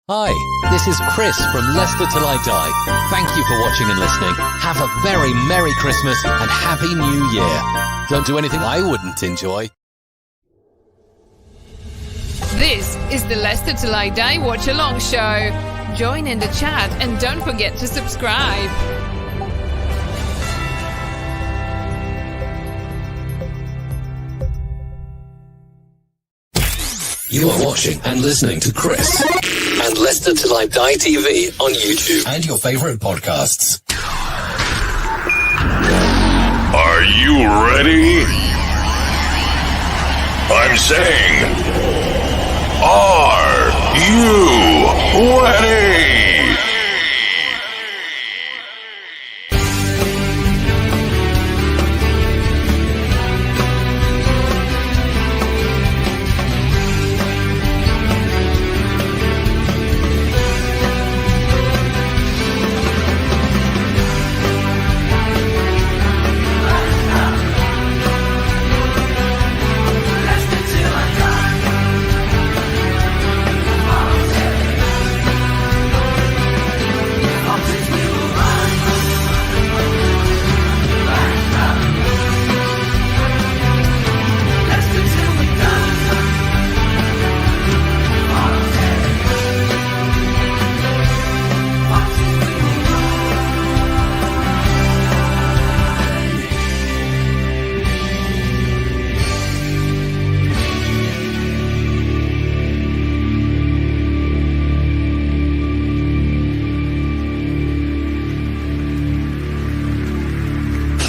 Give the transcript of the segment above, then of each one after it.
Hi, this is Chris from Leicester Till I Die. Thank you for watching and listening. Have a very Merry Christmas and Happy New Year. Don't do anything I wouldn't enjoy. This is the Leicester Till I Die Watchalong show. Join in the chat and don't forget to subscribe. You are watching and listening to Chris and Leicester Till I Die TV on YouTube and your favourite podcasts. Are you ready? I'm saying, are you ready?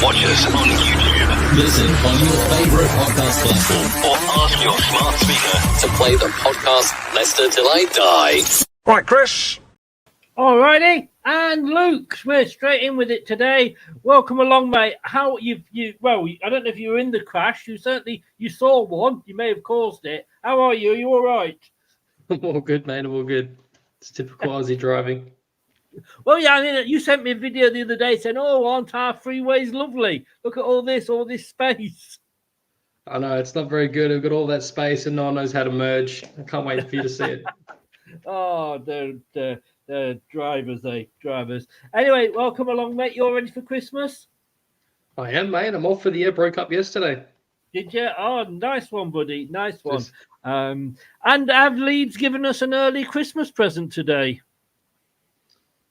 Watch us on YouTube. Listen on your favourite podcast platform Or ask your smart speaker to play the podcast Leicester Till I Die. Right, Chris. Alrighty, and Luke, we're straight in with it today. Welcome along, mate. How well, I don't know if you were in the crash. You saw one. You may have caused it. How are you? Are you all right? I'm all good, man. I'm all good. It's typical Aussie driving. Well, yeah, I mean, you sent me a video the other day saying, "Oh, aren't our freeways lovely? Look at all this space." I know, it's not very good. We've got all that space and no one knows how to merge. I can't wait for you to see it. Oh, the drivers. Anyway, welcome along, mate. You all ready for Christmas? I am, mate. I'm off for the year. Broke up yesterday. Did you? Oh, nice one, buddy. Nice one. And have Leeds given us an early Christmas present today?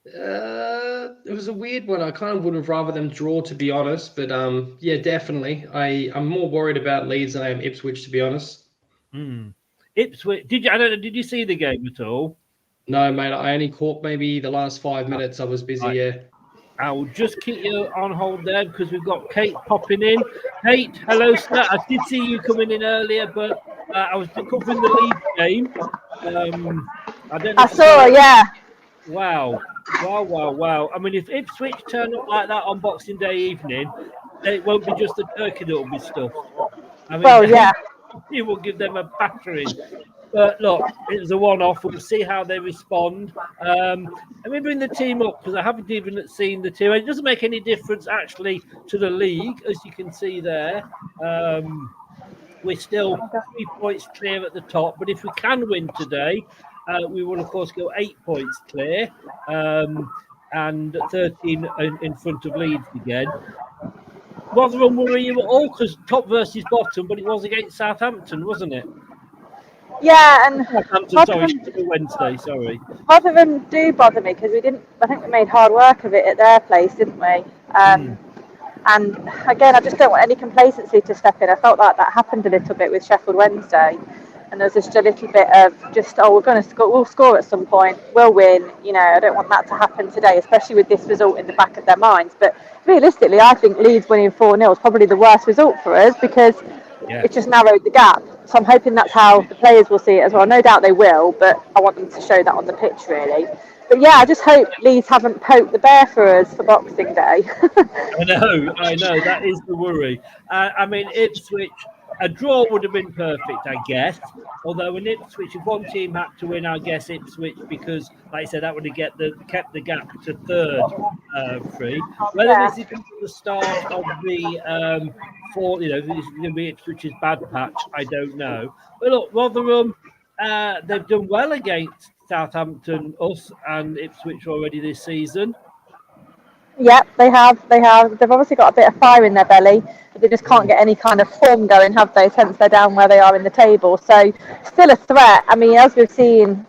It was a weird one. I kind of would have rather them draw, to be honest. But yeah, definitely. I'm more worried about Leeds than I am Ipswich, to be honest. Ipswich. I don't know. Did you see the game at all? No, mate. I only caught maybe the last 5 minutes. I was busy. Yeah. I will just keep you on hold there because we've got Kate popping in. Kate, hello, sir. I did see you coming in earlier, but I was covering the Leeds game. I don't know. I saw, yeah. Wow. I mean, if Ipswich turn up like that on Boxing Day evening, it won't be just the turkey that will be stuffed. I mean, Well, yeah. You will give them a battering. But look, it was a one-off. We'll see how they respond. And we bring the team up because I haven't even seen the team. It doesn't make any difference, actually, to the league, as you can see there. We're still 3 points clear at the top. But if we can win today, we will, of course, go 8 points clear and 13 in front of Leeds again. Rotherham worry you at all because top versus bottom, but it was against Southampton, wasn't it? Yeah, and Wednesday, sorry. Rotherham do bother me because I think we made hard work of it at their place, didn't we? And again, I just don't want any complacency to step in. I felt like that happened a little bit with Sheffield Wednesday. And there's just a little bit of we'll score at some point, we'll win. You know, I don't want that to happen today, especially with this result in the back of their minds. But realistically, I think Leeds winning 4-0 is probably the worst result for us because it just narrowed the gap. So I'm hoping that's how the players will see it as well. No doubt they will, but I want them to show that on the pitch, really. But yeah, I just hope Leeds haven't poked the bear for us for Boxing Day. I know, that is the worry. I mean, Ipswich, a draw would have been perfect, I guess. Although in Ipswich, if one team had to win, I guess Ipswich, because, like I said, that would have kept the gap to third free. Whether this is the start of the this is going to be Ipswich's bad patch, I don't know. But look, Rotherham, they've done well against Southampton, us, and Ipswich already this season. Yep, they have. They've obviously got a bit of fire in their belly, but they just can't get any kind of form going, have they? Hence they're down where they are in the table. So still a threat. I mean, as we've seen.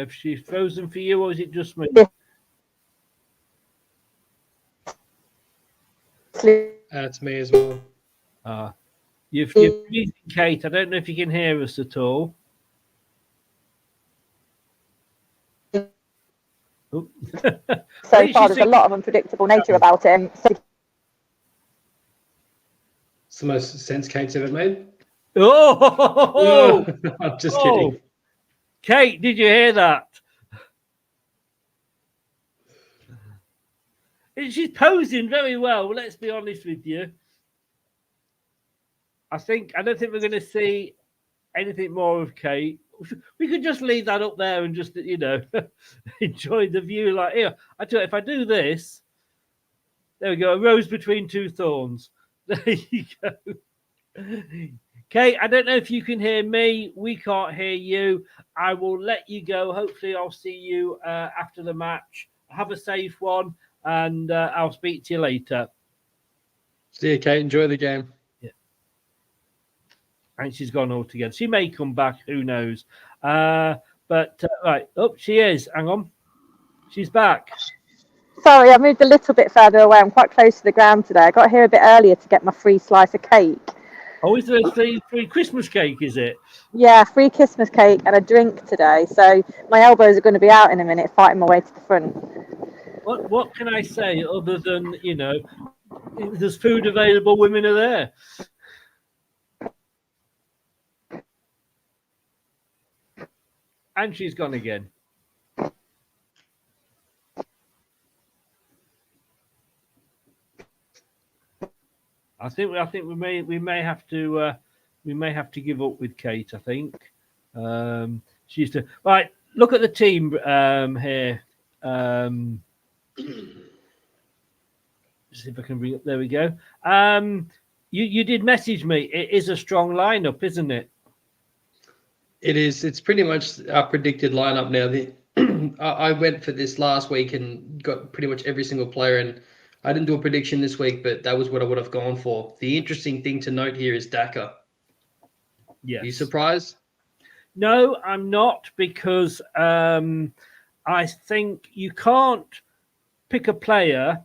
She's frozen for you, or is it just me? That's me as well. You're freezing, Kate. I don't know if you can hear us at all. So far, there's a lot of unpredictable nature about him. So It's the most sense Kate's ever made. Oh! I'm just kidding. Kate, did you hear that? She's posing very well, let's be honest with you. I don't think we're going to see anything more of Kate. We could just leave that up there and just, enjoy the view. Like, here, I tell you, if I do this, there we go, a rose between two thorns. There you go. Kate, I don't know if you can hear me. We can't hear you. I will let you go. Hopefully, I'll see you after the match. Have a safe one, and I'll speak to you later. See you, Kate. Enjoy the game. And she's gone altogether. She may come back. Who knows? Right. Oh, she is. Hang on. She's back. sorry, I moved a little bit further away. I'm quite close to the ground today. I got here a bit earlier to get my free slice of cake. Oh, is there a free Christmas cake, is it? Yeah, free Christmas cake and a drink today. So my elbows are going to be out in a minute, fighting my way to the front. What can I say other than, there's food available, women are there. And she's gone again. I think we may have to give up with Kate. I think she's to right. Look at the team here. See if I can bring up. There we go. You did message me. It is a strong lineup, isn't it? It is. It's pretty much our predicted lineup now. I went for this last week and got pretty much every single player, and I didn't do a prediction this week, but that was what I would have gone for. The interesting thing to note here is Daka. Yes. Are you surprised? No, I'm not, because I think you can't pick a player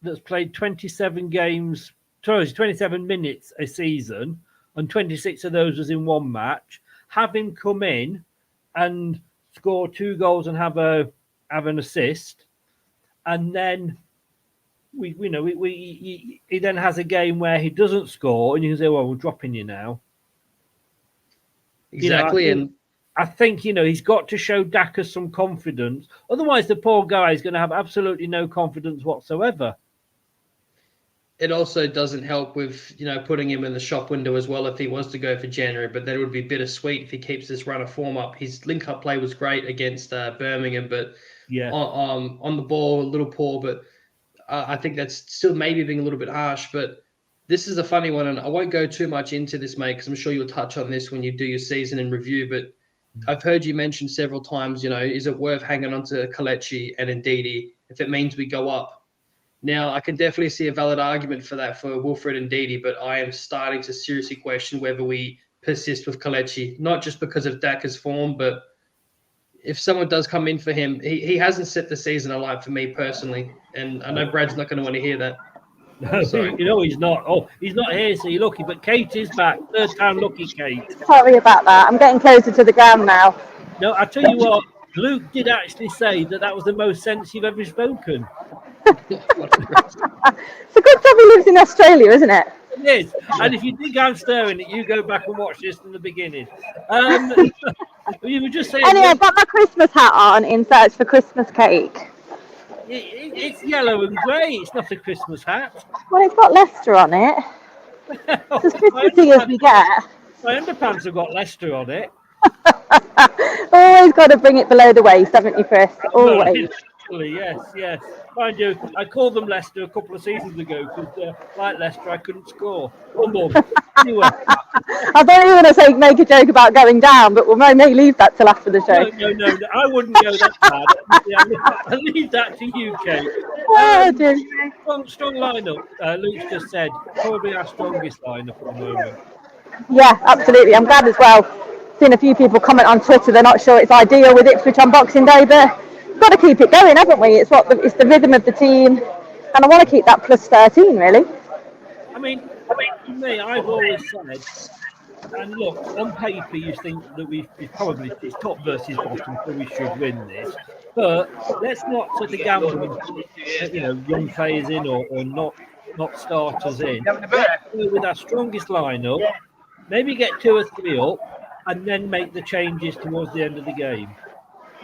that's played 27 minutes a season, and 26 of those was in one match. Have him come in and score 2 goals and have an assist, and then he then has a game where he doesn't score, and you can say, "Well, we're dropping you now." Exactly, I think he's got to show Daka some confidence. Otherwise, the poor guy is going to have absolutely no confidence whatsoever. It also doesn't help with putting him in the shop window as well if he was to go for January, but that would be bittersweet if he keeps this run of form up. His link-up play was great against Birmingham, but yeah, on the ball a little poor. But I think that's still maybe being a little bit harsh. But this is a funny one, and I won't go too much into this, mate, because I'm sure you'll touch on this when you do your season in review. But I've heard you mention several times, is it worth hanging on to Kelechi and Ndidi if it means we go up? Now, I can definitely see a valid argument for that for Wilfred and Ndidi, but I am starting to seriously question whether we persist with Kelechi, not just because of Daka's form, but if someone does come in for him, he hasn't set the season alight for me personally, and I know Brad's not going to want to hear that. No, he's not. Oh, he's not here, so you're lucky. But Kate is back. Third time lucky, Kate. Sorry about that. I'm getting closer to the ground now. No, I tell you what, Luke did actually say that was the most sense you've ever spoken. It's a good job he lives in Australia, isn't it? It is. And if you think I'm stirring it, you go back and watch this from the beginning. You were just saying. Anyway, I've got my Christmas hat on in search for Christmas cake. It's yellow and grey. It's not a Christmas hat. Well, it's got Leicester on it. It's as Christmassy as we get. My underpants have got Leicester on it. Always got to bring it below the waist, haven't you, Chris? Always. Actually, yes. Mind you, I called them Leicester a couple of seasons ago because, like Leicester, I couldn't score. Anyway, I thought you were going to say make a joke about going down, but we may leave that till after the show. no, I wouldn't go that bad. I'll leave that to you, Kate. Oh, dear. Strong lineup. Luke's just said probably our strongest lineup at the moment. Yeah, absolutely. I'm glad as well. Seen a few people comment on Twitter. They're not sure it's ideal with Ipswich on Boxing Day, but we've got to keep it going, haven't we? It's it's the rhythm of the team, and I want to keep that plus 13 really. I mean, for me, I've always said, and look, on paper, you think that it's top versus bottom, so we should win this. But let's not sort of gamble and put, young players in or not starters in. Let's go with our strongest lineup, maybe get 2 or 3 up, and then make the changes towards the end of the game.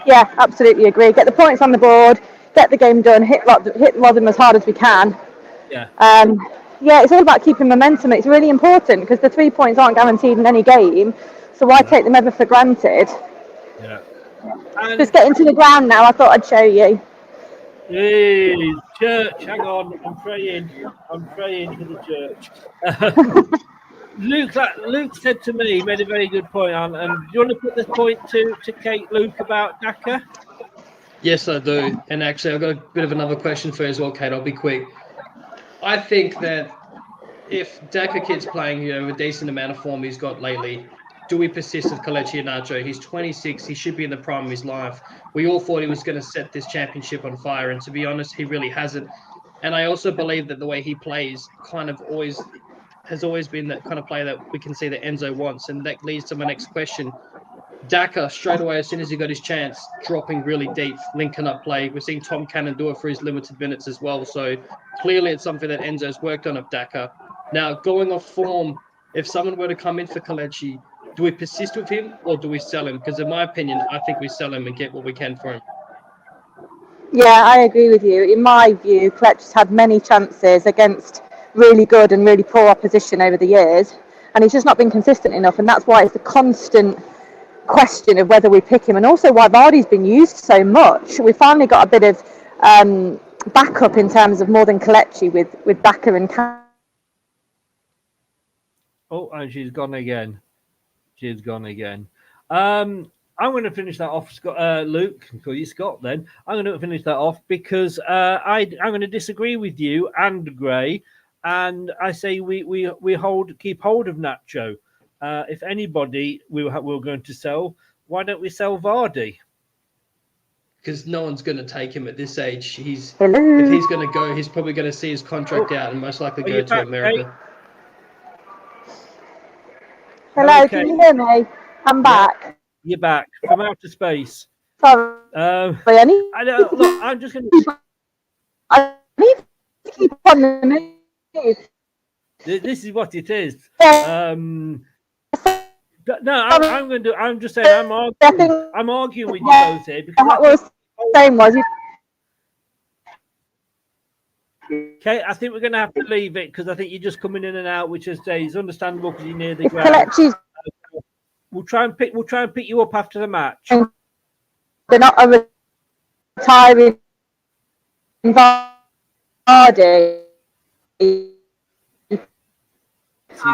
Yeah, absolutely agree. Get the points on the board, get the game done, hit Rotherham as hard as we can. Yeah. Yeah, it's all about keeping momentum. It's really important because the 3 points aren't guaranteed in any game, so why take them ever for granted? Yeah. Just getting to the ground now. I thought I'd show you. Hey, church, hang on. I'm praying for the church. Luke said to me, he made a very good point, and do you want to put this point to Kate, Luke, about Daka? Yes, I do. And actually, I've got a bit of another question for you as well, Kate. I'll be quick. I think that if Daka Kid's playing, a decent amount of form he's got lately, do we persist with Kelechi Iheanacho? He's 26. He should be in the prime of his life. We all thought he was going to set this championship on fire, and to be honest, he really hasn't. And I also believe that the way he plays has always been that kind of player that we can see that Enzo wants, and that leads to my next question. Daka, straight away, as soon as he got his chance, dropping really deep, linking up play. We're seeing Tom Cannon do it for his limited minutes as well. So clearly it's something that Enzo's worked on of Daka. Now, going off form, if someone were to come in for Kelechi, do we persist with him or do we sell him? Because in my opinion, I think we sell him and get what we can for him. Yeah, I agree with you. In my view, Kelechi has had many chances against really good and really poor opposition over the years, and he's just not been consistent enough, and that's why it's the constant question of whether we pick him, and also why Vardy's been used so much. We finally got a bit of backup in terms of more than Kelechi with Daka and Oh, and she's gone again. I'm going to finish that off, Scott, Luke. Call you Scott then. I'm going to finish that off because I'm going to disagree with you and Gray, and I say we keep hold of Nacho. If anybody we're going to sell, why don't we sell Vardy? Because no one's going to take him at this age. If he's going to go, he's probably going to see his contract out and most likely go to America. Kate? Hello, Okay. Can you hear me? I'm back. You're back from outer space. Sorry, I know. Look, I'm just going to. I need to keep on the move. This is what it is. Yeah. No, I'm going to. I'm just saying. I'm arguing with you both here because What was saying was okay, I think we're going to have to leave it because I think you're just coming in and out, which is understandable because you're near the ground. We'll try and pick you up after the match. They're not a retiring Vardy.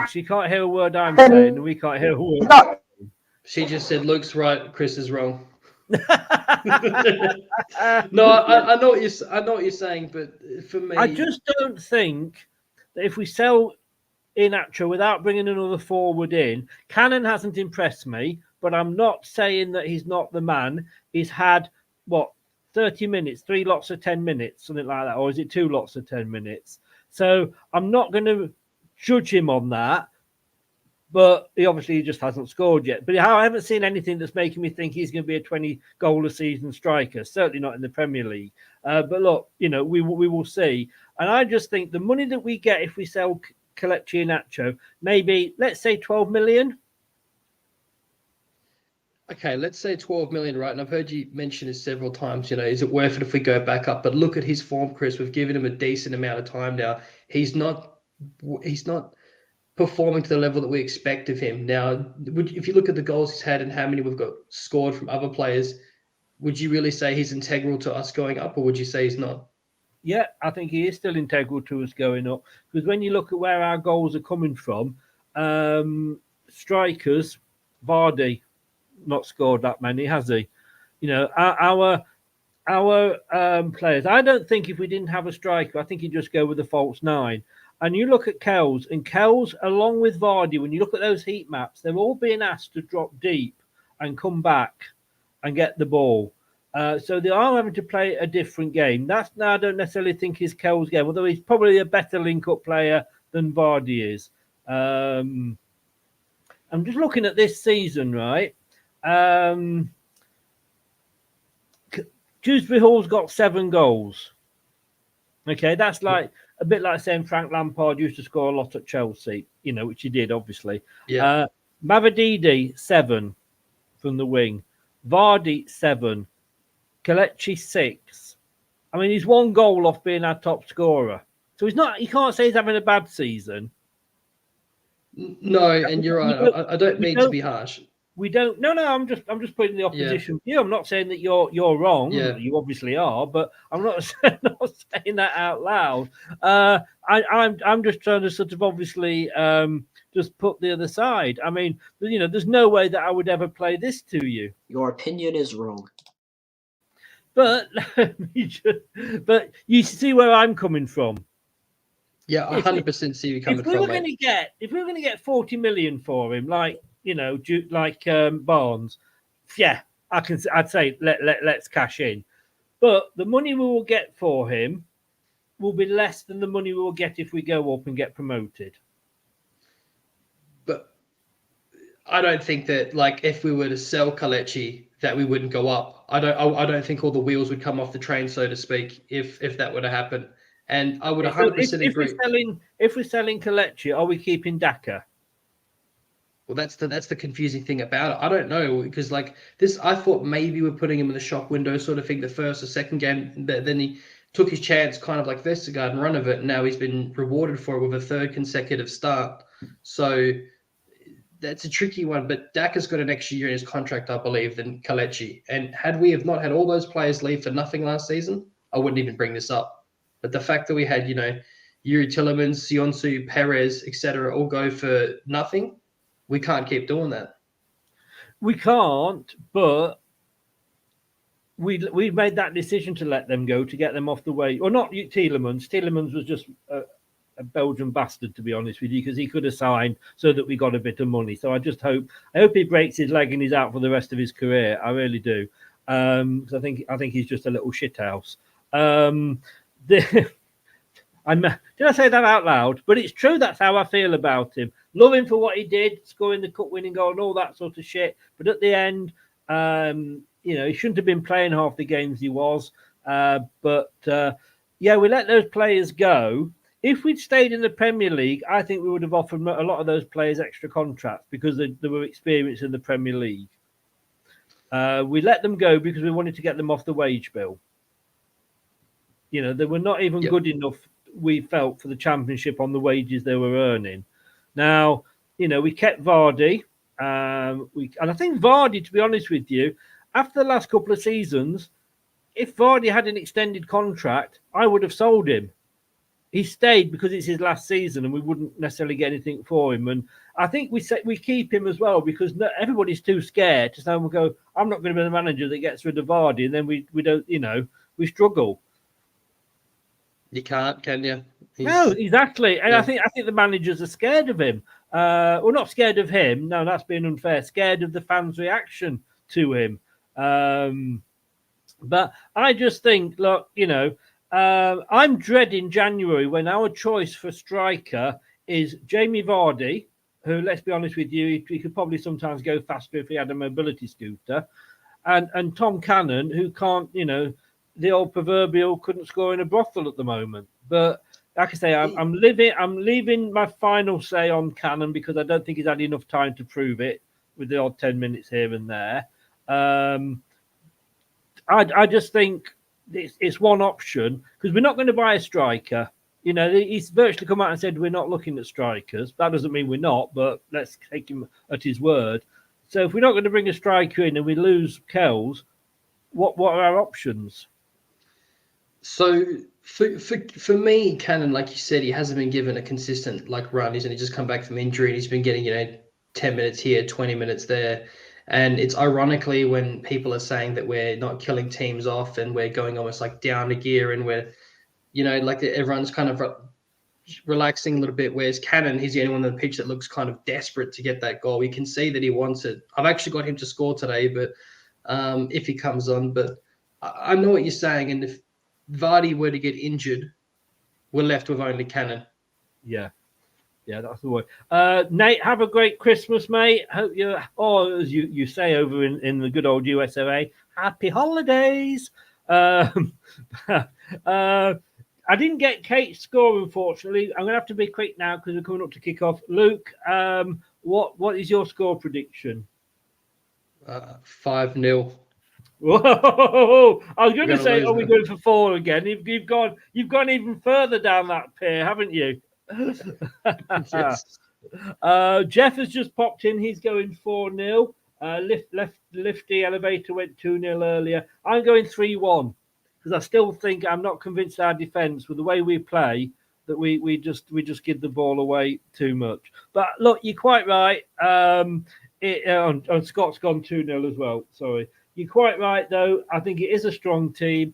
She can't hear a word I'm saying, and we can't hear a word. She just said Luke's right, Chris is wrong. No, I know what you're saying, but for me, I just don't think that if we sell Iheanacho without bringing another forward in, Cannon hasn't impressed me, but I'm not saying that he's not the man. He's had 30 minutes, 3 lots of 10 minutes, something like that, or is it 2 lots of 10 minutes? So I'm not going to judge him on that. But he just hasn't scored yet. But I haven't seen anything that's making me think he's going to be a 20-goal-a-season striker. Certainly not in the Premier League. But look, we will see. And I just think the money that we get if we sell Kelechi Iheanacho, maybe, let's say 12 million. Okay, let's say 12 million, right? And I've heard you mention it several times, is it worth it if we go back up? But look at his form, Chris. We've given him a decent amount of time now. He's not performing to the level that we expect of him. Now, if you look at the goals he's had and how many we've got scored from other players, would you really say he's integral to us going up, or would you say he's not? Yeah, I think he is still integral to us going up, because when you look at where our goals are coming from, strikers, Vardy, not scored that many, has he? You know, our players. I don't think if we didn't have a striker, I think he'd just go with the false nine. And you look at Kells, and Kells, along with Vardy, when you look at those heat maps, they're all being asked to drop deep and come back and get the ball. So they are having to play a different game. That's now I don't necessarily think is Kells' game, although he's probably a better link-up player than Vardy is. I'm just looking at this season, right? Dewsbury Hall's got 7 goals. Okay, that's like a bit like saying Frank Lampard used to score a lot at Chelsea, you know, which he did, obviously. Yeah. Mavididi, 7 from the wing. Vardy, 7. Kelechi, 6. I mean, he's 1 goal off being our top scorer. So he's not. You can't say he's having a bad season. No, and you're right. I don't mean to be harsh. We don't. No. I'm just putting the opposition view. I'm not saying that you're wrong. Yeah. You obviously are, but I'm not saying that out loud. I'm just trying to sort of obviously just put the other side. I mean, you know, there's no way that I would ever play this to you. Your opinion is wrong. But you see where I'm coming from. Yeah, 100% see you coming If from. we were going to get 40 million for him, like Barnes, yeah, I'd say let's cash in. But the money we will get for him will be less than the money we will get if we go up and get promoted. But I don't think that, like, if we were to sell Kelechi, that we wouldn't go up. I don't think all the wheels would come off the train, so to speak, if that were to happen. And I would 100% agree. If we're selling Kelechi, are we keeping Daka? Well, that's the confusing thing about it. I don't know, because like this, I thought maybe we're putting him in the shop window sort of thing, the first or second game. Then he took his chance, kind of like Vestergaard, and run of it. And now he's been rewarded for it with a 3rd consecutive start. So that's a tricky one. But Daka's got an extra year in his contract, I believe, than Kelechi. And had we have not had all those players leave for nothing last season, I wouldn't even bring this up. But the fact that we had, you know, Yuri Tillemans, Sionsu, Perez, etc., all go for nothing, we can't keep doing that. We can't, but we made that decision to let them go, to get them off the way. Or not Tielemans. Tielemans was just a Belgian bastard, to be honest with you, because he could have signed so that we got a bit of money. So I hope he breaks his leg and he's out for the rest of his career. I really do. Because I think he's just a little shithouse. Did I say that out loud? But it's true. That's how I feel about him. Love him for what he did, scoring the cup-winning goal and all that sort of shit. But at the end, you know, he shouldn't have been playing half the games he was. But we let those players go. If we'd stayed in the Premier League, I think we would have offered a lot of those players extra contracts because they were experienced in the Premier League. We let them go because we wanted to get them off the wage bill. You know, they were not even good enough, we felt, for the Championship on the wages they were earning. Now, you know, we kept Vardy. And I think Vardy, to be honest with you, after the last couple of seasons, if Vardy had an extended contract, I would have sold him. He stayed because it's his last season and we wouldn't necessarily get anything for him. And I think we keep him as well because everybody's too scared to say, we'll go, I'm not going to be the manager that gets rid of Vardy. And then we don't, you know, we struggle. You can't, can you? No, exactly. And I think the managers are scared of him. Well, not scared of him. No, that's being unfair. Scared of the fans' reaction to him. But I just think, look, you know, I'm dreading January when our choice for striker is Jamie Vardy, who, let's be honest with you, he could probably sometimes go faster if he had a mobility scooter, and Tom Cannon, who can't, you know, the old proverbial couldn't score in a brothel at the moment. But like I say, I'm leaving my final say on Cannon because I don't think he's had enough time to prove it with the odd 10 minutes here and there. I just think it's one option because we're not going to buy a striker. You know, he's virtually come out and said we're not looking at strikers. That doesn't mean we're not, but let's take him at his word. So if we're not going to bring a striker in and we lose Kells, what are our options? So for me, Cannon, like you said, he hasn't been given a consistent run. He's only just come back from injury, and he's been getting 10 minutes here, 20 minutes there. And it's ironically when people are saying that we're not killing teams off and we're going almost down a gear, and we're everyone's kind of relaxing a little bit. Whereas Cannon, he's the only one on the pitch that looks kind of desperate to get that goal. We can see that he wants it. I've actually got him to score today, but if he comes on, but I know what you're saying. And if Vardy were to get injured, we're left with only Cannon. Yeah, that's the way. Nate, have a great Christmas, mate. Hope you, as you say over in the good old USA, happy holidays. I didn't get Kate's score, unfortunately. I'm going to have to be quick now because we're coming up to kick off. Luke, what is your score prediction? 5-0. Whoa! I was going to say, are we going for 4 again? You've gone even further down that pier, haven't you? Yes. Jeff has just popped in. He's going 4-0. Lifty elevator went 2-0 earlier. I'm going 3-1 because I still think I'm not convinced our defence with the way we play that we just give the ball away too much. But look, you're quite right. Scott's gone 2-0 as well. Sorry. You're quite right, though. I think it is a strong team.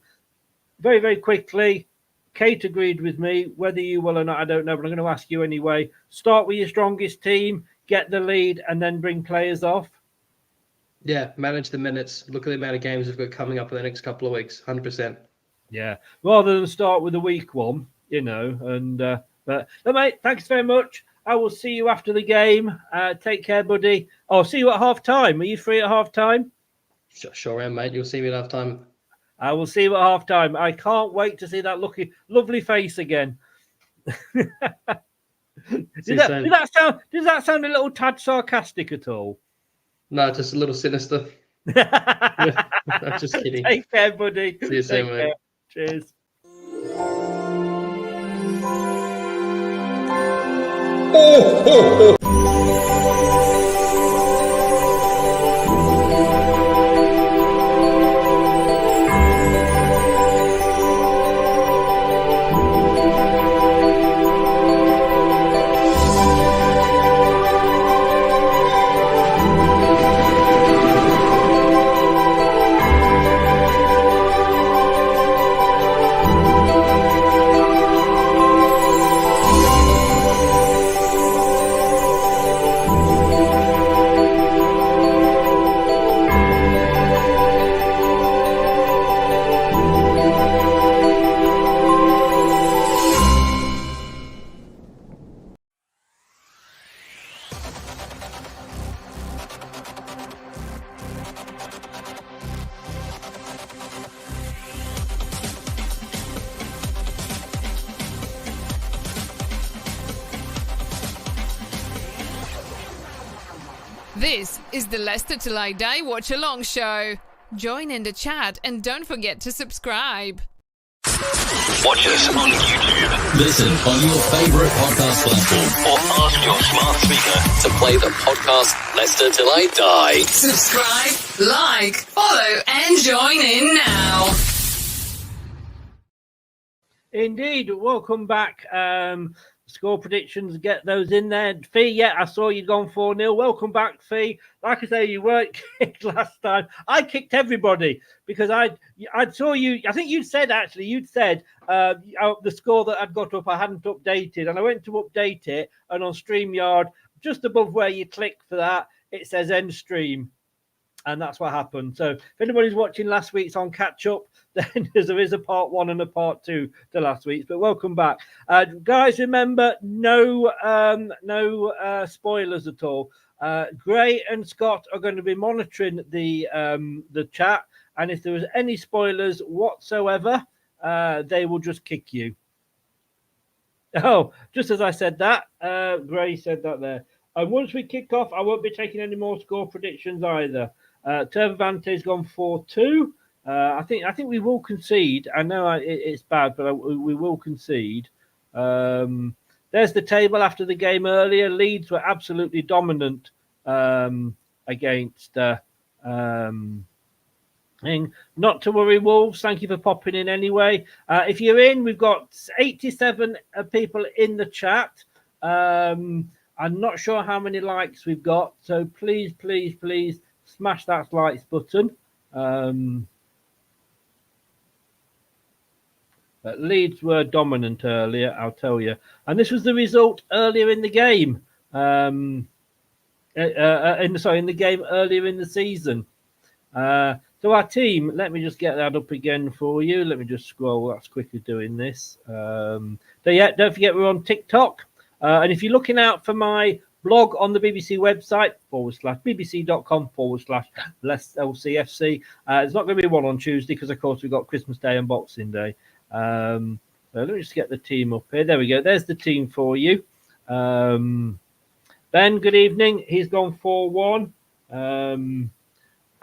Very, very quickly, Kate agreed with me. Whether you will or not, I don't know, but I'm going to ask you anyway. Start with your strongest team, get the lead, and then bring players off. Yeah, manage the minutes. Look at the amount of games we've got coming up in the next couple of weeks. 100%. Yeah, rather than start with a weak one, But mate, thanks very much. I will see you after the game. Take care, buddy. I'll see you at half time. Are you free at half time? Sure am, mate. You'll see me at half time. I will see you at half time. I can't wait to see that lovely face again. Does that sound a little tad sarcastic at all? No, just a little sinister. I'm just kidding. Take care, buddy. See you soon, mate. Cheers. This is the Leicester Till I Die Watch-Along show. Join in the chat and don't forget to subscribe. Watch us on YouTube Listen on your favourite podcast platform or ask your smart speaker. to play the podcast Leicester Till I Die. Subscribe, like, follow, and join in now. Indeed. Welcome back. Score predictions, get those in there. Fee, yeah, I saw you'd gone 4-0. Welcome back, Fee. Like I say, you weren't kicked last time. I kicked everybody because I saw you. I think you said the score that I'd got up, I hadn't updated. And I went to update it. And on StreamYard, just above where you click for that, it says end stream. And that's what happened. So if anybody's watching last week's on catch up, then there is a part 1 and a part 2 to last week's. But welcome back, guys. Remember, no spoilers at all. Gray and Scott are going to be monitoring the chat, and if there was any spoilers whatsoever, they will just kick you. Oh, just as I said that, Gray said that there. And once we kick off, I won't be taking any more score predictions either. Turvante's gone 4-2. I think we will concede. I know it's bad, but we will concede. There's the table after the game earlier. Leeds were absolutely dominant against And not to worry, Wolves. Thank you for popping in anyway. If you're in, we've got 87 people in the chat. I'm not sure how many likes we've got, so please, please, please smash that likes button. But Leeds were dominant earlier, I'll tell you. And this was the result earlier in the game. In the game earlier in the season. So our team, let me just get that up again for you. Let me just scroll. That's quicker doing this. So yeah, don't forget we're on TikTok. And if you're looking out for my blog on the BBC website, /bbc.com/lcfc, there's not going to be one on Tuesday because, of course, we've got Christmas Day and Boxing Day. So let me just get the team up here. There we go. There's the team for you. Ben, good evening. He's gone 4-1.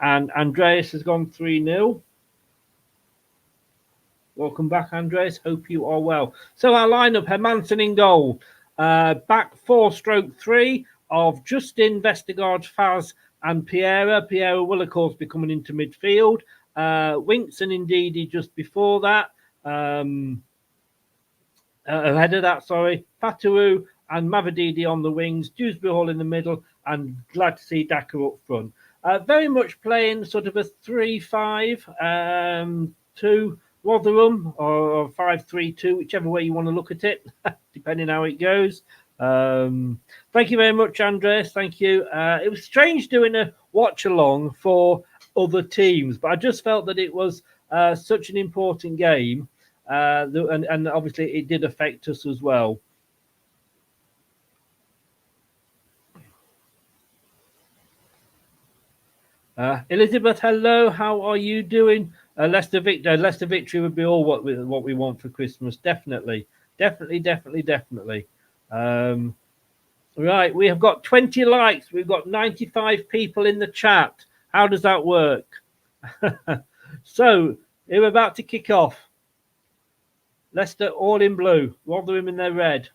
And Andreas has gone 3-0. Welcome back, Andreas. Hope you are well. So our lineup, Hermansen in goal. Back 4/3 of Justin, Vestergaard, Faz and Piera. Piera will, of course, be coming into midfield. Winks and Ndidi just before that. Ahead of that, sorry. Fatawu and Mavadidi on the wings. Dewsbury Hall in the middle. And glad to see Daka up front. Very much playing sort of a 3-5-2 Rotherham or 5-3-2, whichever way you want to look at it, depending how it goes. Thank you very much, Andres. Thank you. It was strange doing a watch along for other teams, but I just felt that it was such an important game, and obviously it did affect us as well. Elizabeth, hello. How are you doing? Leicester victory would be all what we want for Christmas. Definitely. Right, we have got 20 likes. We've got 95 people in the chat. How does that work? So we're about to kick off. Leicester all in blue, Rotherham in their red.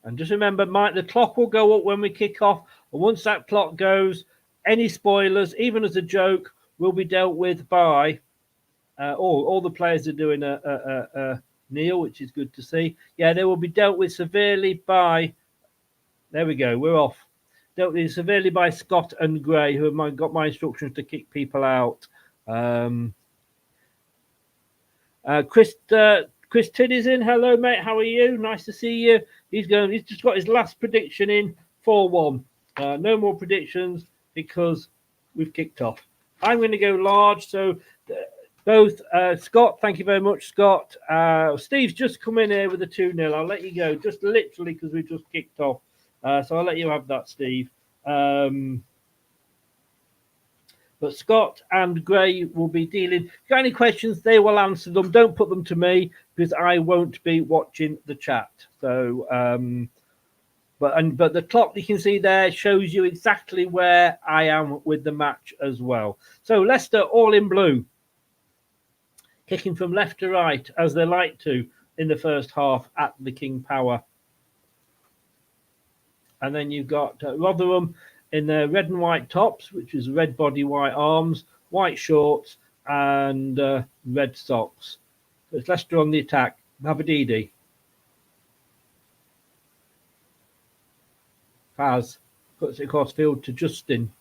And just remember, Mike, the clock will go up when we kick off. And once that clock goes, any spoilers, even as a joke, will be dealt with by all the players are doing a kneel, which is good to see. Yeah, they will be dealt with severely by. There we go. We're off. Dealt with severely by Scott and Gray, who have got my instructions to kick people out. Chris Tidd is in. Hello, mate. How are you? Nice to see you. He's just got his last prediction in 4-1. No more predictions because we've kicked off. I'm going to go large. So both Scott, thank you very much, Scott. Steve's just come in here with a 2-0. I'll let you go, just literally because we've just kicked off. So I'll let you have that, Steve. But Scott and Gray will be dealing. If you've got any questions, they will answer them. Don't put them to me because I won't be watching the chat. So, but the clock you can see there shows you exactly where I am with the match as well. So Leicester all in blue, kicking from left to right as they like to in the first half at the King Power. And then you've got Rotherham in their red and white tops, which is red body, white arms, white shorts, and red socks. So it's Leicester on the attack. Mavadidi. Faz puts it across field to Justin.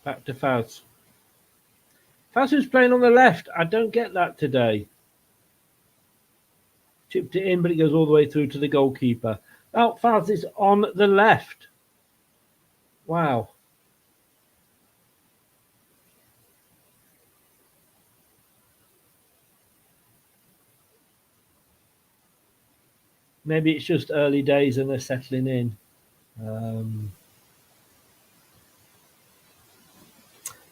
Back to Faz. Faz who's playing on the left. I don't get that today. Chipped it in, but it goes all the way through to the goalkeeper. Oh, Faz is on the left. Wow. Maybe it's just early days and they're settling in.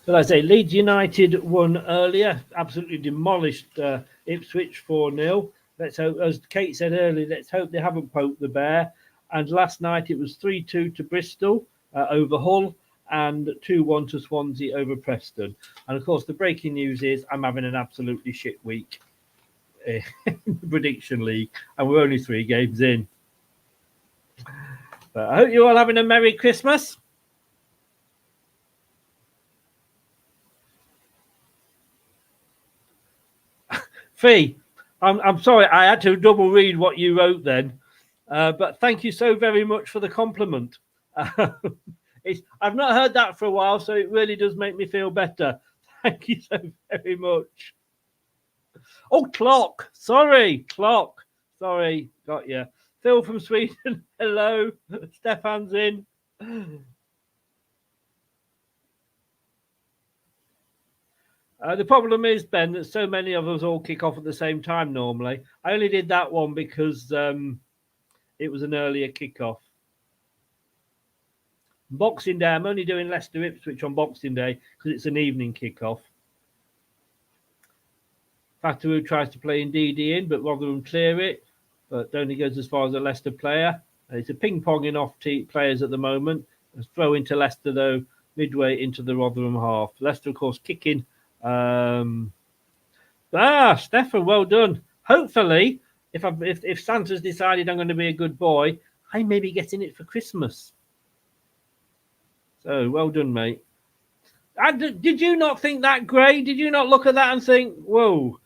But I say Leeds United won earlier, absolutely demolished Ipswich 4-0. Let's hope, as Kate said earlier, let's hope they haven't poked the bear. And last night it was 3-2 to Bristol over Hull and 2-1 to Swansea over Preston. And of course, the breaking news is I'm having an absolutely shit week in the prediction league, and we're only 3 games in. But I hope you're all having a Merry Christmas. Fee, I'm sorry, I had to double read what you wrote then. But thank you so very much for the compliment. I've not heard that for a while, so it really does make me feel better. Thank you so very much. Oh, clock. Sorry, clock. Sorry, got you. Phil from Sweden. Hello. Stefan's in. The problem is, Ben, that so many of us all kick off at the same time normally. I only did that one because it was an earlier kickoff. Boxing Day, I'm only doing Leicester Ipswich on Boxing Day because it's an evening kickoff. Fatawu tries to play Ndidi in, but Rotherham clear it, but only goes as far as a Leicester player. It's a ping-ponging off players at the moment. A throw into Leicester, though, midway into the Rotherham half. Leicester, of course, kicking. Stefan, well done. Hopefully, if Santa's decided I'm going to be a good boy, I may be getting it for Christmas. So, well done, mate. Did you not think that great? Did you not look at that and think, whoa?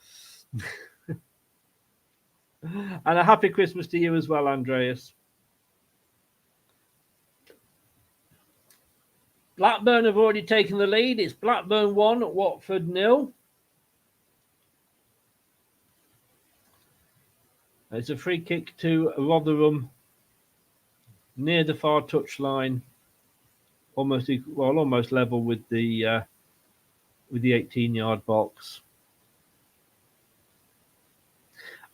And a happy Christmas to you as well, Andreas. Blackburn have already taken the lead. It's Blackburn 1, Watford 0. It's a free kick to Rotherham near the far touchline, almost level with the 18-yard box.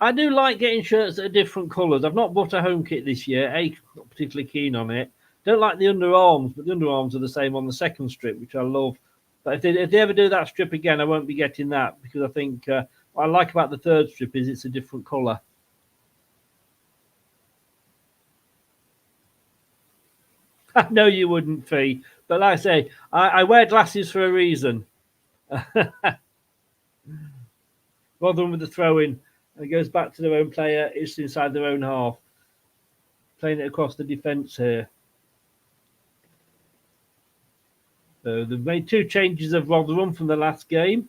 I do like getting shirts that are different colours. I've not bought a home kit this year. Not particularly keen on it. Don't like the underarms, but the underarms are the same on the second strip, which I love. But if they ever do that strip again, I won't be getting that because I think what I like about the third strip is it's a different colour. I know you wouldn't, Fee, but like I say, I wear glasses for a reason. Rotherham with the throw-in. It goes back to their own player. It's inside their own half. Playing it across the defence here. So they've made 2 changes of Rotherham from the last game.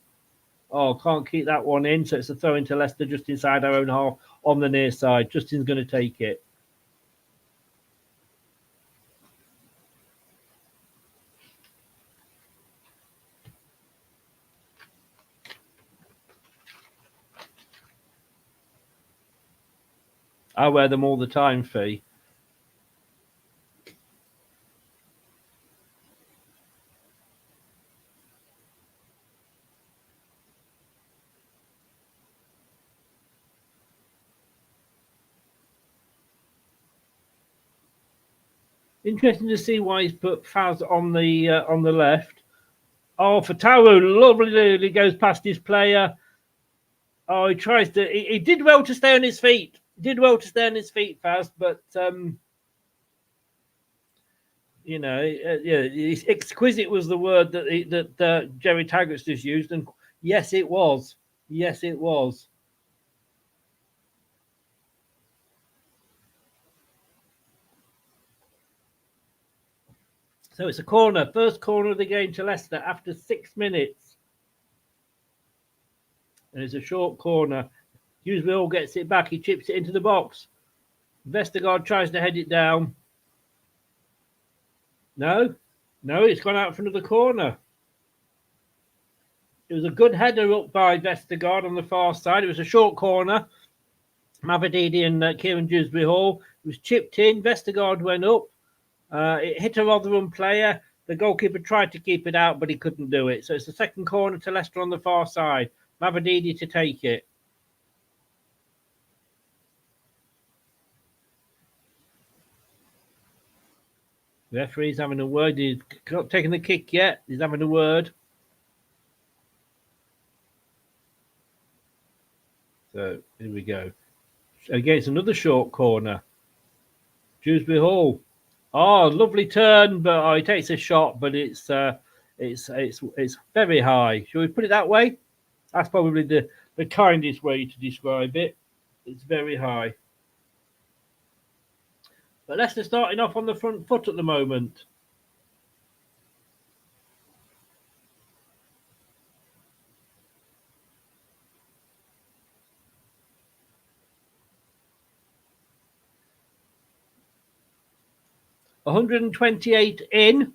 Oh, can't keep that one in. So it's a throw into Leicester just inside our own half on the near side. Justin's going to take it. I wear them all the time, Fee. Interesting to see why he's put Faz on the left. Oh, for Taru, lovely. He goes past his player. Oh, he tries to. He did well to stay on his feet. Faz, but exquisite was the word that Jerry Taggart's just used, and yes, it was. Yes, it was. So it's a corner, first corner of the game to Leicester after 6 minutes. And it's a short corner. Hughes-Will gets it back. He chips it into the box. Vestergaard tries to head it down. No, it's gone out for another corner. It was a good header up by Vestergaard on the far side. It was a short corner. Mavididi and Kieran Dewsbury-Hall. It was chipped in. Vestergaard went up. It hit a Rotherham player. The goalkeeper tried to keep it out, but he couldn't do it. So it's the second corner to Leicester on the far side. Mavididi to take it. The referee's having a word. He's not taken the kick yet. He's having a word. So here we go. Against another short corner. Dewsbury Hall. Oh, lovely turn, but he takes a shot, but it's very high. Shall we put it that way? That's probably the kindest way to describe it. It's very high. But Leicester starting off on the front foot at the moment. $128 in,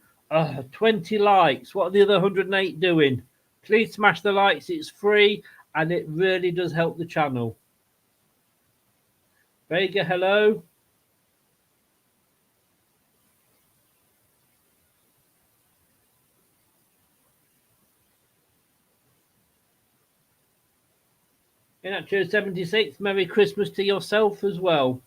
20 likes. What are the other 108 doing? Please smash the likes. It's free and it really does help the channel. Vega, hello. In actually 76, Merry Christmas to yourself as well.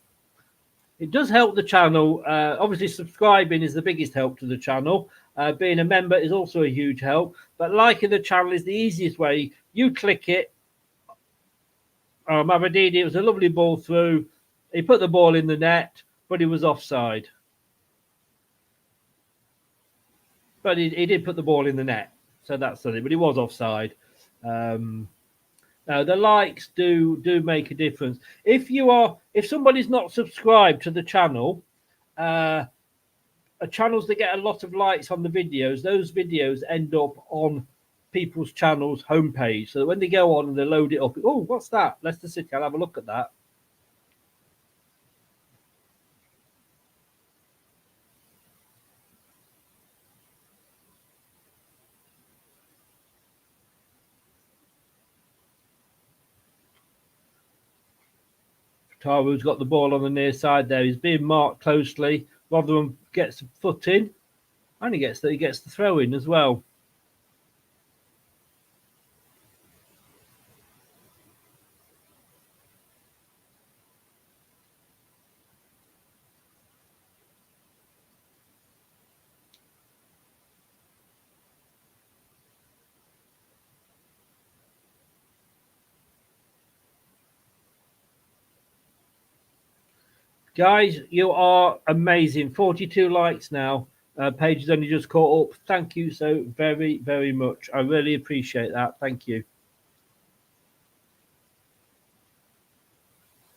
It does help the channel. Obviously, subscribing is the biggest help to the channel. Being a member is also a huge help. But liking the channel is the easiest way. You click it. Mavididi, it was a lovely ball through. He put the ball in the net, but he was offside. But he did put the ball in the net. So that's something. But he was offside. Now, the likes do make a difference. If somebody's not subscribed to the channel, channels that get a lot of likes on the videos, those videos end up on people's channels' homepage. So that when they go on and they load it up, oh, what's that? Leicester City, I'll have a look at that. Taru's got the ball on the near side there. He's being marked closely. Rotherham gets a foot in, and he gets the throw in as well. Guys, you are amazing. 42 likes now. Paige has only just caught up. Thank you so very, very much. I really appreciate that. Thank you.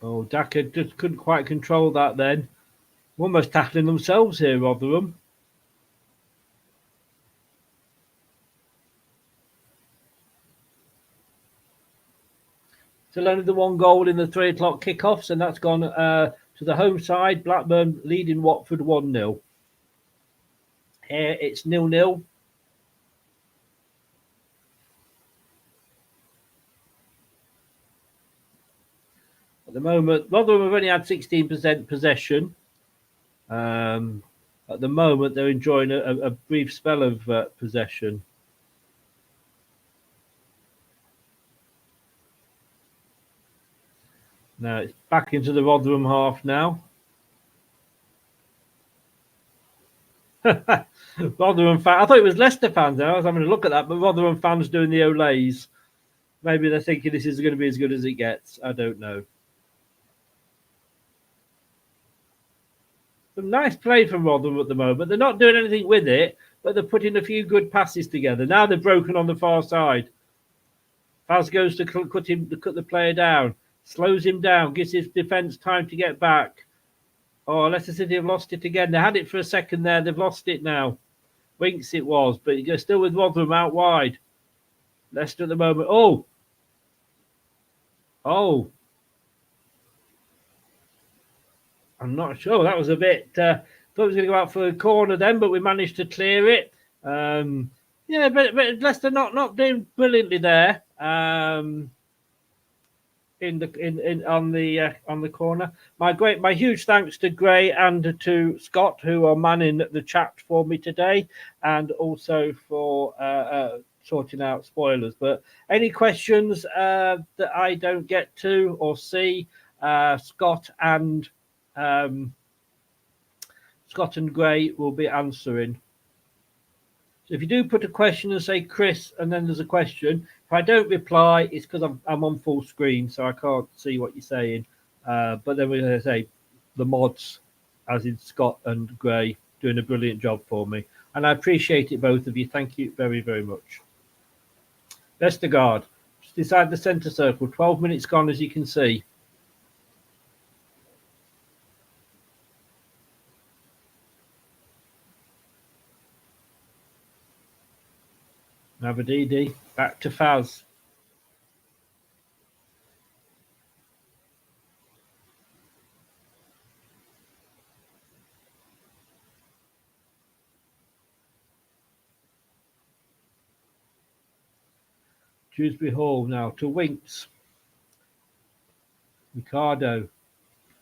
Oh, Daka just couldn't quite control that then. Almost tackling themselves here, Rotherham. Still only the one goal in the 3 o'clock kickoffs, and that's gone to the home side. Blackburn leading Watford 1-0. Here it's 0-0. At the moment, Rotherham have only had 16% possession. At the moment, they're enjoying a brief spell of possession. Now it's back into the Rotherham half now. Rotherham fan. I thought it was Leicester fans. I was having a look at that, but Rotherham fans doing the Olays. Maybe they're thinking this is going to be as good as it gets. I don't know. Some nice play from Rotherham at the moment. They're not doing anything with it, but they're putting a few good passes together. Now they're broken on the far side. Faz goes to cut the player down. Slows him down, gives his defence time to get back. Oh, Leicester City have lost it again. They had it for a second there. They've lost it now. Winks it was, but you're still with Rotherham out wide. Leicester at the moment. Oh. I'm not sure. That was a bit... thought it was going to go out for a corner then, but we managed to clear it. Yeah, but Leicester not doing brilliantly there. On the corner. My huge thanks to Gray and to Scott, who are manning the chat for me today, and also for sorting out spoilers. But any questions that I don't get to or see, Scott and Gray will be answering. So if you do put a question and say Chris, and then there's a question, if I don't reply, it's because I'm on full screen, so I can't see what you're saying. But then we're going to say the mods, as in Scott and Gray, doing a brilliant job for me. And I appreciate it, both of you. Thank you very, very much. Vestergaard, just inside the centre circle. 12 minutes gone, as you can see. Mavadidi back to Faz. Dewsbury Hall now to Winks. Ricardo.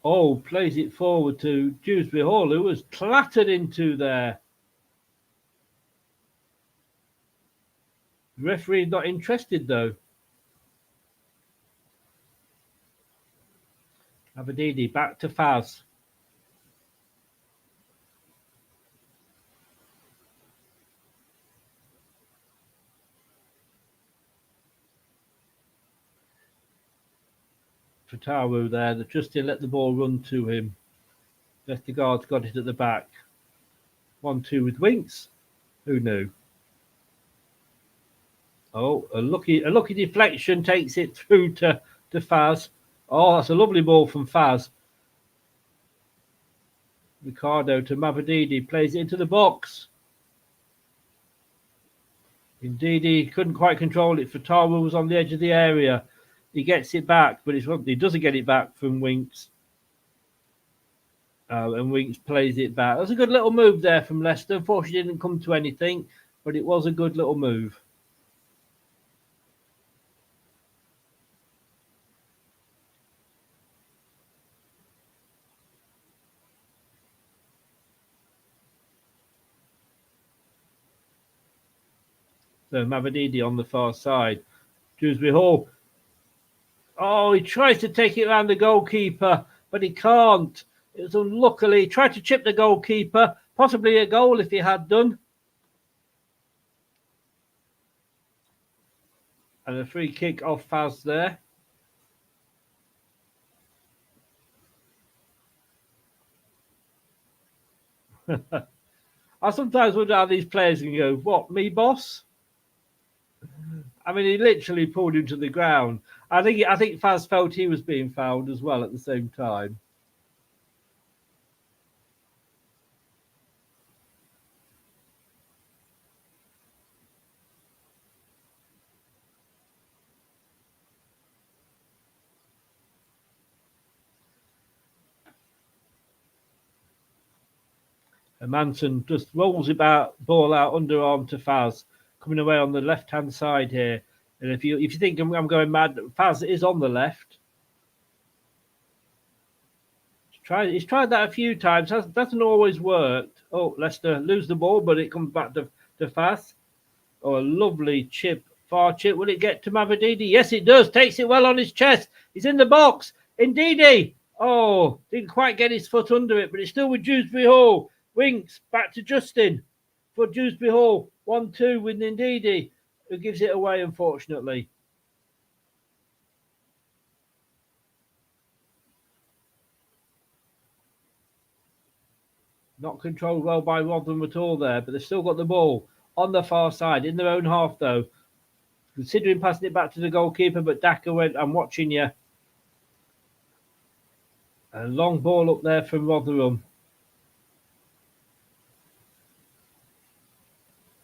Oh, plays it forward to Dewsbury Hall, who was clattered into there. The referee not interested though. Abadidi back to Faz. Fatawu there. The Justin let the ball run to him. Vestergaard's got it at the back. 1-2 with Winks. Who knew? Oh, a lucky deflection takes it through to Faz. Oh, that's a lovely ball from Faz. Ricardo to Mavadidi, plays it into the box. Indeed, he couldn't quite control it. Fatawu was on the edge of the area. He gets it back, but he doesn't get it back from Winks. And Winks plays it back. That's a good little move there from Leicester. Unfortunately, it didn't come to anything, but it was a good little move. So Mavadidi on the far side. Dewsbury Hall. Oh, he tries to take it around the goalkeeper, but he can't. It was unluckily. He tried to chip the goalkeeper. Possibly a goal if he had done. And a free kick off Faz there. I sometimes wonder how these players can go, what, me boss? I mean, he literally pulled him to the ground. I think Faz felt he was being fouled as well at the same time. And Manson just rolls ball out underarm to Faz, coming away on the left-hand side here. And if you think I'm going mad, Faz is on the left. He's tried that a few times. Doesn't always worked. Oh, Leicester lose the ball, but it comes back to Faz. Oh, a lovely chip, far chip. Will it get to Mavadidi? Yes, it does. Takes it well on his chest. He's in the box. Ndidi. Oh, didn't quite get his foot under it, but it's still with Dewsbury Hall. Winks back to Justin for Dewsbury Hall. 1-2 with Ndidi, who gives it away, unfortunately. Not controlled well by Rotherham at all there, but they've still got the ball on the far side, in their own half though. Considering passing it back to the goalkeeper, but Daka went, I'm watching you. A long ball up there from Rotherham.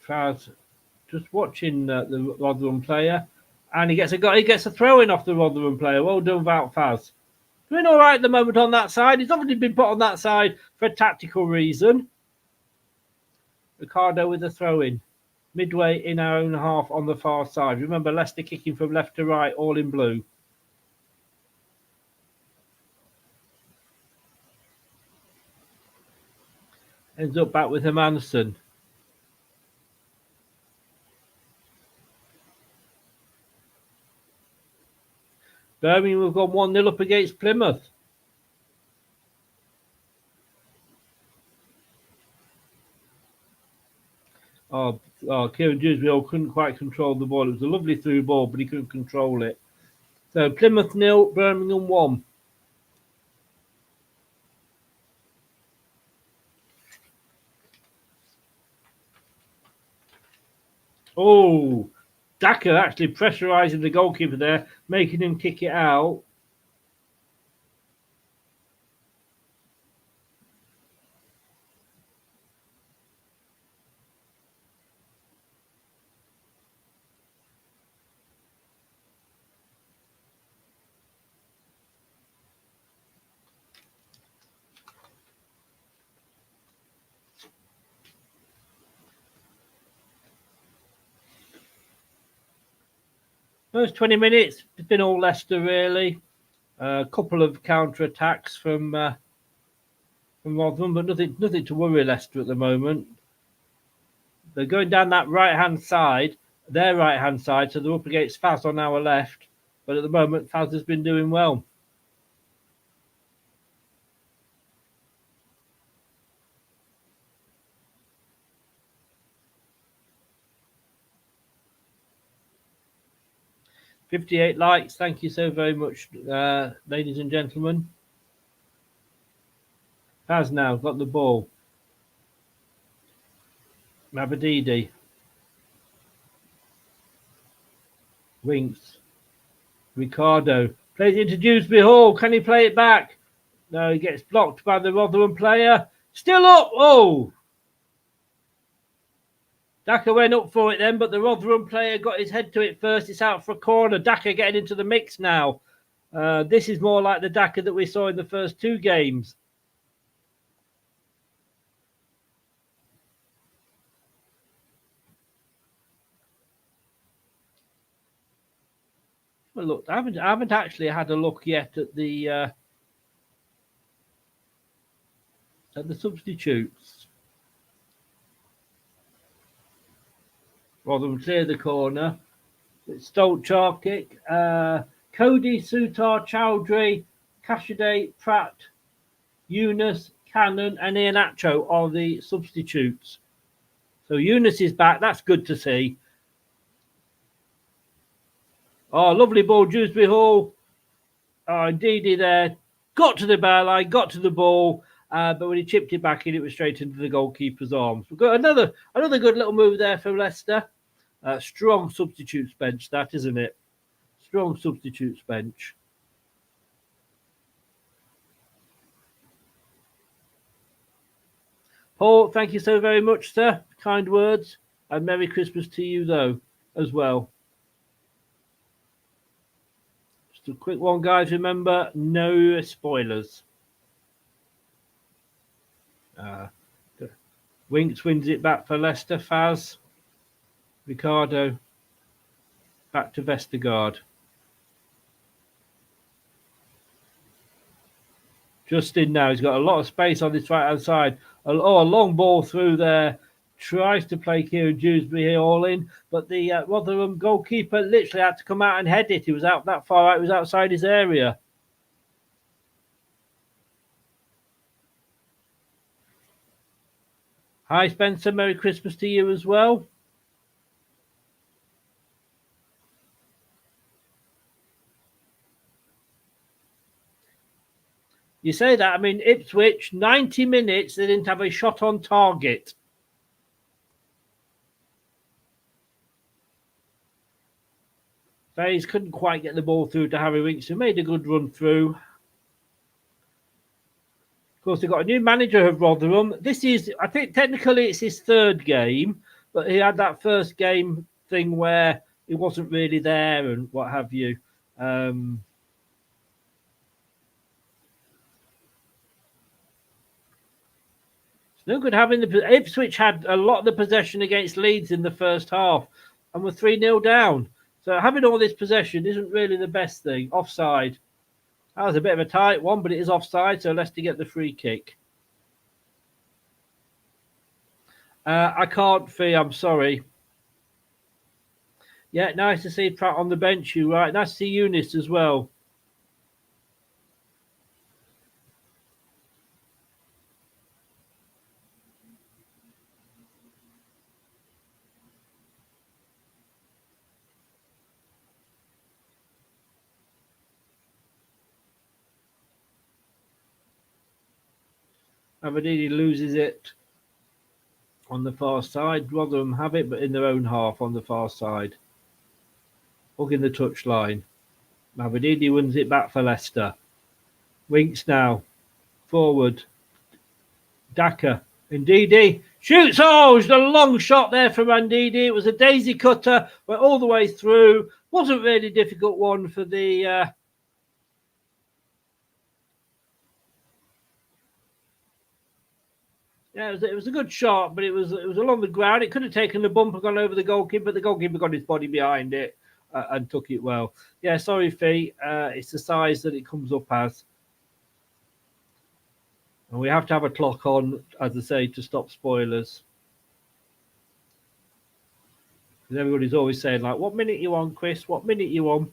Faz just watching the Rotherham player, and he gets a throw in off the Rotherham player. Well done, Wout Faz. Doing all right at the moment on that side. He's obviously been put on that side for a tactical reason. Ricardo with a throw in, midway in our own half on the far side. Remember, Leicester kicking from left to right, all in blue. Ends up back with Hermansen. Birmingham have gone 1-0 up against Plymouth. Kieran Dewsbury couldn't quite control the ball. It was a lovely through ball, but he couldn't control it. So Plymouth 0, Birmingham 1. Oh, Daka actually pressurising the goalkeeper there, making him kick it out. First 20 minutes, it's been all Leicester really. A couple of counter attacks from Rotherham, but nothing to worry Leicester at the moment. They're going down that right-hand side, their right-hand side, so they're up against Faz on our left. But at the moment, Faz has been doing well. "58 likes. Thank you so very much, ladies and gentlemen." Faz now got the ball. Mabadidi. Winks. Ricardo. Plays it into Dewsbury Hall. Can he play it back? No, he gets blocked by the Rotherham player. Still up. Oh! Daka went up for it then, but the Rotherham player got his head to it first. It's out for a corner. Daka getting into the mix now. This is more like the Daka that we saw in the first two games. Well, look, I haven't actually had a look yet at the substitutes. Rotherham clear the corner. It's Stolt, Charkick, Cody, Sutar, Chowdhury, Kashaday, Pratt, Yunus, Cannon, and Iheanacho are the substitutes. So Yunus is back. That's good to see. Oh, lovely ball, Dewsbury Hall. Oh, indeed, there. Got to the byline, got to the ball, but when he chipped it back in, it was straight into the goalkeeper's arms. We've got another good little move there for Leicester. Strong substitutes bench, that, isn't it? Strong substitutes bench. Paul, thank you so very much, sir. Kind words. And Merry Christmas to you, though, as well. Just a quick one, guys. Remember, no spoilers. Winks wins it back for Leicester. Faz. Ricardo. Back to Vestergaard. Justin now. He's got a lot of space on this right-hand side. A long ball through there. Tries to play Kieran Dewsbury all in, but the Rotherham goalkeeper literally had to come out and head it. He was out that far out. He was outside his area. Hi, Spencer. Merry Christmas to you as well. You say that, I mean, Ipswich, 90 minutes, they didn't have a shot on target. Faze couldn't quite get the ball through to Harry Winks, who made a good run through. Of course, they've got a new manager of Rotherham. This is, I think, technically it's his third game, but he had that first game thing where he wasn't really there and what have you. It's no good having the... Ipswich had a lot of the possession against Leeds in the first half and were 3-0 down. So having all this possession isn't really the best thing. Offside. That was a bit of a tight one, but it is offside, so Leicester get the free kick. I can't, Fee, I'm sorry. Yeah, nice to see Pratt on the bench, you right. Nice to see Eunice as well. Aberdeen loses it on the far side. Rotherham have it, but in their own half on the far side. Hugging the touchline. Aberdeen wins it back for Leicester. Winks now. Forward. Daka. Ndidi shoots. Oh, it's a long shot there from Ndidi. It was a daisy cutter. Went all the way through. Wasn't really a difficult one for the... Yeah, it was a good shot, but it was along the ground. It could have taken the bumper, gone over the goalkeeper, but the goalkeeper got his body behind it. and took it well. Yeah, sorry, Fee. It's the size that it comes up as. And we have to have a clock on, as I say, to stop spoilers. Because everybody's always saying, like, what minute you on, Chris? What minute you on?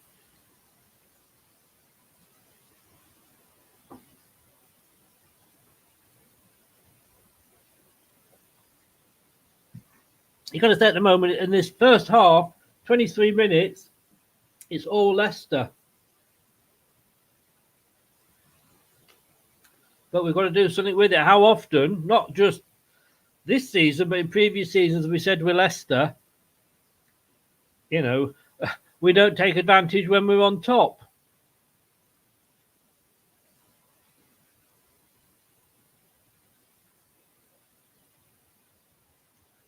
You got to say at the moment, in this first half, 23 minutes, it's all Leicester. But we've got to do something with it. How often? Not just this season, but in previous seasons, we said with Leicester, you know, we don't take advantage when we're on top.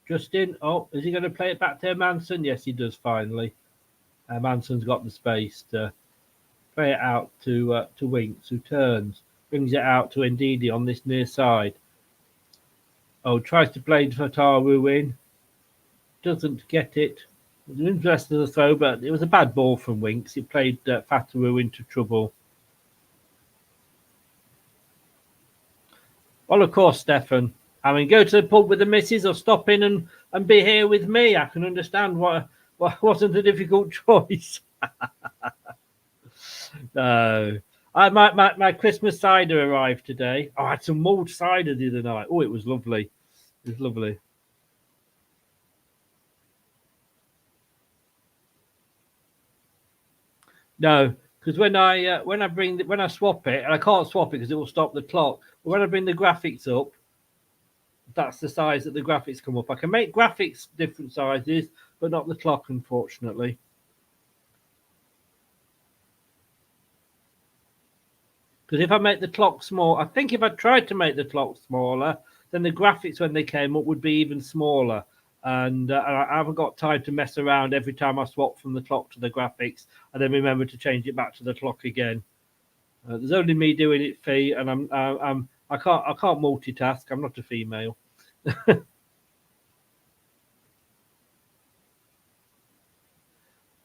Justin, is he going to play it back to Manson? Yes, he does finally. Manson's got the space to play it out to Winks, who turns, brings it out to Ndidi on this near side. Tries to play Fataru in. Doesn't get it. It was interesting to throw, but it was a bad ball from Winks. It played Fataru into trouble. Well, of course, Stefan. I mean, go to the pub with the missus or stop in and be here with me. I can understand what wasn't a difficult choice. No. My Christmas cider arrived today. I had some mulled cider the other night. Oh, it was lovely. It was lovely. No, because when I swap it, and I can't swap it because it will stop the clock. But when I bring the graphics up, that's the size that the graphics come up. I can make graphics different sizes, but not the clock, unfortunately. Because if I make the clock small, I think if I tried to make the clock smaller, then the graphics when they came up would be even smaller. And I haven't got time to mess around every time I swap from the clock to the graphics and then remember to change it back to the clock again. There's only me doing it, Fee, and I can't multitask. I'm not a female.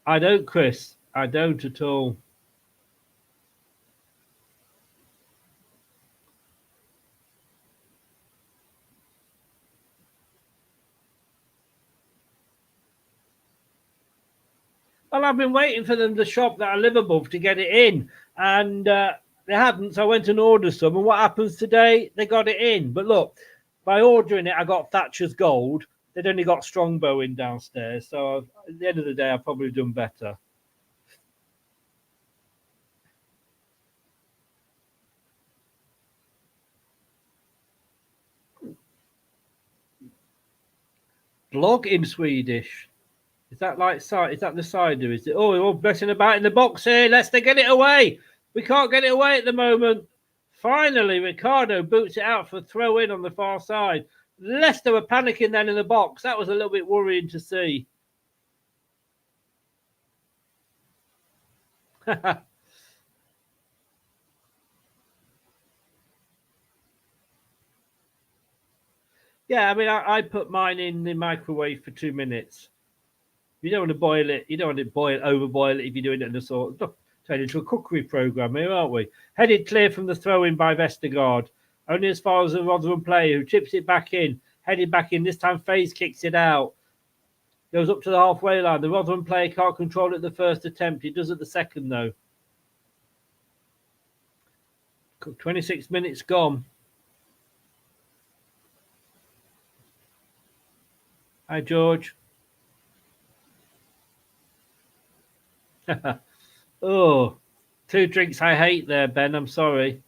I don't, Chris. I don't at all. Well, I've been waiting for them to shop that I live above to get it in, and they hadn't. So I went and ordered some. And what happens today? They got it in. But look, by ordering it, I got Thatcher's Gold. They'd only got Strongbow in downstairs. So at the end of the day, I've probably done better. Blog in Swedish. Is that like is that the cider? Is it? Oh, we're all messing about in the box here. Leicester, get it away. We can't get it away at the moment. Finally, Ricardo boots it out for a throw in on the far side. Leicester were panicking then in the box. That was a little bit worrying to see. Yeah, I mean, I put mine in the microwave for 2 minutes. You don't want to boil it. You don't want to overboil it if you're doing it in a sort of turn into a cookery program here, aren't we? Headed clear from the throw-in by Vestergaard. Only as far as the Rotherham player who chips it back in. Headed back in. This time Faze kicks it out. Goes up to the halfway line. The Rotherham player can't control it the first attempt. He does at the second, though. 26 minutes gone. Hi, George. Oh, 2 drinks I hate there, Ben. I'm sorry.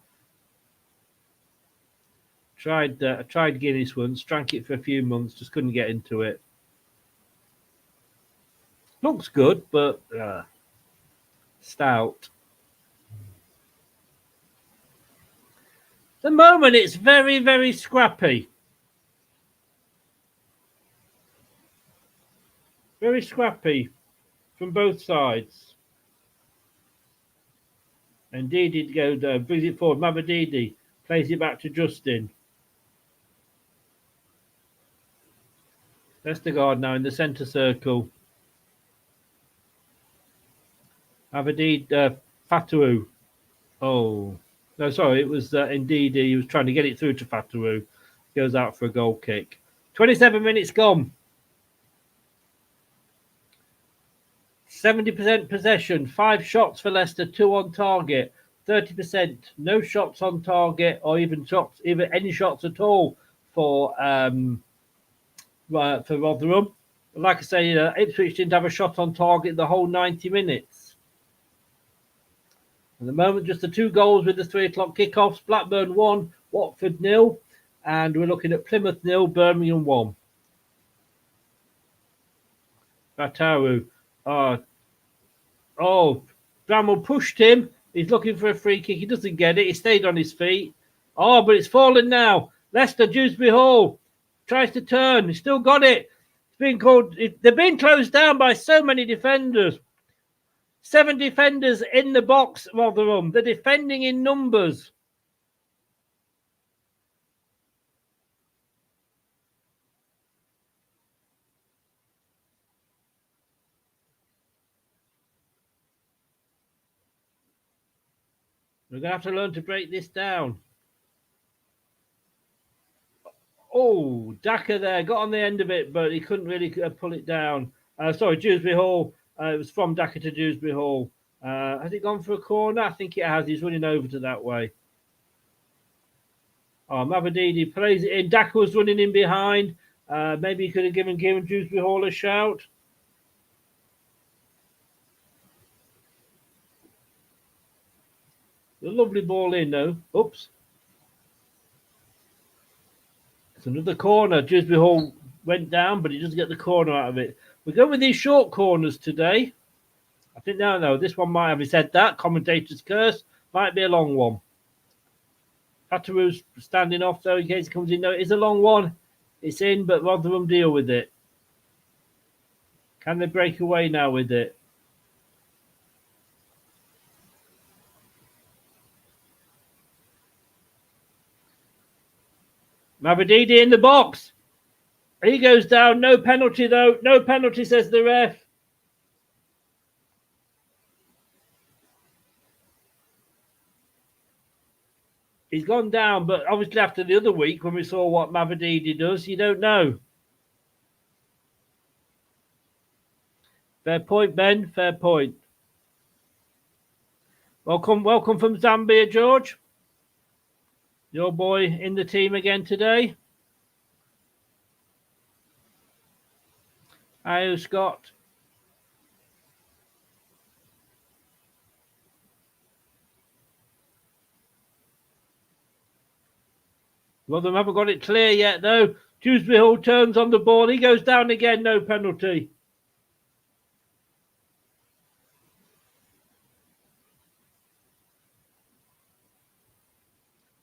Tried Guinness once, drank it for a few months, just couldn't get into it. Looks good, but stout. At the moment, it's very, very scrappy. Very scrappy from both sides. And Didi brings it forward. Mabadidi plays it back to Justin. Vestergaard now in the centre circle. Aberdeen, Fatawu. Oh, no, sorry, it was indeed he was trying to get it through to Fatawu. Goes out for a goal kick. 27 minutes gone. 70% possession, 5 shots for Leicester, 2 on target, 30%, no shots on target or even any shots at all for Rotherham. Like I say, Ipswich didn't have a shot on target the whole 90 minutes. At the moment, just the 2 goals with the 3 o'clock kickoffs. Blackburn 1, Watford 0, and we're looking at Plymouth 0, Birmingham 1. Bataru. Bramwell pushed him. He's looking for a free kick. He doesn't get it. He stayed on his feet. Oh, but it's fallen now. Leicester, Dewsbury Hall tries to turn. He's still got it. It's been called. They're being closed down by so many defenders. 7 defenders in the box, Rotherham. They're defending in numbers. We're going to have to learn to break this down. Oh, Daka there. Got on the end of it, but he couldn't really pull it down. Dewsbury Hall. It was from Daka to Dewsbury Hall. Has it gone for a corner? I think it has. He's running over to that way. Oh, Mavadidi plays it in. Daka was running in behind. Maybe he could have given Dewsbury Hall a shout. A lovely ball in, though. Oops. It's another corner. Dewsbury Hall went down, but he doesn't get the corner out of it. We go with these short corners today. I think, no, this one might have. He said that. Commentator's curse. Might be a long one. Fataru's standing off, though, in case he comes in. No, it is a long one. It's in, but Rotherham deal with it. Can they break away now with it? Mavadidi in the box. He goes down. No penalty, though. No penalty, says the ref. He's gone down, but obviously after the other week when we saw what Mavadidi does, you don't know. Fair point, Ben. Fair point. Welcome from Zambia, George. Your boy in the team again today. Hi, Scott. Rotherham haven't got it clear yet, though. Dewsbury Hall turns on the ball. He goes down again. No penalty.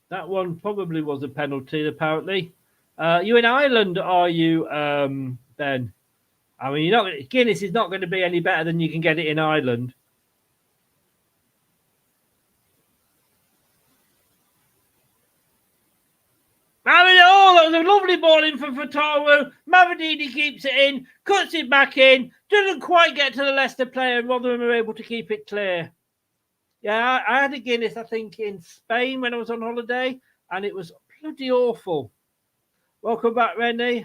That one probably was a penalty, apparently. You in Ireland, are you, Ben? I mean, Guinness is not going to be any better than you can get it in Ireland. That was a lovely ball in from Fatawu. Mavadidi keeps it in, cuts it back in, doesn't quite get to the Leicester player, and Rotherham are able to keep it clear. Yeah, I had a Guinness, I think, in Spain when I was on holiday, and it was bloody awful. Welcome back, Rennie.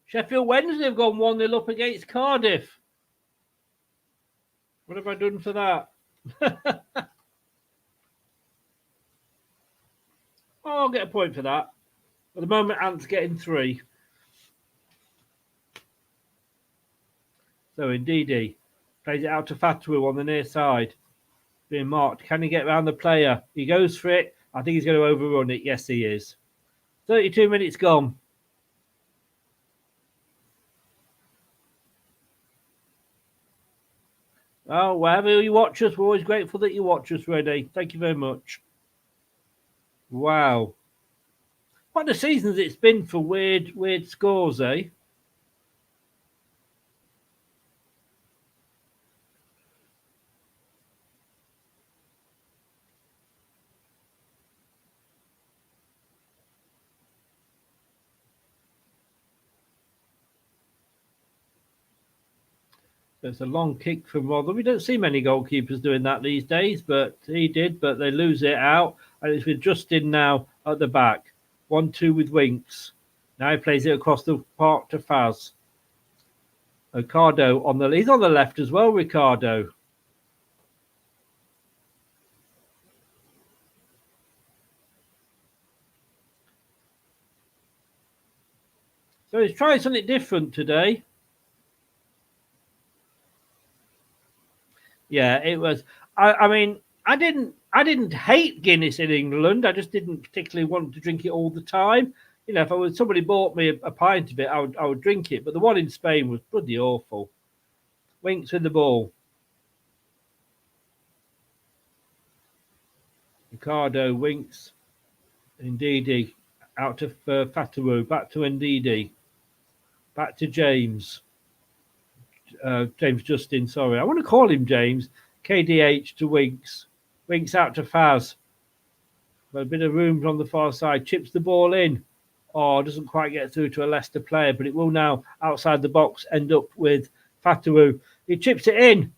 Sheffield Wednesday have gone 1-0 up against Cardiff. What have I done for that? I'll get a point for that. At the moment, Ant's getting 3. So, Ndidi plays it out to Fatawu on the near side. Being marked. Can he get around the player? He goes for it. I think he's going to overrun it. Yes, he is. 32 minutes gone. Oh, wherever you watch us, we're always grateful that you watch us, Reddy. Thank you very much. Wow. What a season it's been for weird scores, eh? It's a long kick from Rotherham. We don't see many goalkeepers doing that these days, but he did. But they lose it out, and it's with Justin now at the back. 1-2 with Winks. Now he plays it across the park to Faz. Ricardo he's on the left as well, Ricardo. So he's trying something different today. Yeah, it was. I mean, I didn't hate Guinness in England. I just didn't particularly want to drink it all the time. You know, if somebody bought me a pint of it, I would drink it. But the one in Spain was bloody awful. Winks with the ball. Ricardo, Winks, Ndidi, out to Fatawu, back to Ndidi, back to James. James Justin, sorry. I want to call him James. KDH to Winks. Winks out to Faz. Got a bit of room on the far side. Chips the ball in. Oh, doesn't quite get through to a Leicester player, but it will now, outside the box, end up with Fatawu. He chips it in.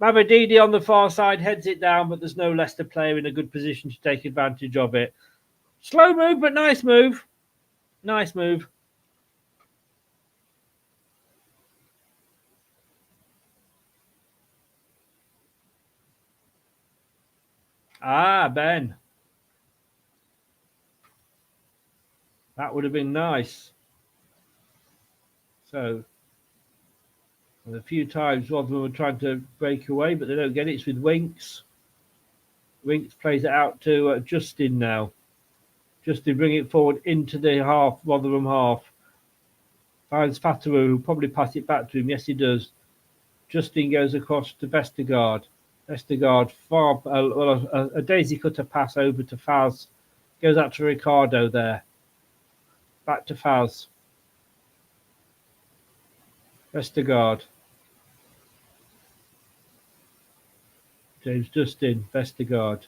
Mabadidi on the far side heads it down, but there's no Leicester player in a good position to take advantage of it. Slow move, but nice move. Nice move. Ben. That would have been nice. So, a few times Rotherham were trying to break away, but they don't get it. It's with Winks. Winks plays it out to Justin now. Justin bring it forward into the half, Rotherham half. Finds Fatawu, who probably pass it back to him. Yes, he does. Justin goes across to Vestergaard. Vestergaard, a daisy cutter pass over to Faz. Goes out to Ricardo there. Back to Faz. Vestergaard. James Justin, Vestergaard.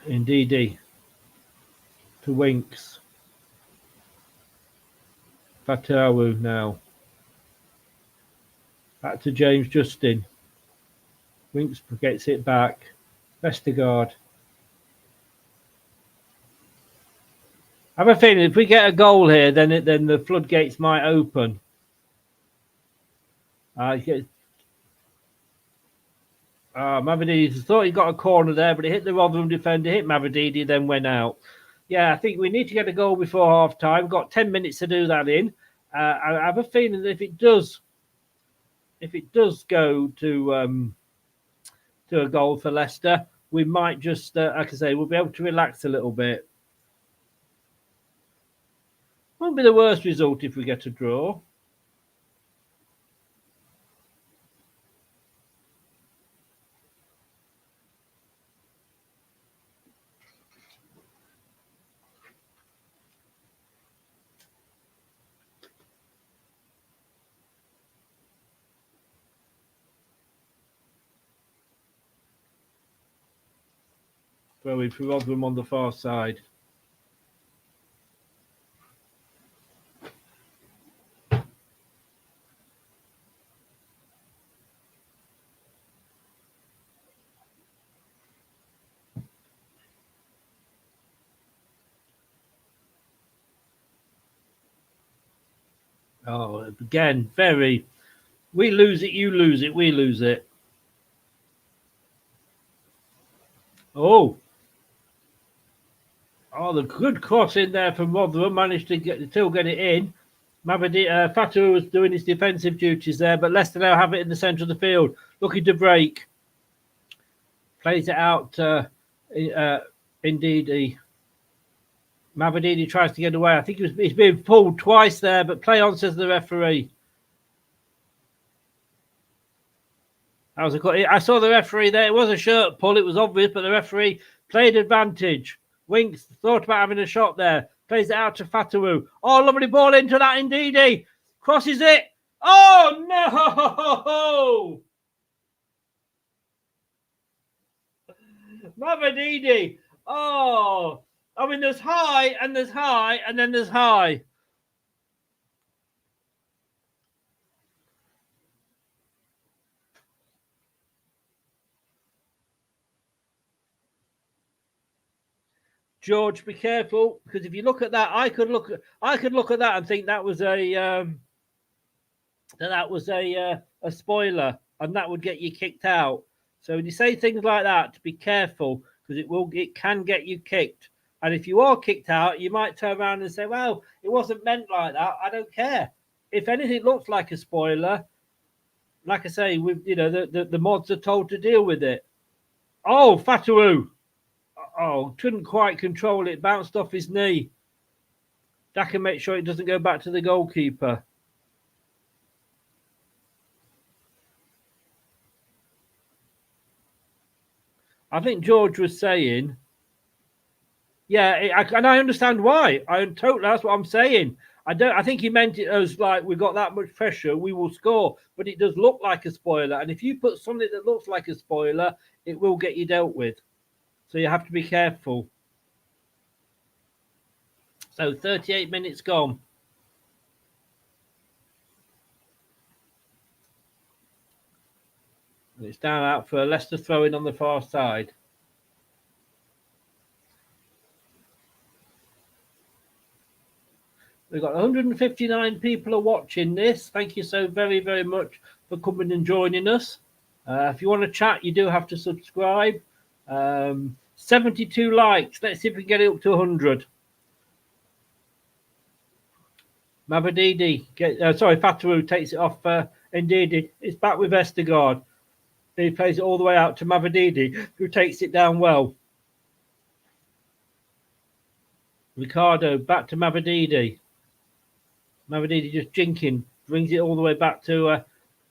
Ndidi. To Winks. Fatawu now. Back to James Justin. Winks gets it back. Vestergaard. I have a feeling if we get a goal here, then the floodgates might open. Mavadidi thought he got a corner there, but it hit the Rotherham defender, hit Mavadidi, then went out. Yeah, I think we need to get a goal before half time. Got 10 minutes to do that in. I have a feeling that if it does go to a goal for Leicester, we might just, like I say, we'll be able to relax a little bit. Won't be the worst result if we get a draw. Throw in for Rotherham on the far side. Oh, again, we lose it, you lose it, we lose it. Oh, the good cross in there from Rotherham, managed to still get it in. Fatawu was doing his defensive duties there, but Leicester now have it in the centre of the field, looking to break. Plays it out, Ndidi. Mavadidi tries to get away. I think he's being pulled twice there, but play on, says the referee. I saw the referee there. It was a shirt pull. It was obvious, but the referee played advantage. Winks thought about having a shot there. Plays it out to Fatawu. Oh, lovely ball into that Ndidi. Crosses it. Oh, no! Mavadidi. Oh, I mean, there's high, and there's high, and then there's high. George, be careful, because if you look at that, I could look at that and think that was a spoiler, and that would get you kicked out. So when you say things like that, be careful, because it can get you kicked. And if you are kicked out, you might turn around and say, "Well, it wasn't meant like that." I don't care. If anything looks like a spoiler, like I say, with the mods are told to deal with it. Oh, Fatawu. Oh, couldn't quite control it. Bounced off his knee. That can make sure it doesn't go back to the goalkeeper. I think George was saying, yeah, and I understand why. That's what I'm saying. I think he meant it as like, we've got that much pressure, we will score. But it does look like a spoiler. And if you put something that looks like a spoiler, it will get you dealt with. So you have to be careful. So 38 minutes gone. And it's down out for Leicester throwing on the far side. We've got 159 people are watching this. Thank you so very, very much for coming and joining us. If you want to chat, you do have to subscribe. 72 likes. Let's see if we can get it up to 100. Mavadidi, Fatawu takes it off Ndidi. It's back with Vestergaard. He plays it all the way out to Mavadidi, who takes it down well. Ricardo back to Mavadidi. Mavadidi just jinking, brings it all the way back to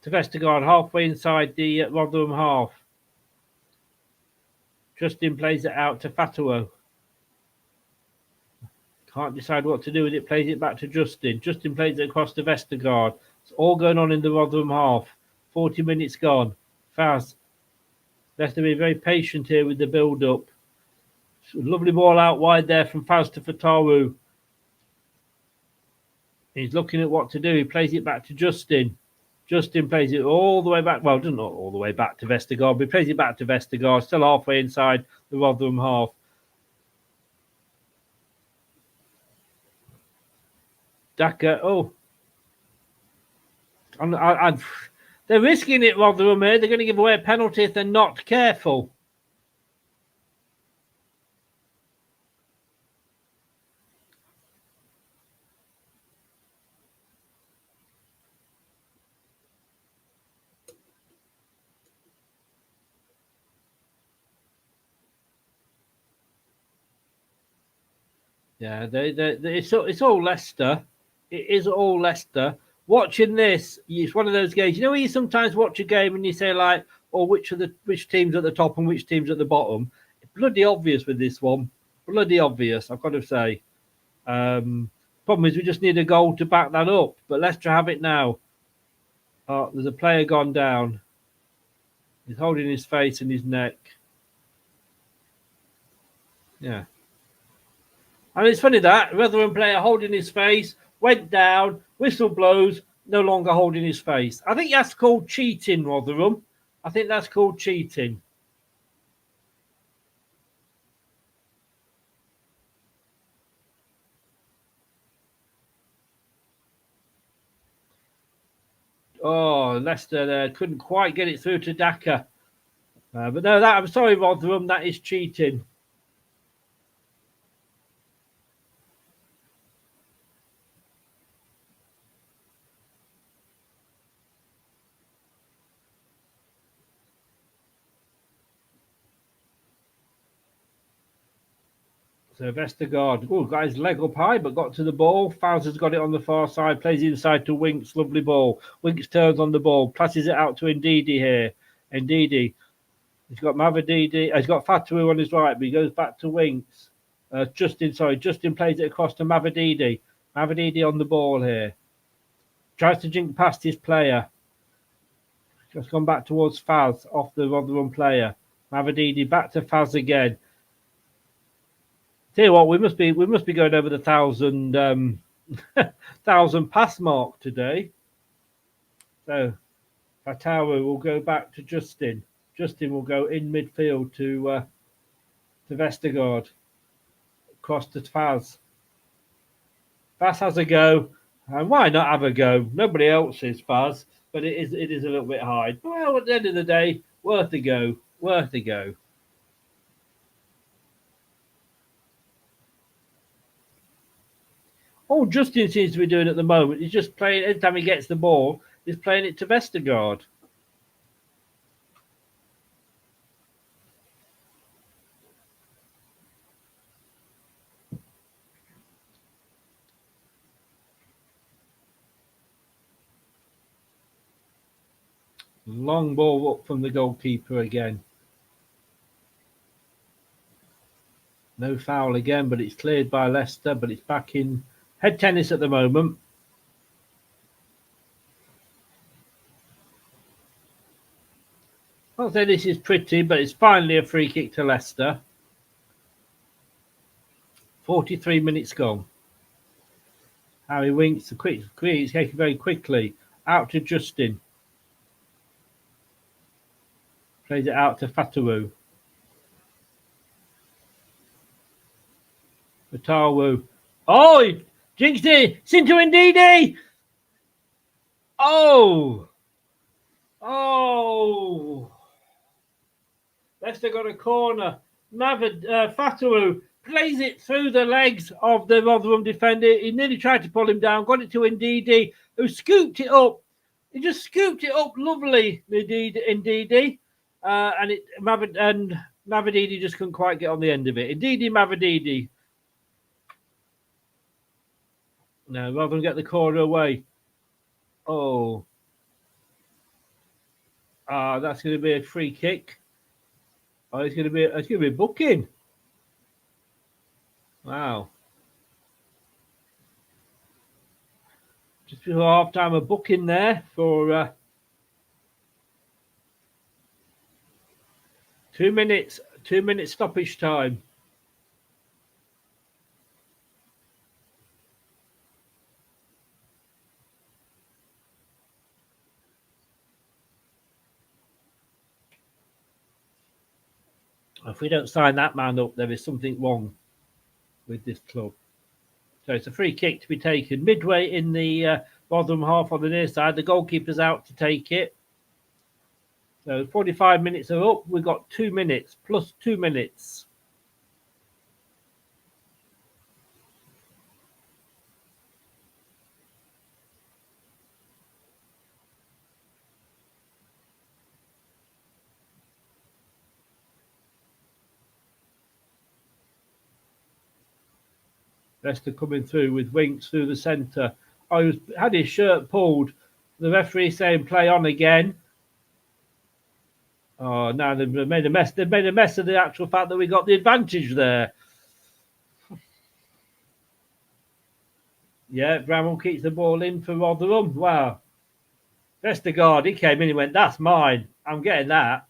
Vestergaard, halfway inside the Rotherham half. Justin plays it out to Fatawu. Can't decide what to do with it. Plays it back to Justin. Justin plays it across to Vestergaard. It's all going on in the Rotherham half. 40 minutes gone. Faz. Leicester be very patient here with the build-up. Lovely ball out wide there from Faz to Fatawu. He's looking at what to do. He plays it back to Justin. Justin plays it all the way back. Well, not all the way back to Vestergaard, but he plays it back to Vestergaard. Still halfway inside the Rotherham half. Daka, they're risking it, Rotherham here. They're going to give away a penalty if they're not careful. Yeah, it's all Leicester. It is all Leicester. Watching this, it's one of those games. You know, when you sometimes watch a game and you say like, "Oh, which teams at the top and which teams at the bottom?" It's bloody obvious with this one. Bloody obvious, I've got to say. Problem is, we just need a goal to back that up. But Leicester have it now. Oh, there's a player gone down. He's holding his face and his neck. Yeah. And it's funny that Rotherham player holding his face, went down, whistle blows, no longer holding his face. I think that's called cheating, Rotherham. I think that's called cheating. Oh, Leicester there couldn't quite get it through to Daka. But no, I'm sorry, Rotherham, that is cheating. So Vestergaard, got his leg up high, but got to the ball. Fowles has got it on the far side, plays inside to Winks, lovely ball. Winks turns on the ball, passes it out to Ndidi here. Ndidi, he's got Mavadidi, he's got Fatawu on his right, but he goes back to Winks. Justin plays it across to Mavadidi. Mavadidi on the ball here. Tries to jink past his player. Just gone back towards Faz, off the Rotherham player. Mavadidi back to Faz again. Tell you what, we must be going over the 1,000 pass mark today. So Fatawu will go back to Justin. Justin will go in midfield to Vestergaard. across to Faz. Faz has a go, and why not have a go? Nobody else is Faz, but it is a little bit high. Well, at the end of the day, worth a go. Worth a go. All Justin seems to be doing at the moment is just playing, every time he gets the ball, he's playing it to Vestergaard. Long ball up from the goalkeeper again. No foul again, but it's cleared by Leicester, but it's back in head tennis at the moment. I'll say this is pretty, but it's finally a free kick to Leicester. 43 minutes gone. Harry Winks, it's taken very quickly. Out to Justin. Plays it out to Fatawu. Fatawu. Oh, he jinxed it. Sinto Ndidi. Oh. Oh. Leicester got a corner. Fatawu plays it through the legs of the Rotherham defender. He nearly tried to pull him down. Got it to Ndidi, who scooped it up. He just scooped it up lovely, Ndidi. And Mavididi just couldn't quite get on the end of it. Ndidi, Mavididi. No, Rotherham get the corner away. Oh. That's going to be a free kick. Oh, it's going to be a booking. Wow. Just before half time, a booking there for 2 minutes. 2 minutes stoppage time. If we don't sign that man up, there is something wrong with this club. So it's a free kick to be taken midway in the Rotherham half on the near side. The goalkeeper's out to take it. So 45 minutes are up. We've got 2 minutes plus 2 minutes. Leicester coming through with Winks through the centre. He had his shirt pulled. The referee saying play on again. Oh, now they've made a mess. They've made a mess of the actual fact that we got the advantage there. Yeah, Bramwell keeps the ball in for Rotherham. Wow. Vestergaard, he came in and went, that's mine. I'm getting that.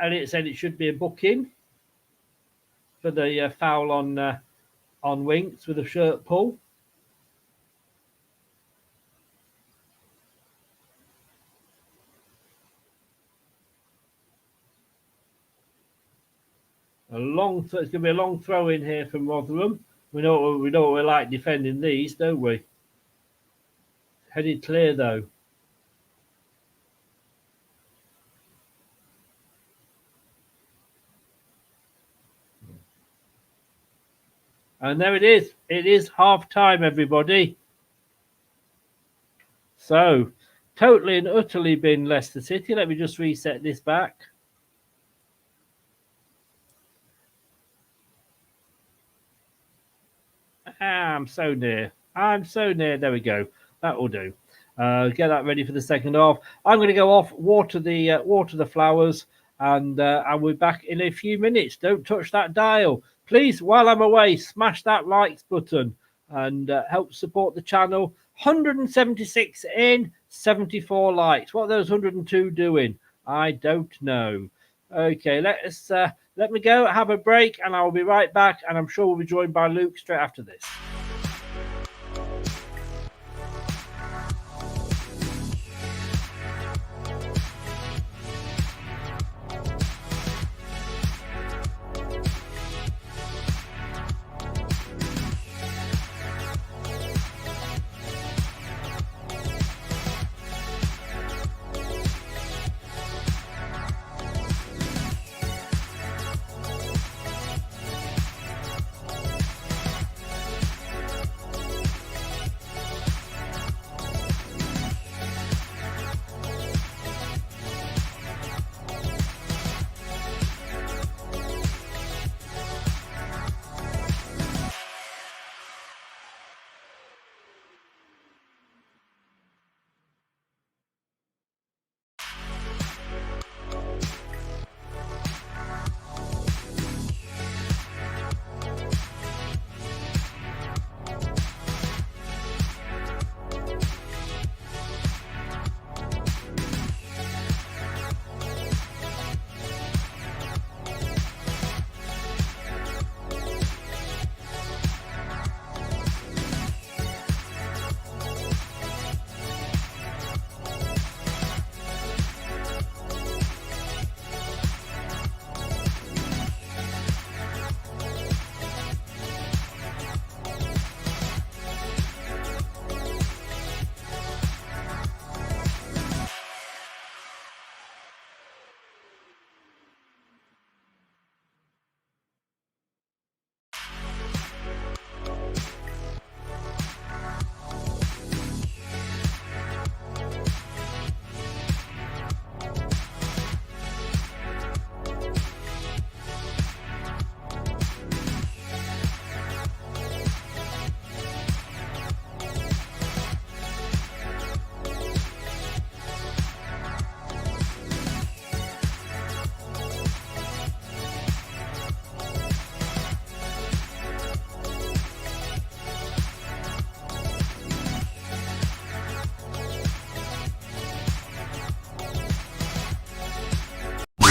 Elliott said it should be a booking for the foul on Winks with a shirt pull. It's going to be a long throw in here from Rotherham. We know what we're like defending these, don't we? Headed clear though. And there it is. It is half time, everybody. So, totally and utterly been Leicester City. Let me just reset this back. I'm so near. There we go. That will do. Get that ready for the second half. I'm going to go off, water the flowers, and I'll be back in a few minutes. Don't touch that dial. Please, while I'm away, smash that likes button and help support the channel. 176 in, 74 likes. What are those 102 doing? I don't know. Okay, let me go, have a break, and I'll be right back. And I'm sure we'll be joined by Luke straight after this.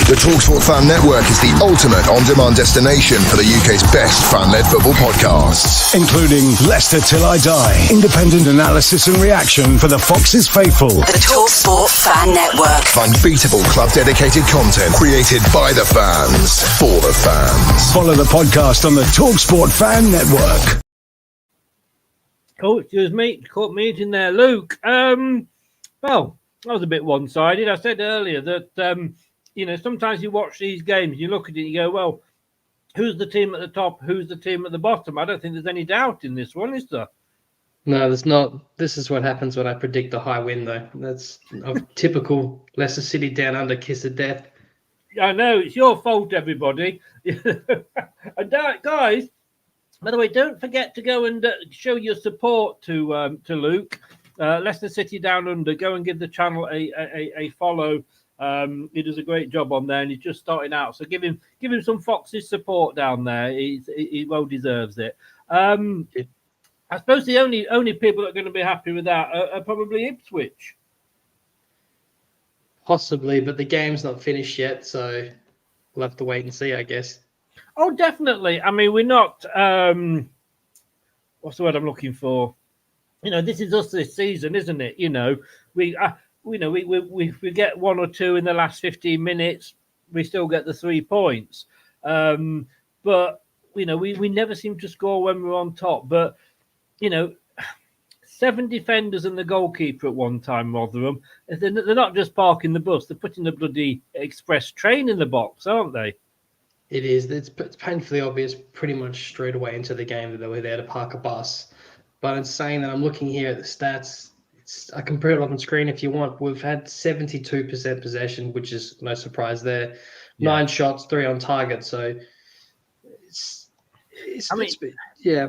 The TalkSport Fan Network is the ultimate on-demand destination for the UK's best fan-led football podcasts, including Leicester Till I Die, independent analysis and reaction for the Foxes faithful. The TalkSport Fan Network. Unbeatable club-dedicated content created by the fans, for the fans. Follow the podcast on the TalkSport Fan Network. Oh, excuse me, caught me in there, Luke. Well, that was a bit one-sided. I said earlier that, sometimes you watch these games, you look at it, you go, well, who's the team at the top? Who's the team at the bottom? I don't think there's any doubt in this one, is there? No, there's not. This is what happens when I predict a high win, though. That's a typical Leicester City down under kiss of death. I know, it's your fault, everybody. And guys, by the way, don't forget to go and show your support to Luke. Leicester City Down Under. Go and give the channel a follow. He does a great job on there, and he's just starting out. So give him some Foxes support down there. He well deserves it. I suppose the only people that are going to be happy with that are probably Ipswich. Possibly, but the game's not finished yet, so we'll have to wait and see, I guess. Oh, definitely. I mean, we're not. What's the word I'm looking for? This is us this season, isn't it? We get one or two in the last 15 minutes. We still get the 3 points, but we never seem to score when we're on top. But 7 defenders and the goalkeeper at one time, Rotherham. They're not just parking the bus; they're putting the bloody express train in the box, aren't they? It is. It's painfully obvious pretty much straight away into the game that they were there to park a bus. But in saying that, I'm looking here at the stats. I can put it on the screen if you want. We've had 72% possession, which is no surprise there. Yeah. 9 shots, 3 on target. So yeah.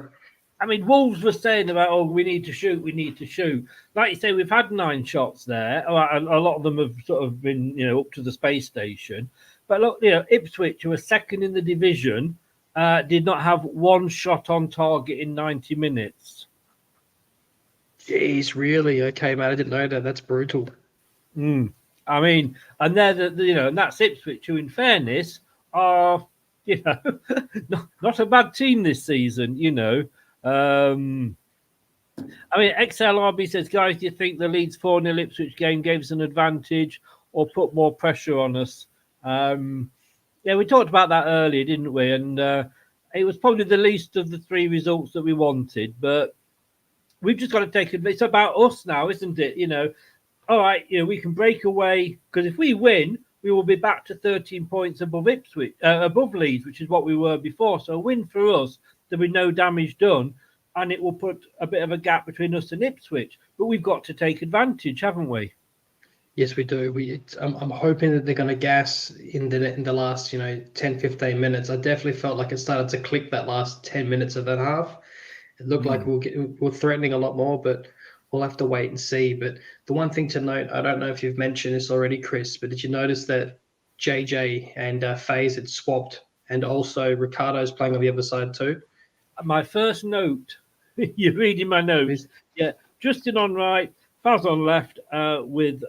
I mean, Wolves were saying about, we need to shoot. Like you say, we've had 9 shots there. A lot of them have sort of been, up to the space station. But look, Ipswich, who were second in the division, did not have 1 shot on target in 90 minutes. Jeez, really? Okay, mate, I didn't know that. That's brutal. I mean, and they're and that's Ipswich, who, in fairness, are not a bad team this season. I mean, XLRB says, guys, do you think the Leeds 4-0 Ipswich game gave us an advantage or put more pressure on us? Yeah, we talked about that earlier, didn't we? And it was probably the least of the 3 results that we wanted, but we've just got to take it. It's about us now, isn't it? All right, we can break away, because if we win, we will be back to 13 points above Ipswich, above Leeds, which is what we were before. So a win for us, there'll be no damage done, and it will put a bit of a gap between us and Ipswich. But we've got to take advantage, haven't we? Yes, we do. I'm hoping that they're going to gas in the last 10, 15 minutes. I definitely felt like it started to click that last 10 minutes of that half. It looked like we're threatening a lot more, but we'll have to wait and see. But the one thing to note, I don't know if you've mentioned this already, Chris, but did you notice that JJ and FaZe had swapped, and also Ricardo's playing on the other side too? My first note, you're reading my notes. Yeah, Justin on right, Faz on left with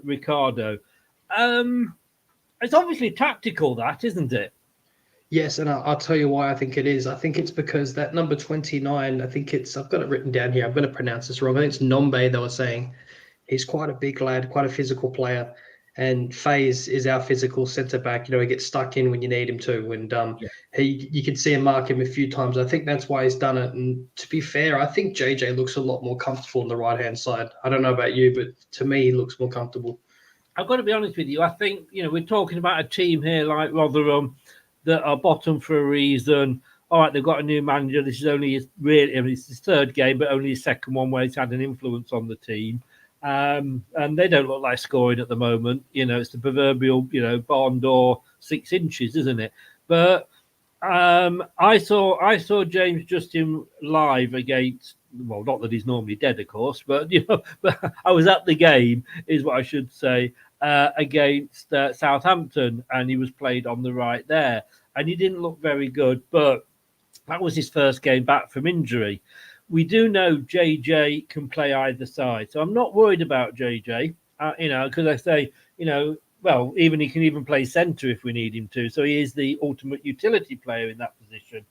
Ricardo. It's obviously tactical, that, isn't it? Yes, and I'll tell you why I think it is. I think it's because that number 29, I've got it written down here. I'm going to pronounce this wrong. I think it's Nombe, they were saying. He's quite a big lad, quite a physical player. And FaZe is our physical centre-back. He gets stuck in when you need him to. And you can see him mark him a few times. I think that's why he's done it. And to be fair, I think JJ looks a lot more comfortable on the right-hand side. I don't know about you, but to me, he looks more comfortable. I've got to be honest with you. I think, we're talking about a team here like Rotherham that are bottom for a reason. All right, they've got a new manager. This is only it's his 3rd game, but only his 2nd one where he's had an influence on the team. And they don't look like scoring at the moment. It's the proverbial, barn door 6 inches, isn't it? But I saw James Justin live against, well, not that he's normally dead, of course, but but I was at the game, is what I should say, against Southampton, and he was played on the right there, and he didn't look very good, but that was his first game back from injury. We do know JJ can play either side, so I'm not worried about JJ, because I say, well, even he can even play centre if we need him to. So he is the ultimate utility player in that position.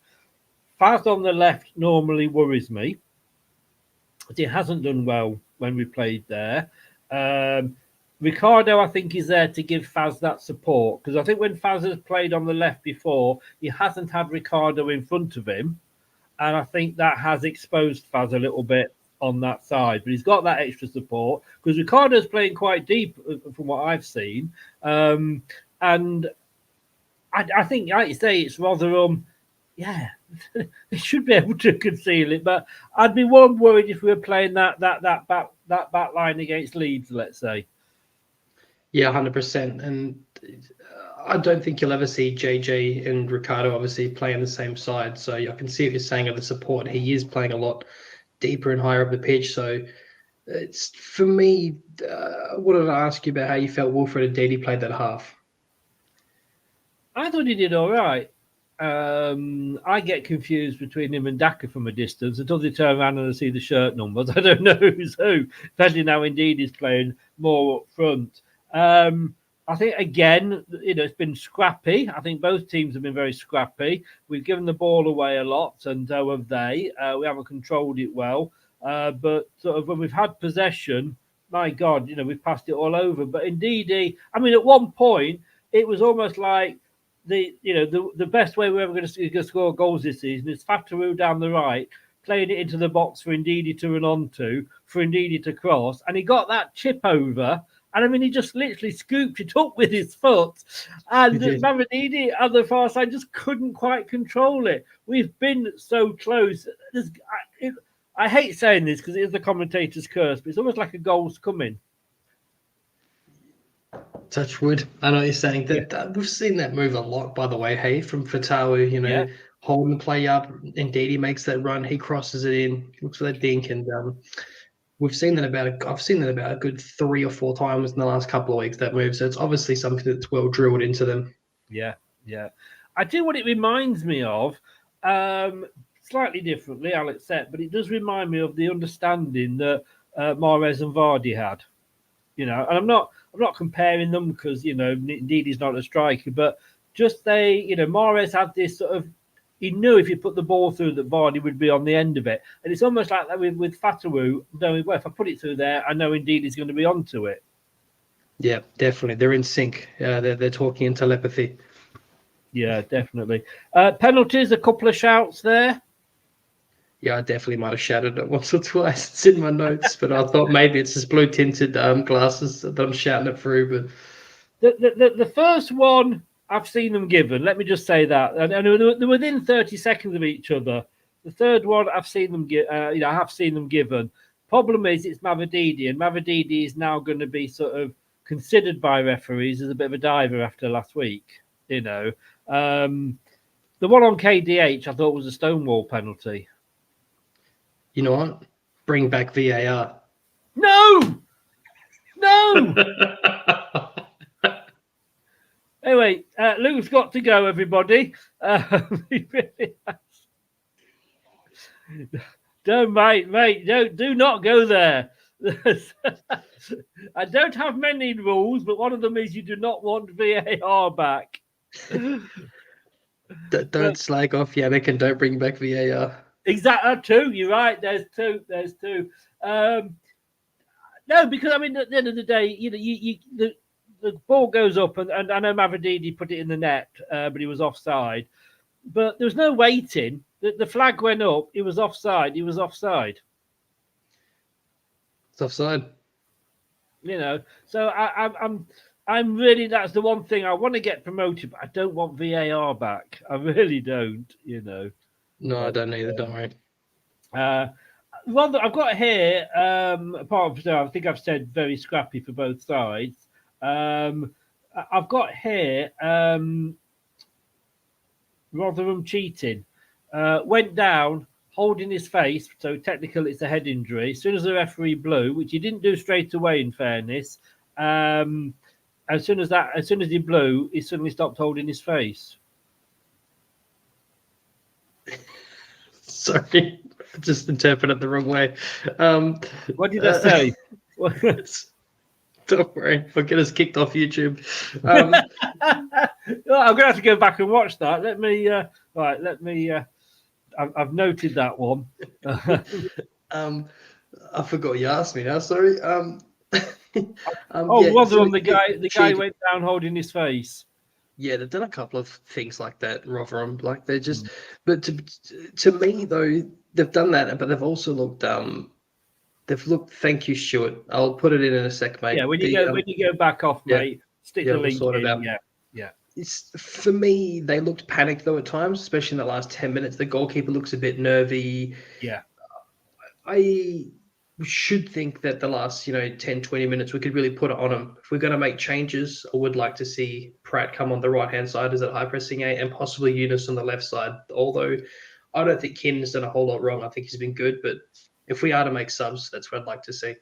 Faz on the left normally worries me. He hasn't done well when we played there. Ricardo, I think, is there to give Faz that support, because I think when Faz has played on the left before, he hasn't had Ricardo in front of him, and I think that has exposed Faz a little bit on that side. But he's got that extra support because Ricardo's playing quite deep from what I've seen, and I think, like you say, it's Rotherham. Yeah, they should be able to conceal it, but I'd be one worried if we were playing that back line against Leeds, let's say. Yeah, 100%. And I don't think you'll ever see JJ and Ricardo obviously play on the same side. So I can see what you're saying of the support. He is playing a lot deeper and higher up the pitch. So it's, for me, I wanted to ask you about how you felt Wilfred Ndidi played that half. I thought he did all right. I get confused between him and Daka from a distance until they turn around and I see the shirt numbers. I don't know who's who, depending how indeed he's playing more up front. I think, again, it's been scrappy. I think both teams have been very scrappy. We've given the ball away a lot, and so have they. We haven't controlled it well. But sort of when we've had possession, my God, we've passed it all over. But Ndidi, I mean, at one point, it was almost like the best way we're ever going to score goals this season is Fatawu down the right, playing it into the box for Ndidi to run onto, for Ndidi to cross, and he got that chip over, and I mean he just literally scooped it up with his foot, and Mavididi on the far side just couldn't quite control it. We've been so close. I hate saying this because it is the commentator's curse, but it's almost like a goal's coming. Touch wood. I know what you're saying. We've seen that move a lot, by the way, hey, from Fatawu, holding the play up. Ndidi makes that run. He crosses it in, looks for that dink. And I've seen that about a good 3 or 4 times in the last couple of weeks, that move. So it's obviously something that's well drilled into them. Yeah. I do what it reminds me of, slightly differently, I'll accept, but it does remind me of the understanding that Mahrez and Vardy had. And I'm not comparing them because Ndidi's not a striker, but just Mahrez had this sort of, he knew if you put the ball through that Vardy would be on the end of it, and it's almost like that with Fatawu, knowing, well, if I put it through there, I know Ndidi's going to be onto it. Yeah, definitely, they're in sync. They're talking in telepathy. Yeah, definitely. Penalties, a couple of shouts there. Yeah, I definitely might have shouted it once or twice. It's in my notes, but I thought maybe it's just blue-tinted glasses that I'm shouting it through. But the first one, I've seen them given. Let me just say that, and they're within 30 seconds of each other. The third one, I've seen them I have seen them given. Problem is, it's Mavididi, and Mavididi is now going to be sort of considered by referees as a bit of a diver after last week. The one on KDH, I thought was a Stonewall penalty. You know what? Bring back VAR. No! Anyway, Luke's got to go, everybody. He really has. Don't, mate, do not go there. I don't have many rules, but one of them is you do not want VAR back. Don't slag off Yannick and don't bring back VAR. Exactly, two. You're right. There's two. No, because I mean, at the end of the day, the ball goes up, and I know Mavididi put it in the net, but he was offside. But there was no waiting. The flag went up. He was offside. It's offside. So I'm really, that's the one thing I want to get promoted, but I don't want VAR back. I really don't. No, I don't either. Don't worry. One that I've got here, apart from I think I've said very scrappy for both sides. I've got here Rotherham cheating. Went down, holding his face, so technically it's a head injury. As soon as the referee blew, which he didn't do straight away, in fairness, as soon as he blew, he suddenly stopped holding his face. Sorry, I just interpreted it the wrong way. What did I say? Don't worry, I'll get us kicked off YouTube. Well, I'm gonna have to go back and watch that. Let me. I've noted that one. I forgot you asked me now. Sorry. Rotherham, the guy went down holding his face. Yeah, they've done a couple of things like that, Rotherham. Like they're just, but to me though, they've done that, but they've also looked. They've looked. Thank you, Stuart. I'll put it in a sec, mate. Yeah, when you go back off, mate, stick the we'll link sort it in. out. Yeah. It's for me. They looked panicked though at times, especially in the last 10 minutes. The goalkeeper looks a bit nervy. Yeah. I should think that the last 10, 20 minutes we could really put it on them. If we're going to make changes, I would like to see Pratt come on the right hand side as a high pressing 8, and possibly Eunice on the left side. Although I don't think Kinn's done a whole lot wrong. I think he's been good, but if we are to make subs, that's what I'd like to see.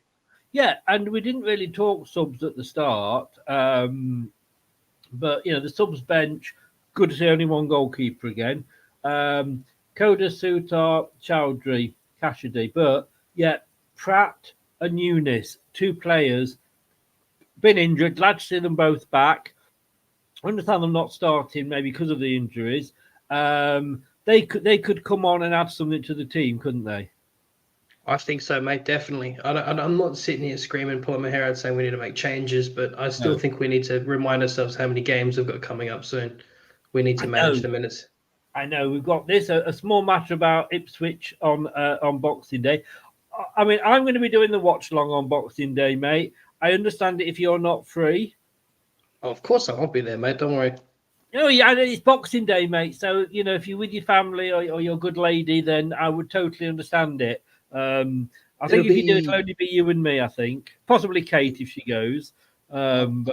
Yeah, and we didn't really talk subs at the start, but the subs bench, good to see only one goalkeeper again. Koda, Sutar, Chowdhury, Cassidy, but Pratt and Eunice, 2 players, been injured. Glad to see them both back. I understand them not starting, maybe because of the injuries. They could come on and add something to the team, couldn't they? I think so, mate. Definitely. I'm not sitting here screaming, pulling my hair out, saying we need to make changes, but I still think we need to remind ourselves how many games we've got coming up soon. We need to manage the minutes. I know we've got this a small matter about Ipswich on Boxing Day. I mean, I'm going to be doing the watch along on Boxing Day, mate. I understand it if you're not free. Oh, of course I won't be there, mate. Don't worry. Oh, yeah, it's Boxing Day, mate. So, if you're with your family or your good lady, then I would totally understand it. I think if you do, it'll only be you and me, I think. Possibly Kate if she goes. It'd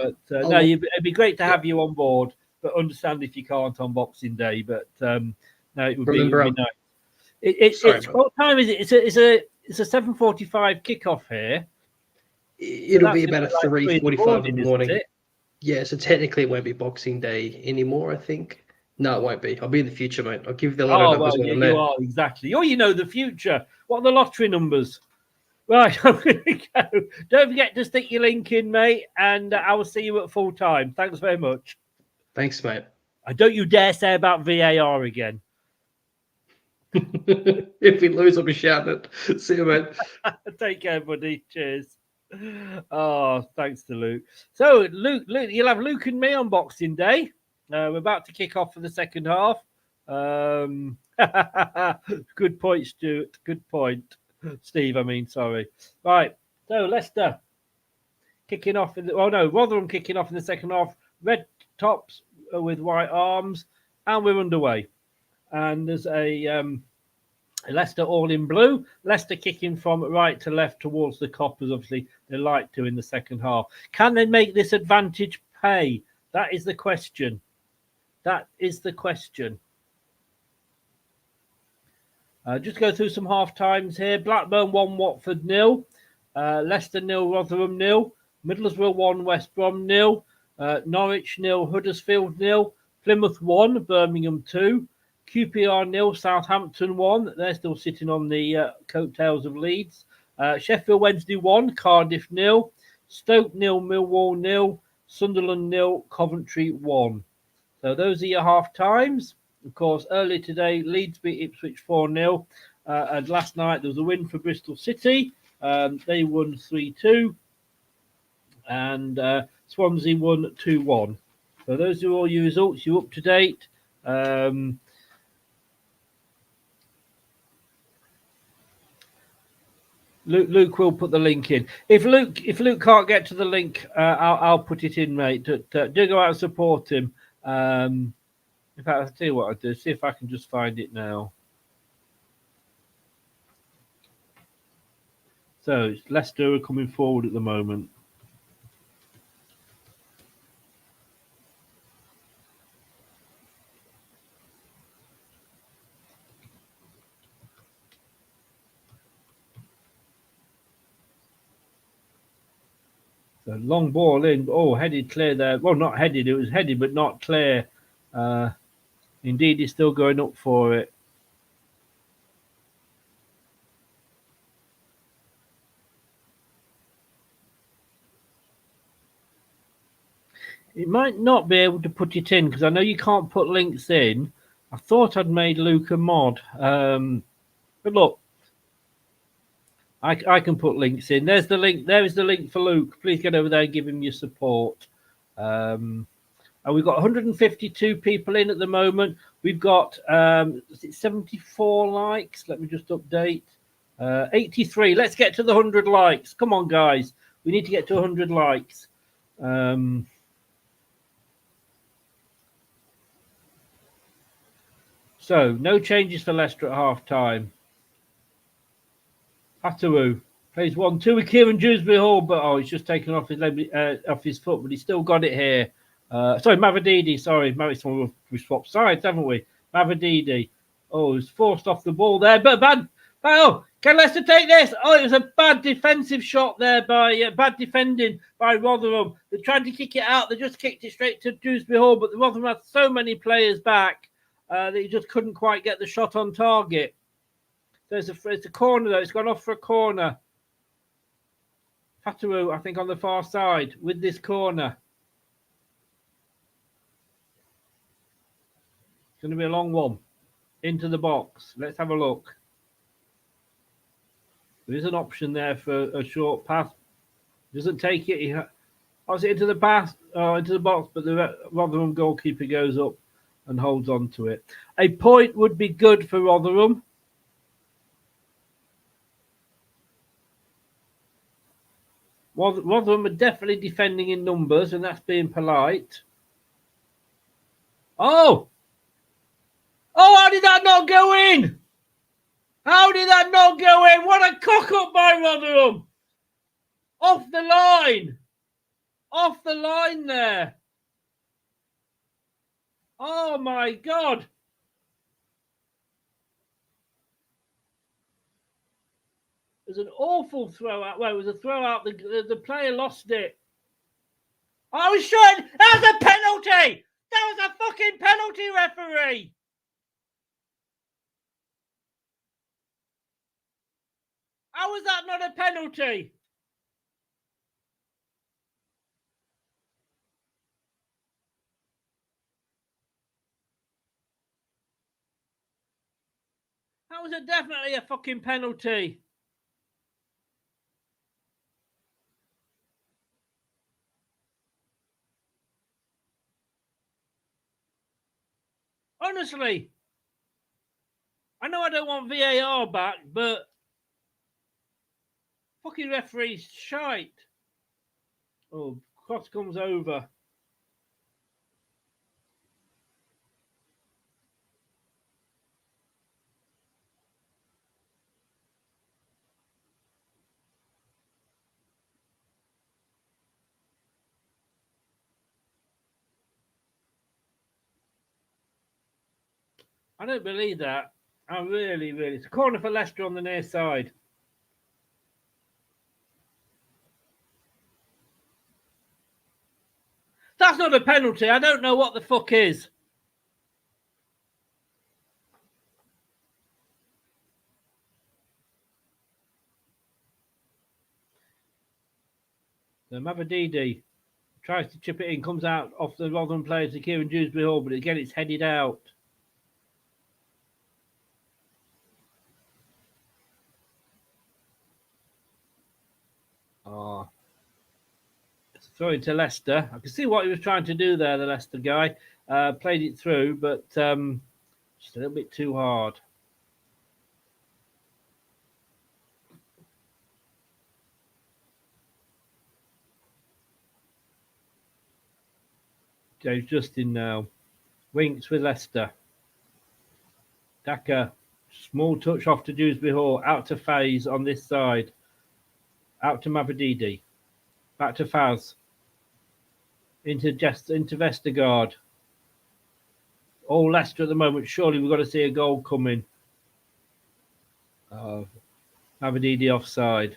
be great to have you on board, but understand if you can't on Boxing Day. But no, it would be nice. What time is it? It's a 7:45 kickoff here. It'll be about a 3:45 in the morning. Yeah, so technically it won't be Boxing Day anymore, I think. No, it won't be. I'll be in the future, mate. I'll give you the lotto numbers when I'm there. You are, exactly. Oh, you know the future. What are the lottery numbers? Right, I'm going to go. Don't forget to stick your link in, mate, and I will see you at full time. Thanks very much. Thanks, mate. And don't you dare say about VAR again. If we lose, I'll be shouting it. See you, mate. Take care, buddy. Cheers. Oh, thanks to Luke. So, Luke, you'll have Luke and me on Boxing Day. We're about to kick off for the second half. Good point, Stuart. Good point. Steve, sorry. Right. So, Leicester kicking off. Rotherham kicking off in the second half. Red tops with white arms. And we're underway. And there's a Leicester all in blue. Leicester kicking from right to left towards the Coppers. Obviously, they like to in the second half. Can they make this advantage pay? That is the question. Just go through some half times here. Blackburn 1, Watford 0. Leicester 0, Rotherham 0. Middlesbrough 1, West Brom 0. Norwich 0, Huddersfield 0. Plymouth 1, Birmingham 2. QPR 0, Southampton 1. They're still sitting on the coattails of Leeds. Sheffield Wednesday 1, Cardiff 0. Stoke 0, Millwall 0. Sunderland 0, Coventry 1. So those are your half times. Of course, earlier today, Leeds beat Ipswich 4-0. And last night, there was a win for Bristol City. They won 3-2. And Swansea won 2-1. So those are all your results. You're up to date. Luke will put the link in. If Luke can't get to the link, I'll put it in, mate. Do go out and support him. In fact, I'll tell you what I'll do. See if I can just find it now. So Leicester are coming forward at the moment. So long ball in. Oh, headed clear there. Well, not headed. It was headed, but not clear. Indeed, he's still going up for it. It might not be able to put it in because I know you can't put links in. I thought I'd made Luke a mod. But look, I can put links in. There's the link. There is the link for Luke. Please get over there and give him your support. And we've got 152 people in at the moment. We've got 74 likes. Let me just update. 83. Let's get to the 100 likes. Come on, guys. We need to get to 100 likes. So, no changes for Leicester at half-time. Patawu plays 1-2 with Kieran Dewsbury Hall, but he's just taken off his leg, off his foot, but he's still got it here. Sorry, Mavadidi. Sorry, we swapped sides, haven't we? Mavadidi. Oh, he's forced off the ball there, but bad. Oh, can Leicester take this? Oh, it was a bad defensive shot there by bad defending by Rotherham. They tried to kick it out. They just kicked it straight to Dewsbury Hall, but the Rotherham had so many players back that he just couldn't quite get the shot on target. It's a corner, though. It's gone off for a corner. Patawu, I think, on the far side with this corner. It's going to be a long one. Into the box. Let's have a look. There is an option there for a short pass. Doesn't take it. Is it into the pass? Into the box, but the Rotherham goalkeeper goes up and holds on to it. A point would be good for Rotherham. Rotherham are definitely defending in numbers, and that's being polite. Oh, how did that not go in? How did that not go in? What a cock-up by Rotherham. Off the line. Off the line there. Oh, my God. It was an awful throw out. Well, it was a throw out. The player lost it. I was sure that was a penalty. That was a fucking penalty, referee. How was that not a penalty? That was definitely a fucking penalty. Honestly, I know I don't want VAR back, but fucking referee's shite. Oh, cross comes over. I don't believe that. I really. It's a corner for Leicester on the near side. That's not a penalty. I don't know what the fuck is. The Mavadidi tries to chip it in, comes out off the Rotherham players to Kieran Dewsbury Hall, but again it's headed out. Throw it to Leicester. I can see what he was trying to do there, the Leicester guy. Played it through, but just a little bit too hard. James Justin now. Winks with Leicester. Daka. Small touch off to Dewsbury Hall. Out to Faze on this side. Out to Mavadidi. Back to Faz. Into Vestergaard. Oh, Leicester at the moment. Surely we've got to see a goal coming. Mavadidi offside.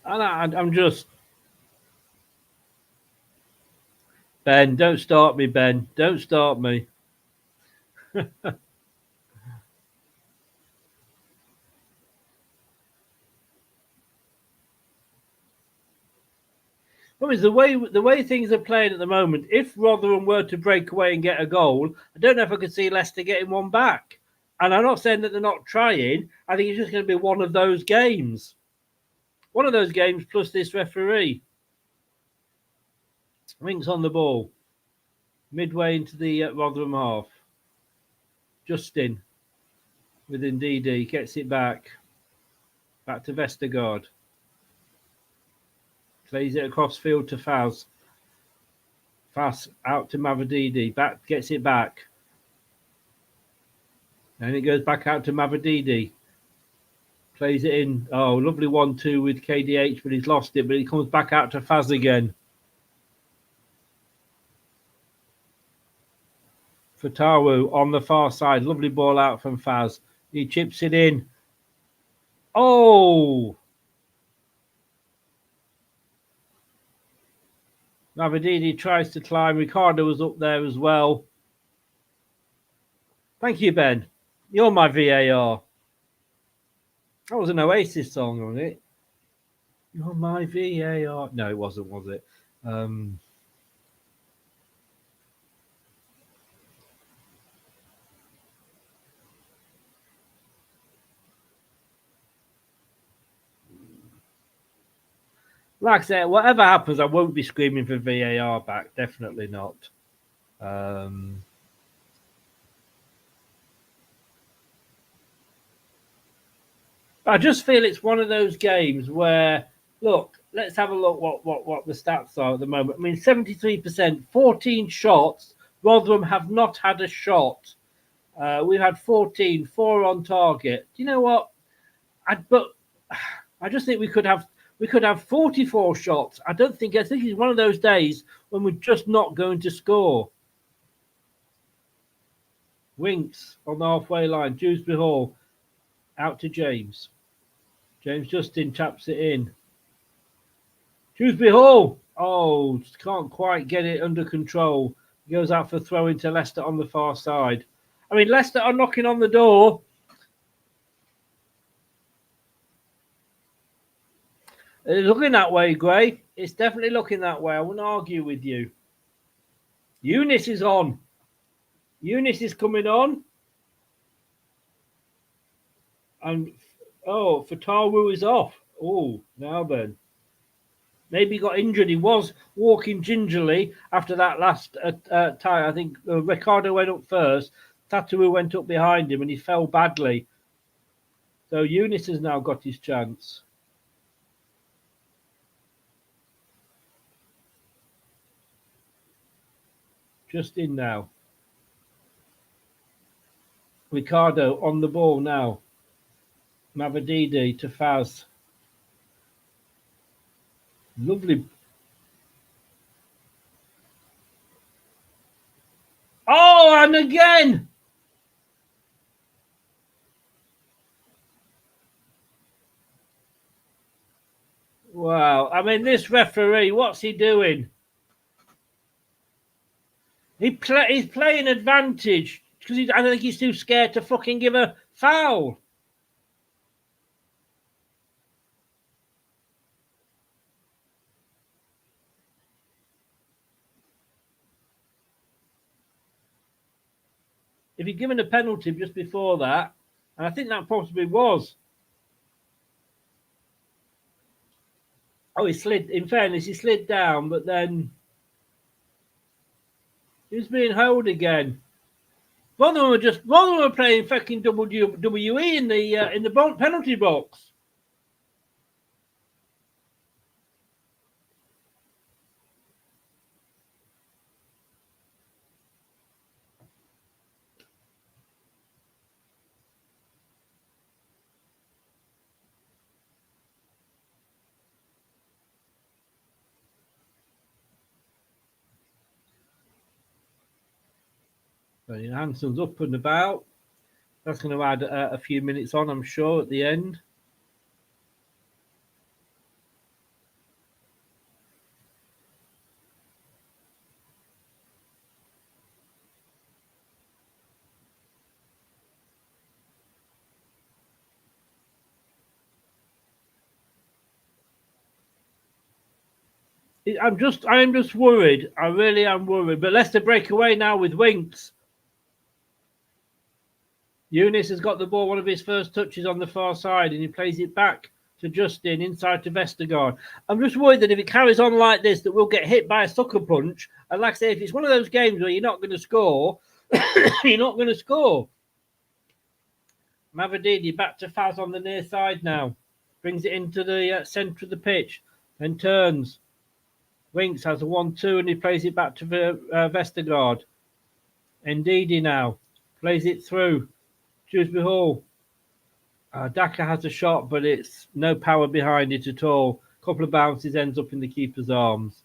And I'm just... Ben, don't start me, Ben. Don't start me. Well, it's the way things are playing at the moment. If Rotherham were to break away and get a goal, I don't know if I could see Leicester getting one back. And I'm not saying that they're not trying. I think it's just going to be one of those games. One of those games plus this referee. Winks on the ball. Midway into the Rotherham half. Justin with Ndidi gets it back. Back to Vestergaard. Plays it across field to Faz. Faz out to Mavadidi. Back gets it back. And it goes back out to Mavadidi. Plays it in. Oh, lovely 1-2 with KDH, but he's lost it. But he comes back out to Faz again. Fatawu on the far side. Lovely ball out from Faz. He chips it in. Oh! Mavadidi tries to climb. Ricardo was up there as well. Thank you, Ben. You're my VAR. That was an Oasis song on it. You're my VAR. No, it wasn't, was it? Like I said, whatever happens, I won't be screaming for VAR back. Definitely not. I just feel it's one of those games where, look, let's have a look what the stats are at the moment. I mean, 73%, 14 shots. Rotherham have not had a shot. We've had 14, 4 on target. Do you know what? I just think we could have 44 shots. I think it's one of those days when we're just not going to score. Winks on the halfway line. Dewsbury Hall out to James. James Justin taps it in. Dewsbury Hall. Oh, can't quite get it under control. He goes out for throw into Leicester on the far side. I mean, Leicester are knocking on the door. It's looking that way, Gray. It's definitely looking that way. I wouldn't argue with you. Eunice is on. Eunice is coming on. And, Fatawu is off. Oh, now then. Maybe he got injured. He was walking gingerly after that last tie. I think Ricardo went up first. Fatawu went up behind him and he fell badly. So Eunice has now got his chance. Just in now. Ricardo on the ball now. Mavadidi to Faz. Lovely. Oh, and again. Wow. I mean, this referee, what's he doing? He's playing advantage because I think he's too scared to fucking give a foul. If he'd given a penalty just before that, and I think that possibly was. Oh, he slid. In fairness, he slid down, but then he was being held again. Rotherham were playing fucking WWE in the penalty box. Hanson's up and about. That's going to add a few minutes on, I'm sure, at the end. I am just worried. I really am worried. But Leicester break away now with Winks. Eunice has got the ball, one of his first touches on the far side, and he plays it back to Justin, inside to Vestergaard. I'm just worried that if it carries on like this, that we'll get hit by a sucker punch. And like I say, if it's one of those games where you're not going to score, you're not going to score. Mavadini back to Faz on the near side now. Brings it into the centre of the pitch and turns. Winks has a 1-2 and he plays it back to Vestergaard. Ndidi now plays it through. Dewsbury Hall. Daka has a shot, but it's no power behind it at all. A couple of bounces, ends up in the keeper's arms.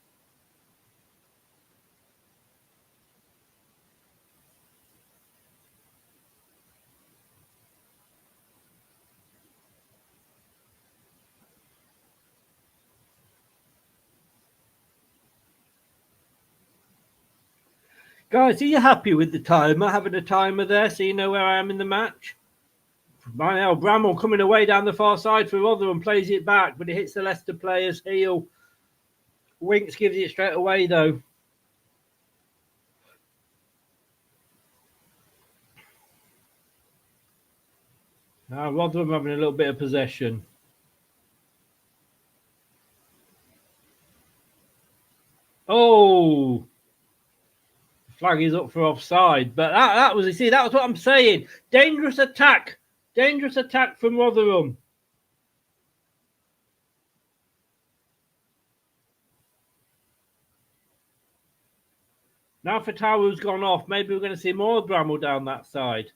Guys, are you happy with the timer? Having a timer there so you know where I am in the match? Now Bramall coming away down the far side for Rotherham, plays it back, but it hits the Leicester player's heel. Winks gives it straight away though. Now Rotherham having a little bit of possession. Oh! Flag is up for offside, but that was, you see, that was what I'm saying. Dangerous attack from Rotherham. Now Fataru's gone off. Maybe we're going to see more of Bramall down that side.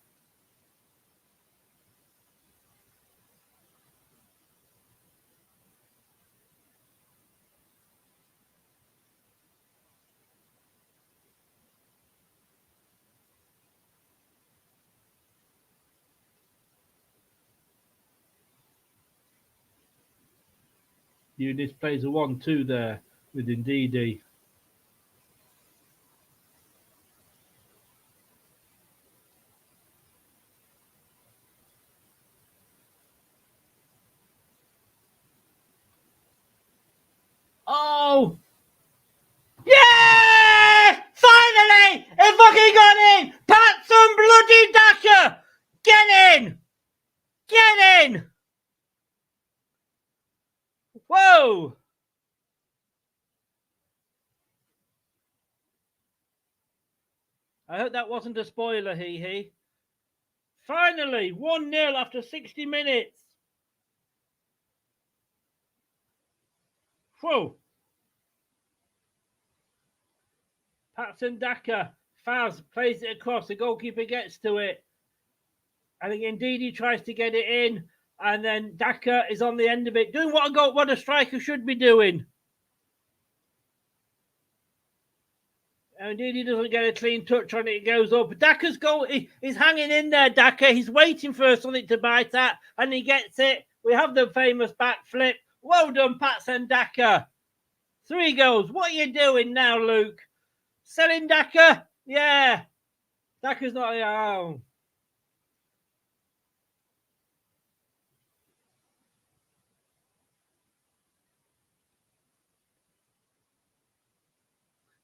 Eunice plays a 1-2 there with Ndidi. Oh! Yeah! Finally! It fucking got in! Patson bloody Dasher! Get in! Get in! Whoa! I hope that wasn't a spoiler, hee. Finally, 1-0 after 60 minutes. Whoa! Patson Daka. Faz plays it across. The goalkeeper gets to it. I think Ndidi tries to get it in. And then Daka is on the end of it, doing what a striker should be doing. And Ndidi doesn't get a clean touch on it. It goes up. Daka's goal is hanging in there, Daka. He's waiting for something to bite at, and he gets it. We have the famous backflip. Well done, Patson Daka. 3 goals. What are you doing now, Luke? Selling Daka? Yeah. Daka's not... Oh.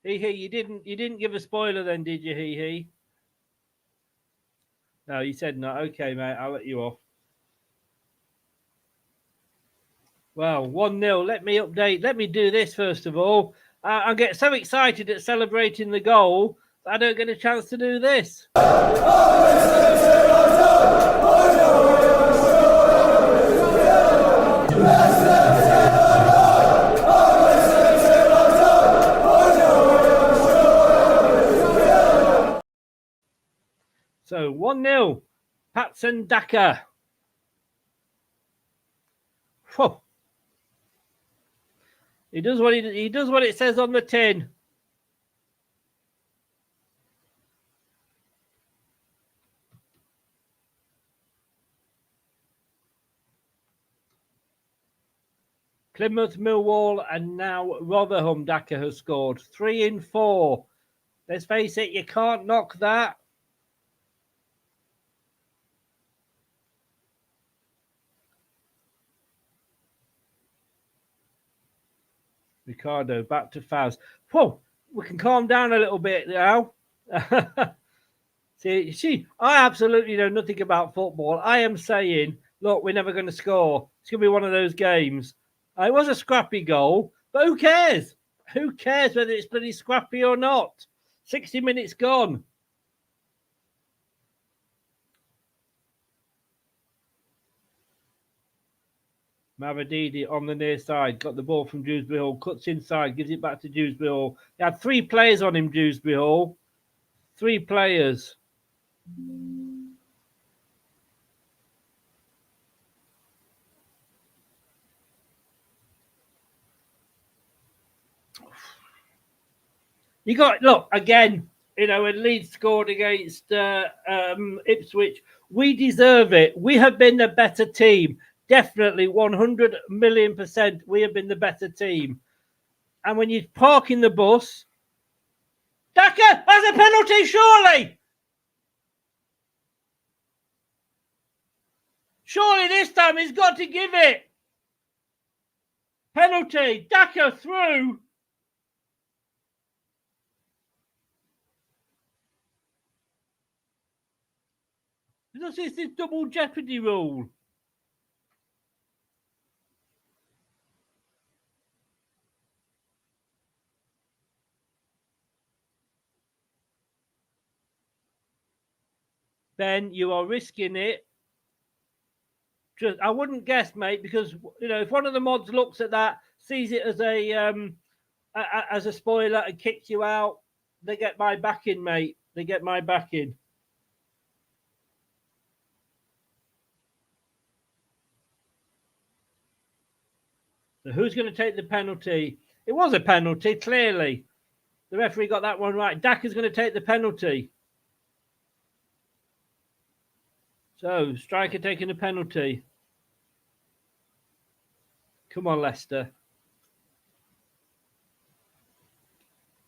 You didn't give a spoiler then, did you, he? No, you said no. Okay, mate, I'll let you off. Well, 1-0. Let me update. Let me do this first of all. I get so excited at celebrating the goal that I don't get a chance to do this. So 1-0, Patson Daka. Whoa. He does what it says on the tin. Plymouth, Millwall, and now Rotherham. Daka has scored 3 in 4. Let's face it, you can't knock that. Ricardo, back to Faz. Whoa, we can calm down a little bit now. See, I absolutely know nothing about football. I am saying, look, we're never going to score. It's going to be one of those games. It was a scrappy goal, but who cares? Who cares whether it's bloody scrappy or not? 60 minutes gone. Mavididi on the near side, got the ball from Dewsbury Hall, cuts inside, gives it back to Dewsbury Hall. He had 3 players on him, Dewsbury Hall. 3 players. You got, look, again, when Leeds scored against Ipswich, we deserve it. We have been the better team. Definitely 100 million %. We have been the better team. And when you park in the bus, Daka has a penalty, surely. Surely this time he's got to give it. Penalty, Daka through. This is this double jeopardy rule. Ben, you are risking it. I wouldn't guess, mate, because if one of the mods looks at that, sees it as a spoiler and kicks you out, they get my backing, mate. They get my backing. So who's going to take the penalty? It was a penalty, clearly. The referee got that one right. Daka's going to take the penalty. So, striker taking a penalty. Come on, Leicester.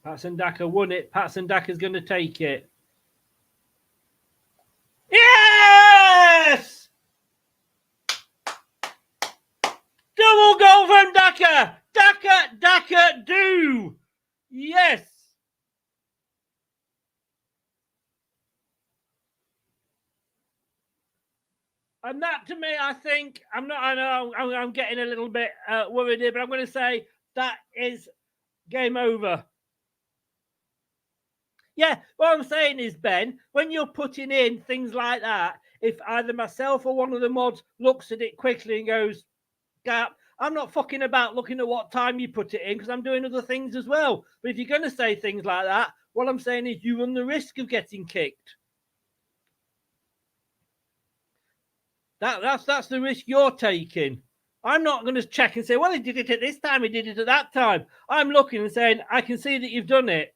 Patson Daka won it. Patson Daka's going to take it. Yes! Double goal from Daka. Daka, do. Yes. And that, to me, I think, I know I'm getting a little bit worried here, but I'm going to say that is game over. Yeah, what I'm saying is, Ben, when you're putting in things like that, if either myself or one of the mods looks at it quickly and goes, gap, I'm not fucking about looking at what time you put it in because I'm doing other things as well. But if you're going to say things like that, what I'm saying is you run the risk of getting kicked. That's the risk you're taking. I'm not going to check and say, well, he did it at this time, he did it at that time. I'm looking and saying, I can see that you've done it.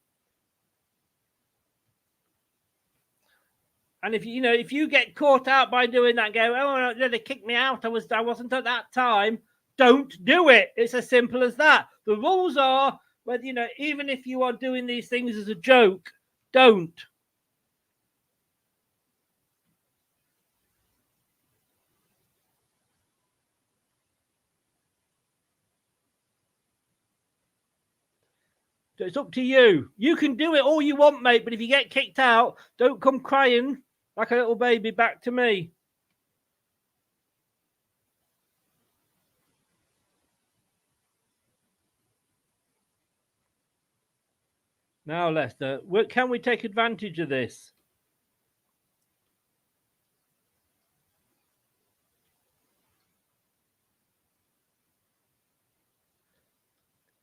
And if you get caught out by doing that, go, oh, no, they kicked me out. I wasn't at that time. Don't do it. It's as simple as that. The rules are, whether even if you are doing these things as a joke, don't. So it's up to you. You can do it all you want, mate, but if you get kicked out, don't come crying like a little baby back to me. Now, Leicester, can we take advantage of this?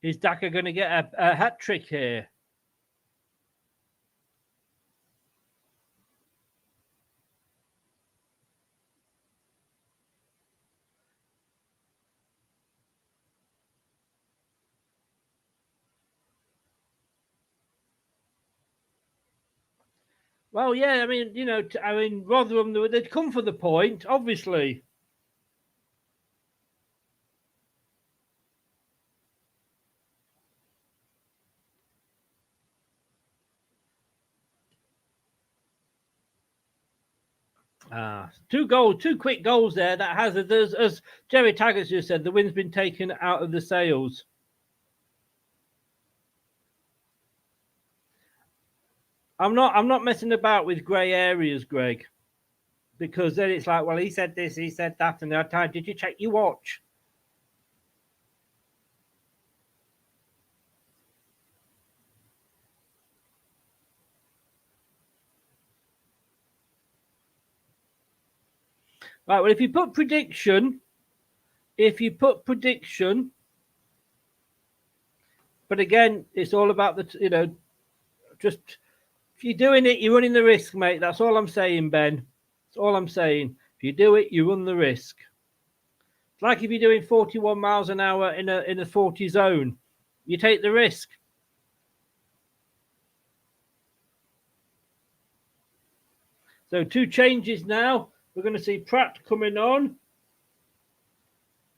Is Daka going to get a hat trick here? Well, yeah, I mean, Rotherham, they'd come for the point, obviously. Two quick goals there. That has, as Jerry Taggart just said, the wind's been taken out of the sails. I'm not messing about with grey areas, Greg, because then it's like, well, he said this, he said that, and the other time, did you check your watch? Right, well, if you put prediction, but again, it's all about the, just if you're doing it, you're running the risk, mate. That's all I'm saying, Ben. That's all I'm saying. If you do it, you run the risk. It's like if you're doing 41 miles an hour in a 40 zone, you take the risk. So 2 changes now. We're going to see Pratt coming on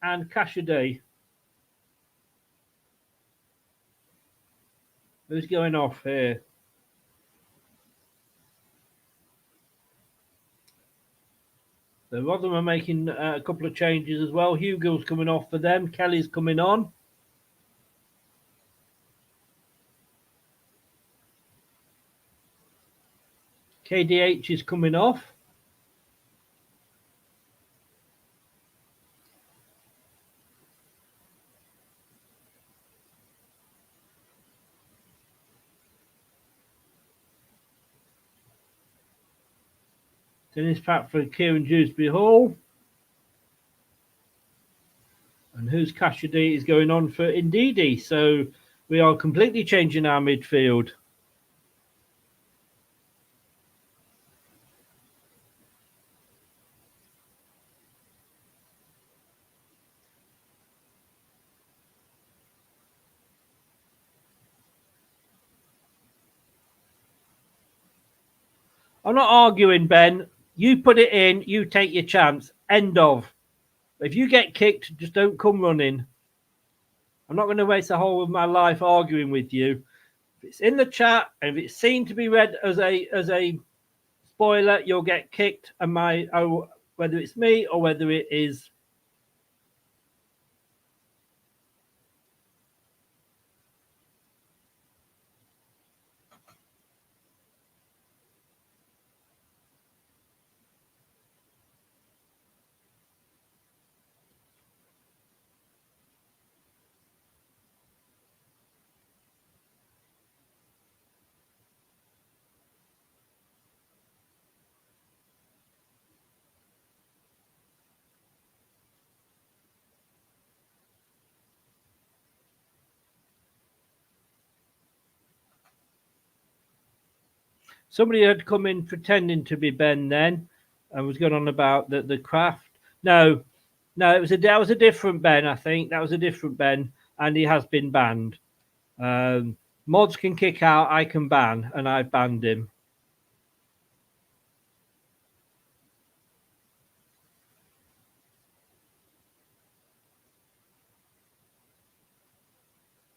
and Cashaday. Who's going off here? So Rotherham are making a couple of changes as well. Hugo's coming off for them. Kelly's coming on. KDH is coming off. Dennis Pratt for Kieran Dewsbury Hall. And who's Cashaday is going on for Ndidi. So we are completely changing our midfield. I'm not arguing, Ben. You put it in, you take your chance. End of. If you get kicked, just don't come running. I'm not going to waste the whole of my life arguing with you. If it's in the chat and if it's seen to be read as a spoiler, you'll get kicked. And whether it's me or whether it is. Somebody had come in pretending to be Ben then and was going on about the craft. No, that was a different Ben, I think. That was a different Ben, and he has been banned. Mods can kick out, I can ban, and I've banned him.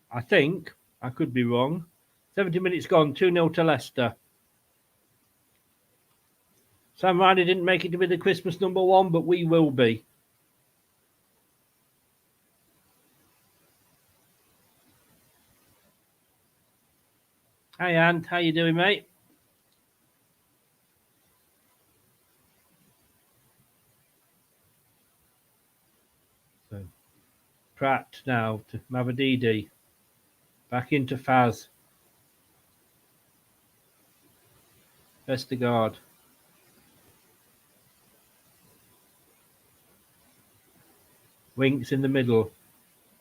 I think. I could be wrong. 70 minutes gone, 2-0 to Leicester. Sam Riley didn't make it to be the Christmas #1, but we will be. Hey, Ant. How you doing, mate? So, Pratt now to Mavadidi. Back into Faz. Vestergaard. Winks in the middle.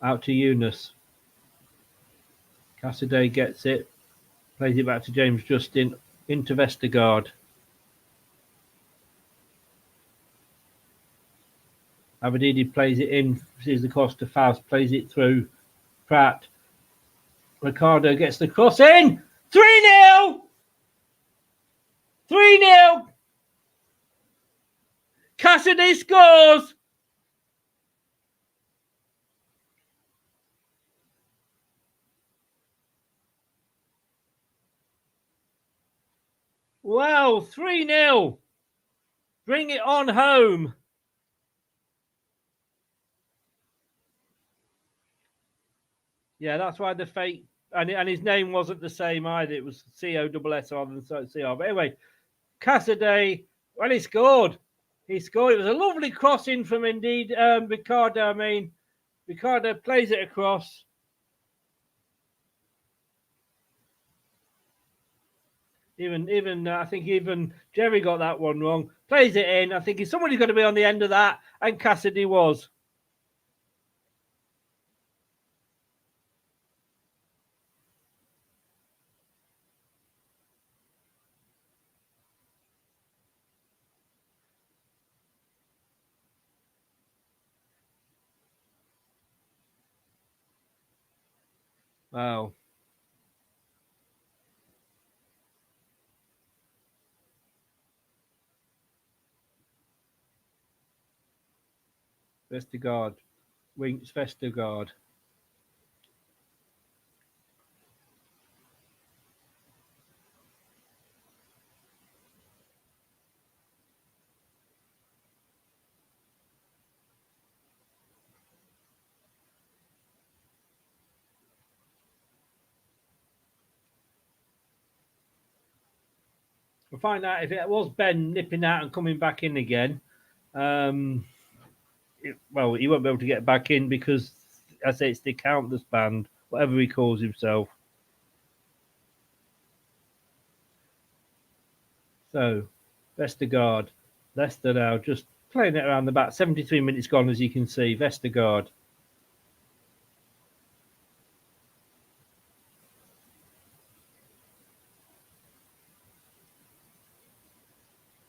Out to Eunice. Cassaday gets it. Plays it back to James Justin. Into Vestergaard. Abadidi plays it in. Sees the cross to Faust. Plays it through. Pratt. Ricardo gets the cross in. 3-0. 3-0. Cassidy scores. Wow, 3-0. Bring it on home. Yeah, that's why the fake and his name wasn't the same either. It was COSS rather than CR. But anyway, Cassidy, well, he scored. He scored. It was a lovely crossing from indeed Ricardo. I mean, Ricardo plays it across. Even I think even Jerry got that one wrong. Plays it in. I think somebody's got to be on the end of that, and Cassidy was. Wow. Vestergaard. Winks Vestergaard. We'll find out if it was Ben nipping out and coming back in again. Well, he won't be able to get back in because, I say, it's the Countess Band, whatever he calls himself. So, Vestergaard, Leicester now just playing it around the back. 73 minutes gone, as you can see. Vestergaard.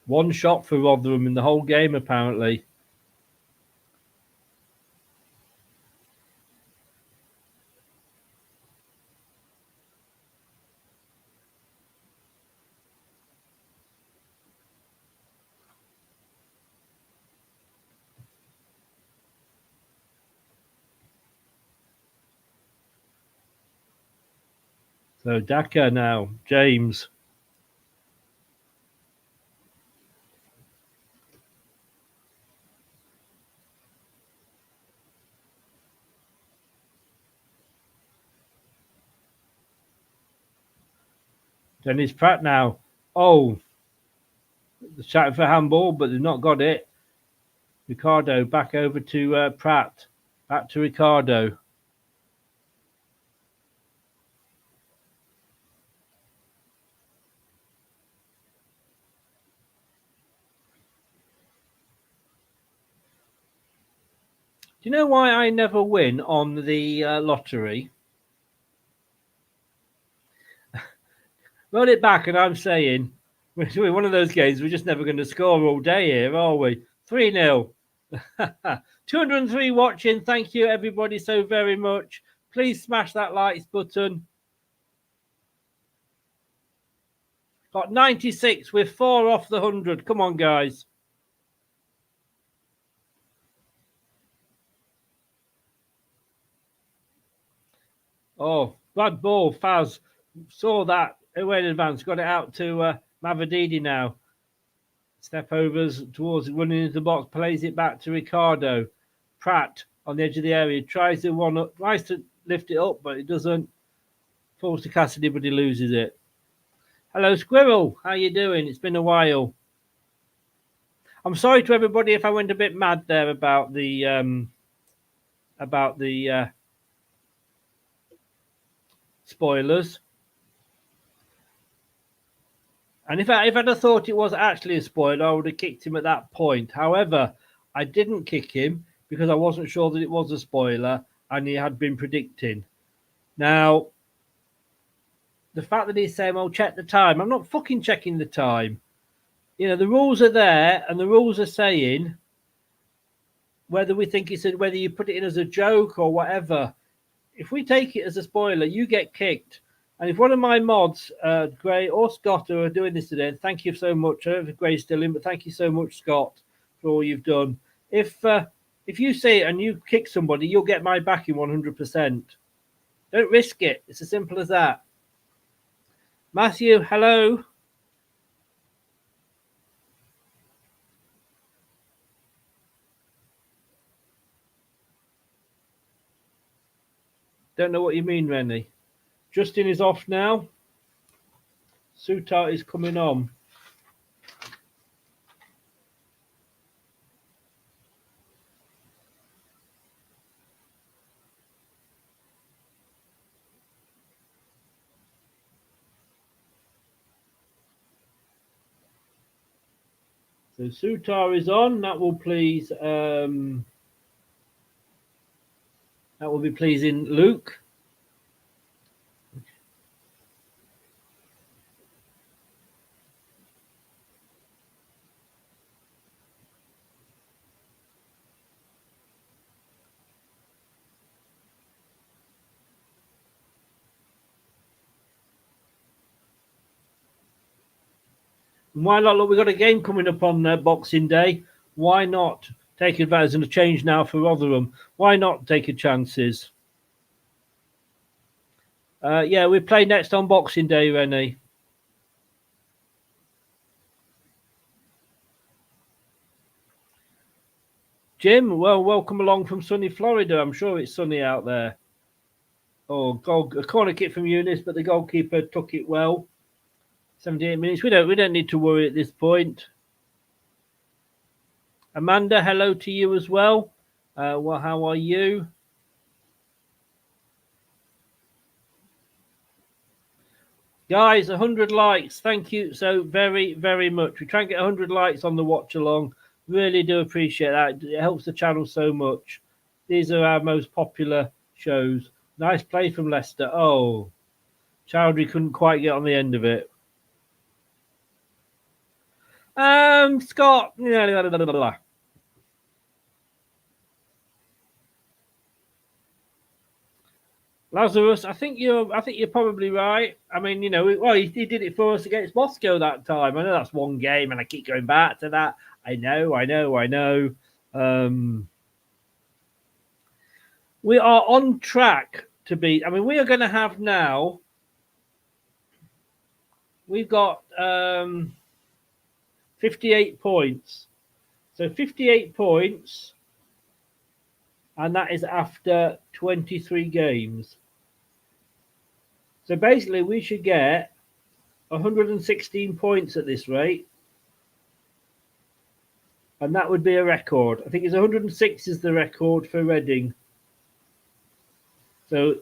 One shot for Rotherham in the whole game, apparently. So Daka now, James. Dennis Pratt now. Oh, they're shouting for handball, but they've not got it. Ricardo back over to Pratt. Back to Ricardo. Do you know why I never win on the lottery? Roll it back, and I'm saying we're one of those games we're just never going to score all day here, are we? 3-0. 203 watching. Thank you, everybody, so very much. Please smash that likes button. Got 96. We're 4 off the 100. Come on, guys. Oh, bad ball. Faz saw that away in advance. Got it out to Mavadidi now. Step overs towards running into the box. Plays it back to Ricardo. Pratt on the edge of the area. Tries to lift it up, but it doesn't. Falls to Cassidy, but he loses it. Hello, Squirrel. How you doing? It's been a while. I'm sorry to everybody if I went a bit mad there about the spoilers. And if I'd have thought it was actually a spoiler, I would have kicked him at that point. However, I didn't kick him because I wasn't sure that it was a spoiler and he had been predicting. Now, the fact that he's saying, "Oh, check the time," I'm not fucking checking the time. You know, the rules are there, and the rules are saying whether we think whether you put it in as a joke or whatever. If we take it as a spoiler, you get kicked. And if one of my mods, Gray or Scott, are doing this today, and thank you so much. I don't know if Gray's still in, but thank you so much, Scott, for all you've done. If you see it and you kick somebody, you'll get my backing 100%. Don't risk it. It's as simple as that. Matthew, hello. Don't know what you mean, Rennie. Justin is off now. Sutar is coming on. So Sutar is on. That will please. That will be pleasing Luke. And why not? Look, we've got a game coming up on Boxing Day. Why not take advantage and a change now for Rotherham? Why not take a chances? Yeah, we play next on Boxing Day, Rennie. Jim, well, welcome along from sunny Florida. I'm sure it's sunny out there. Oh, goal, a corner kick from Eunice, but the goalkeeper took it well. 78 minutes. We don't need to worry at this point. Amanda, hello to you as well. Well, how are you? Guys, 100 likes. Thank you so very, very much. We try and get 100 likes on the watch along. Really do appreciate that. It helps the channel so much. These are our most popular shows. Nice play from Leicester. Oh, Chowdhury couldn't quite get on the end of it. Scott. Lazarus, I think you're probably right. I mean, you know, well, he did it for us against Moscow that time. I know that's one game, and I keep going back to that. I know. We are on track to be. I mean, we are going to have now. We've got 58 points. So 58 points, and that is after 23 games. So basically, we should get 116 points at this rate. And that would be a record. I think it's 106 is the record for Reading. So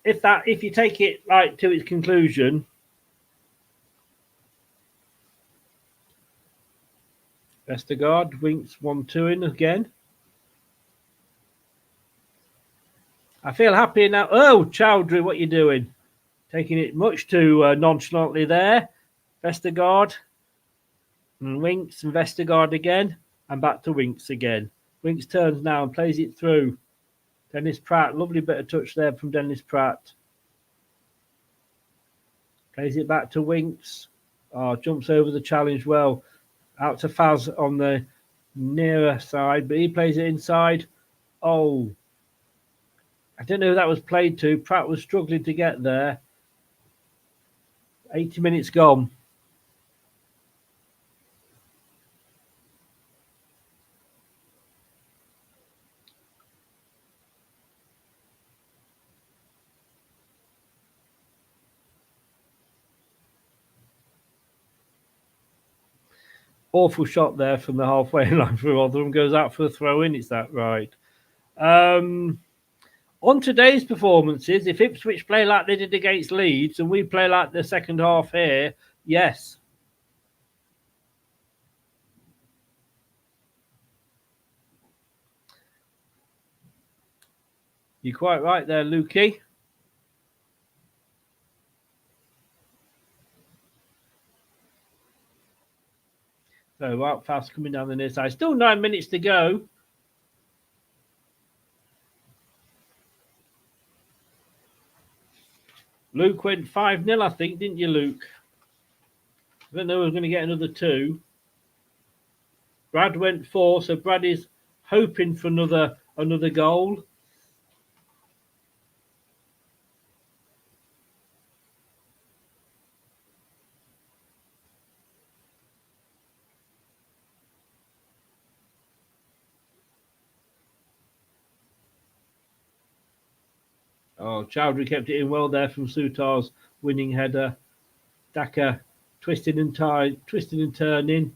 if you take it right to its conclusion, Vestergaard, Winks 1-2 in again. I feel happy now. Oh, Chowdhury, what are you doing? Taking it much too nonchalantly there. Vestergaard and Winks and Vestergaard again. And back to Winks again. Winks turns now and plays it through. Dennis Pratt, lovely bit of touch there from Dennis Pratt. Plays it back to Winks. Oh, jumps over the challenge well. Out to Faz on the nearer side, but he plays it inside. Oh, I don't know who that was played to. Pratt was struggling to get there. 80 minutes gone. Awful shot there from the halfway line for Rotherham. Goes out for a throw in. Is that right? On today's performances, if Ipswich play like they did against Leeds and we play like the second half here, yes. You're quite right there, Lukey. So out fast coming down the near side. Still 9 minutes to go. Luke went 5-0, I think, didn't you, Luke? I don't know if we're going to get another 2. Brad went 4, so Brad is hoping for another goal. Oh, Chowdhury kept it in well there from Sutar's winning header. Daka twisting and turning.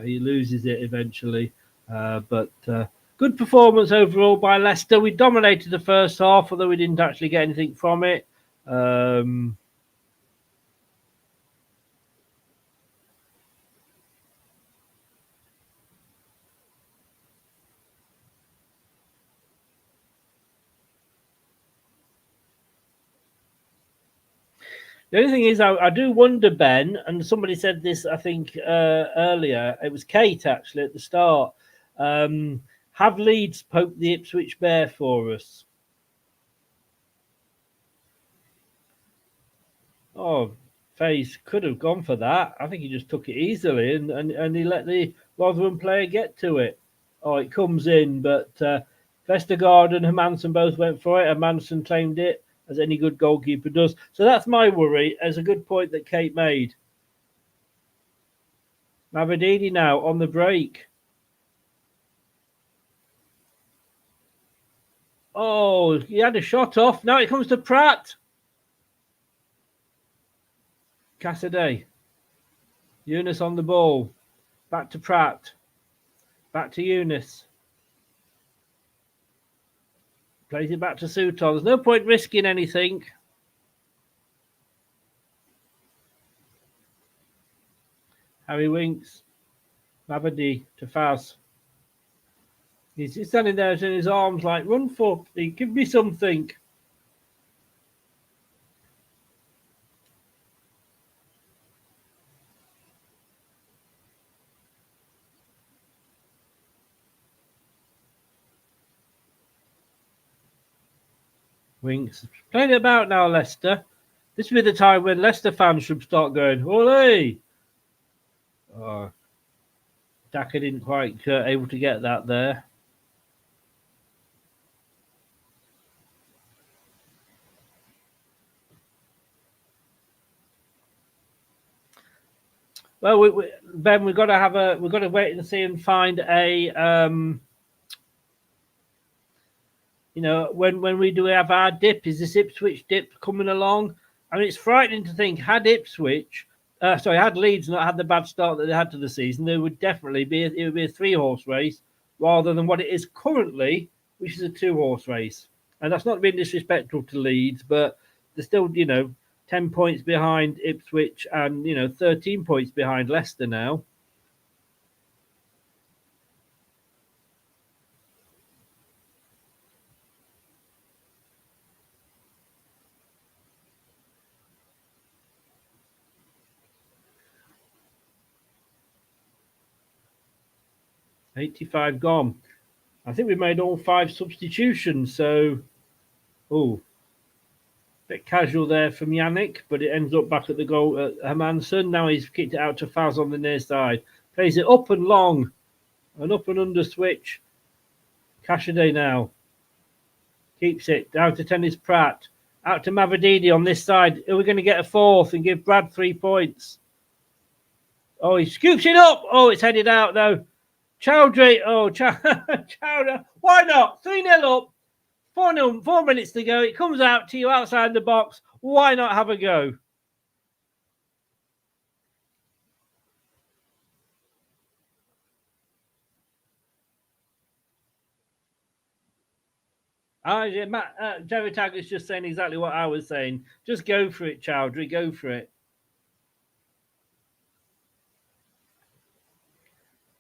He loses it eventually. But good performance overall by Leicester. We dominated the first half, although we didn't actually get anything from it. The only thing is, I do wonder, Ben, and somebody said this, I think, earlier. It was Kate, actually, at the start. Have Leeds poked the Ipswich bear for us? Oh, Faze could have gone for that. I think he just took it easily and he let the Rotherham player get to it. Oh, it comes in, but Vestergaard and Hermansen both went for it. Hermansen claimed it, as any good goalkeeper does. So that's my worry, as a good point that Kate made. Mavadini now on the break. Oh, he had a shot off. Now it comes to Pratt. Cassidy. Eunice on the ball. Back to Pratt. Back to Eunice. Plays it back to Sutar. There's no point risking anything. Harry Winks. Mavadi to Faz. He's standing there in his arms like, run for me, give me something. Winks. Playing about now, Leicester. This will be the time when Leicester fans should start going, ole! Oh, Daka didn't quite able to get that there. Well, Ben, we've got to wait and see and find a when we do have our dip, is this Ipswich dip coming along? I mean, it's frightening to think had Leeds not had the bad start that they had to the season, there would definitely be a 3-horse race rather than what it is currently, which is a 2-horse race. And that's not being disrespectful to Leeds, but they're still 10 points behind Ipswich and 13 points behind Leicester now. $85 gone. I think we made all 5 substitutions, so bit casual there from Yannick, but it ends up back at the goal at Hermansen. Now he's kicked it out to Faz on the near side. Plays it up and long. An up and under switch. Cassidy now. Keeps it. Down to Tennis Pratt. Out to Mavadini on this side. Are we going to get a 4th and give Brad 3 points? Oh, he scoops it up. Oh, it's headed out though. Chowdhury. Oh, Chowdhury. Why not? 3-0 up. 4 minutes to go. It comes out to you outside the box. Why not have a go? Jerry Taggart's just saying exactly what I was saying. Just go for it, Chowdhury. Go for it.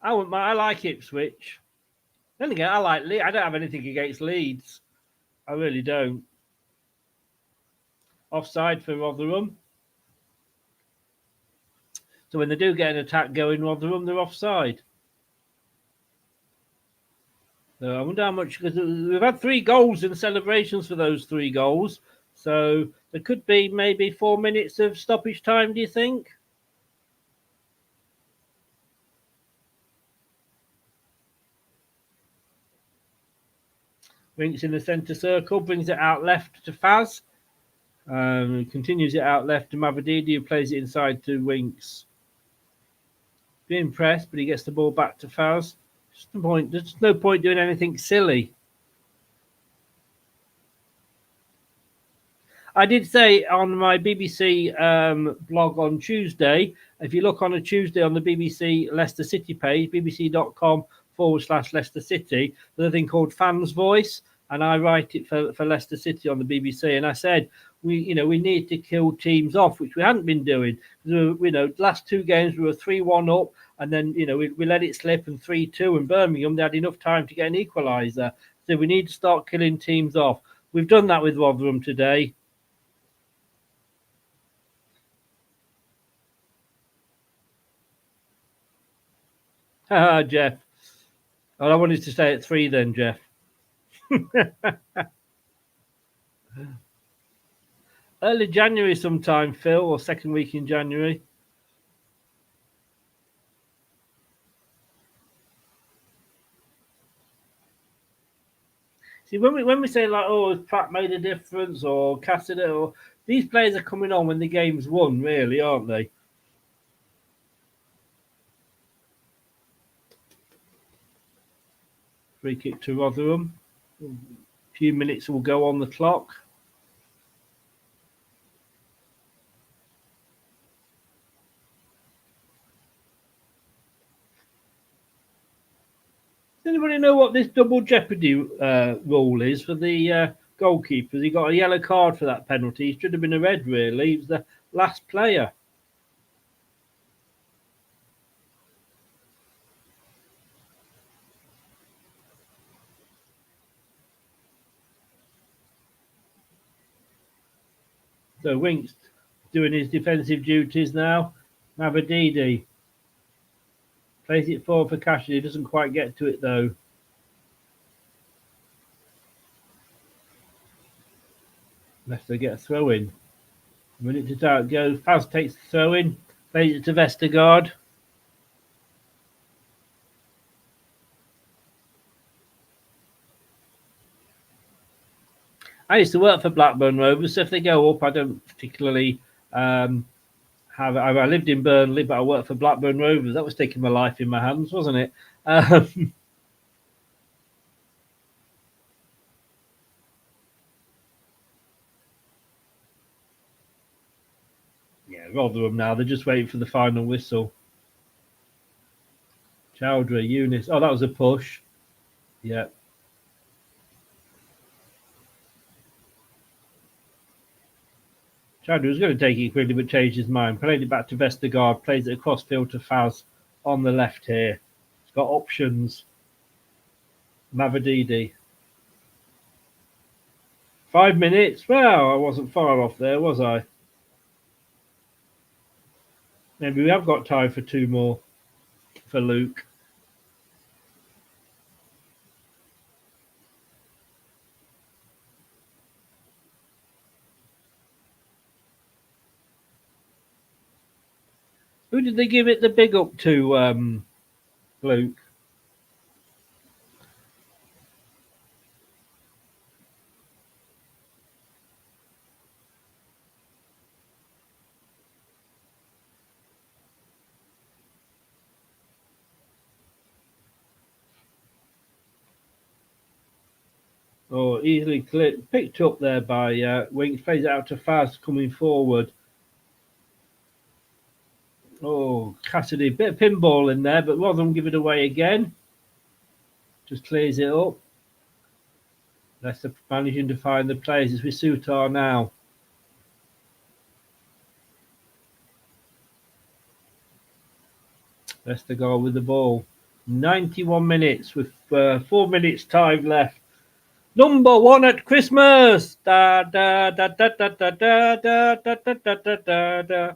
I like Ipswich. Then again, I like Leeds. I don't have anything against Leeds. I really don't. Offside for Rotherham. So when they do get an attack going, Rotherham, they're offside. So I wonder how much, because we've had 3 goals in celebrations for those 3 goals. So there could be maybe 4 minutes of stoppage time, do you think? Winks in the centre circle, brings it out left to Faz. Continues it out left to Mavadidi, who plays it inside to Winks. Being pressed, but he gets the ball back to Faz. There's no point doing anything silly. I did say on my BBC blog on Tuesday, if you look on a Tuesday on the BBC Leicester City page, bbc.com/Leicester City, there's a thing called Fans Voice, and I write it for Leicester City on the BBC. And I said, we need to kill teams off, which we hadn't been doing. Last two games we were 3-1 up, and then we let it slip, and 3-2, and Birmingham, they had enough time to get an equaliser. So we need to start killing teams off. We've done that with Rotherham today. Jeff. Oh, I wanted to stay at 3 then, Jeff. Early January sometime, Phil, or second week in January. See, when we say like, oh, has Pratt made a difference, or Cassidy, or these players are coming on when the game's won, really, aren't they? Free kick to Rotherham. A few minutes will go on the clock. Does anybody know what this double jeopardy rule is for the goalkeepers? He got a yellow card for that penalty. He should have been a red, really. He was the last player. So Winks doing his defensive duties now. Mavadidi plays it forward for Cassidy. Doesn't quite get to it though. Leicester get a throw in. A minute to start goes. Paz takes the throw in. Plays it to Vestergaard. I used to work for Blackburn Rovers, so if they go up, I don't particularly I lived in Burnley, but I worked for Blackburn Rovers. That was taking my life in my hands, wasn't it? Yeah, Rotherham now. They're just waiting for the final whistle. Chowdhury, Eunice. Oh, that was a push. Yeah. Chowdhury was going to take it quickly, but changed his mind. Played it back to Vestergaard. Plays it across field to Faz on the left here. He's got options. Mavadidi. 5 minutes. Well, I wasn't far off there, was I? Maybe we have got time for 2 more for Luke. Who did they give it the big up to, Luke? Oh, easily picked up there by Winks. Plays it out to Faz coming forward. Oh, Cassidy, bit of pinball in there, but Rotherham give it away again. Just clears it up. Leicester managing to find the players. It's with Sutar now. Leicester go with the ball. 91 minutes with 4 minutes time left. Number 1 at Christmas. Da da da da da da da da da da da da da.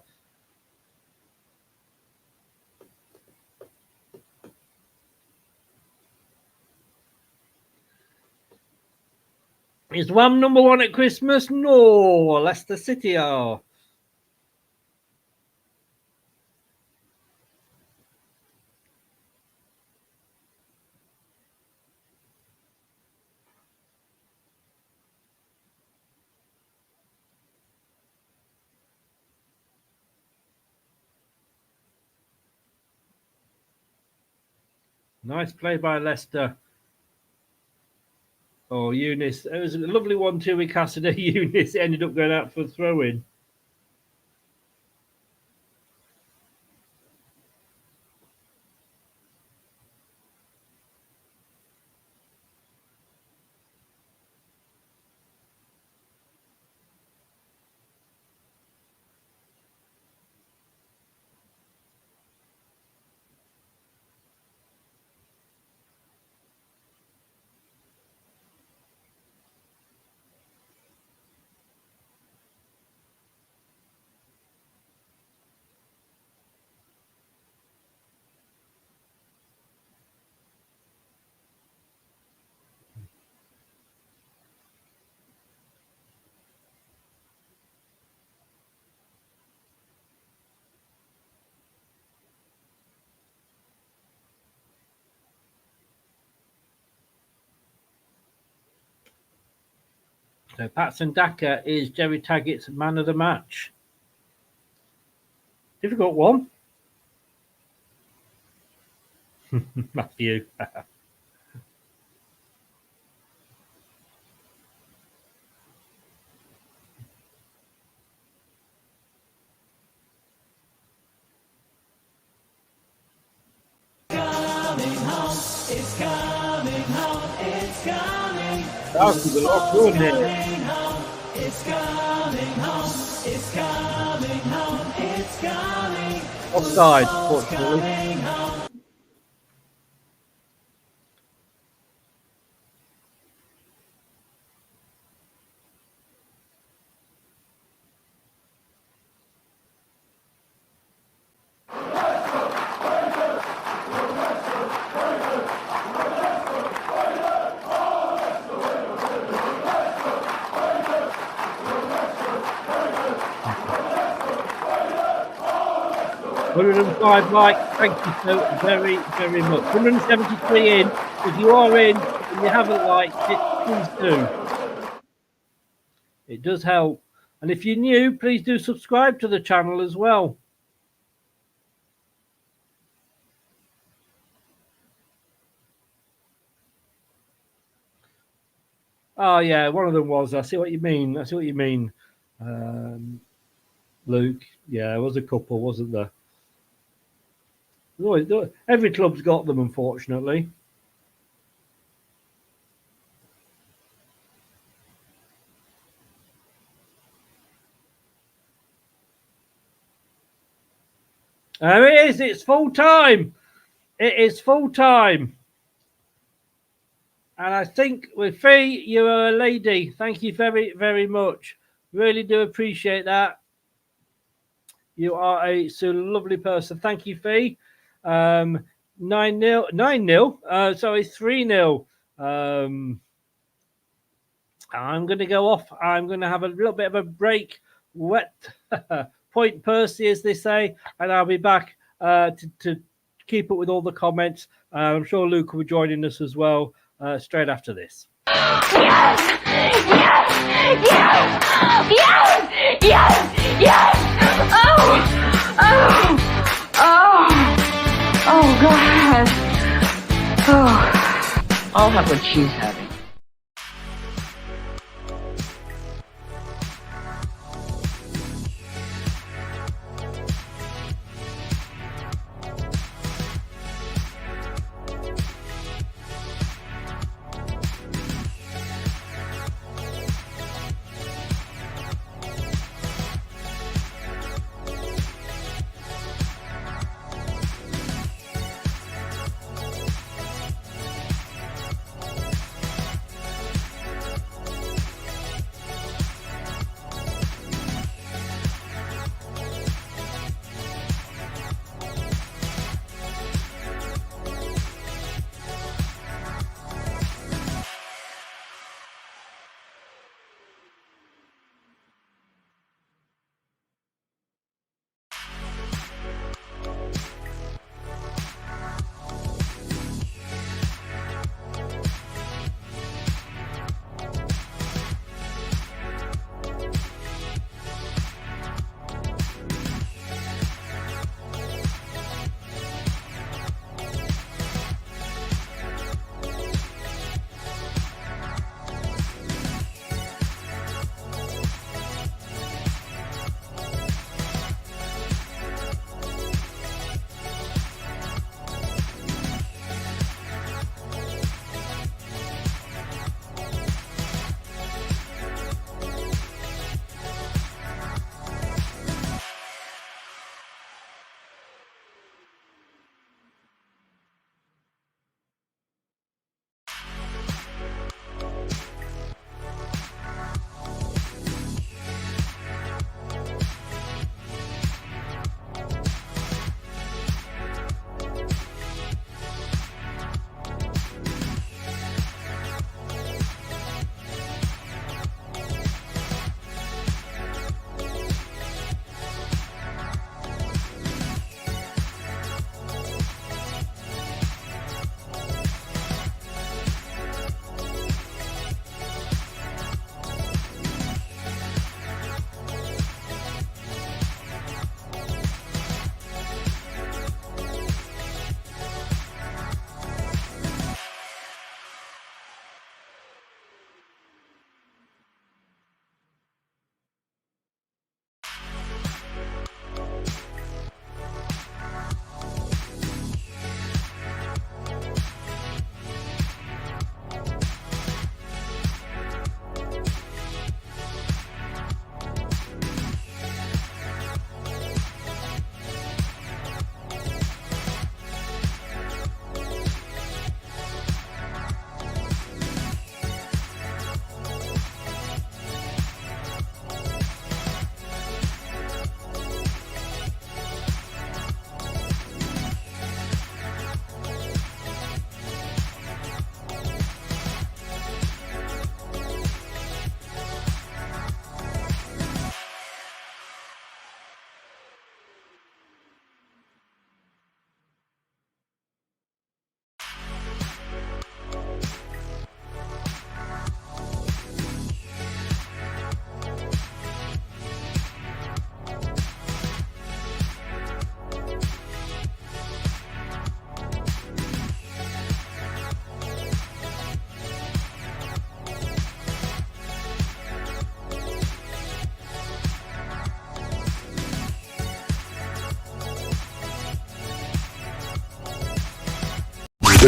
Is one number 1 at Christmas? No, Leicester City are. Nice play by Leicester. Oh, Eunice. It was a lovely 1-2 with Cassidy. Eunice ended up going out for a throw-in. So Patson Daka is Jerry Taggart's man of the match. Difficult one. Matthew. It's coming home, it's coming. That's a lot, wasn't it? It's coming home, it's coming home, it's coming. Offside, fortunately. Mike, thank you so very, very much. 173 in. If you are in and you haven't liked it, please do. It does help. And if you're new, please do subscribe to the channel as well. Oh, yeah, one of them was. I see what you mean. I see what you mean, Luke. Yeah, there was a couple, wasn't there? Every club's got them, unfortunately. It is. It's full time. It is full time. And I think with Fee, you are a lady. Thank you very, very much. Really do appreciate that. You are a so lovely person. Thank you, Fee. 9-0. 9-0. Sorry, 3-0. I'm going to go off. I'm going to have a little bit of a break. Wet point Percy, as they say. And I'll be back to keep up with all the comments. I'm sure Luke will be joining us as well straight after this. Yes! Yes! Yes! Yes! Yes! Yes! Oh! Oh! Oh! Oh, God. Oh, I'll have what she's having.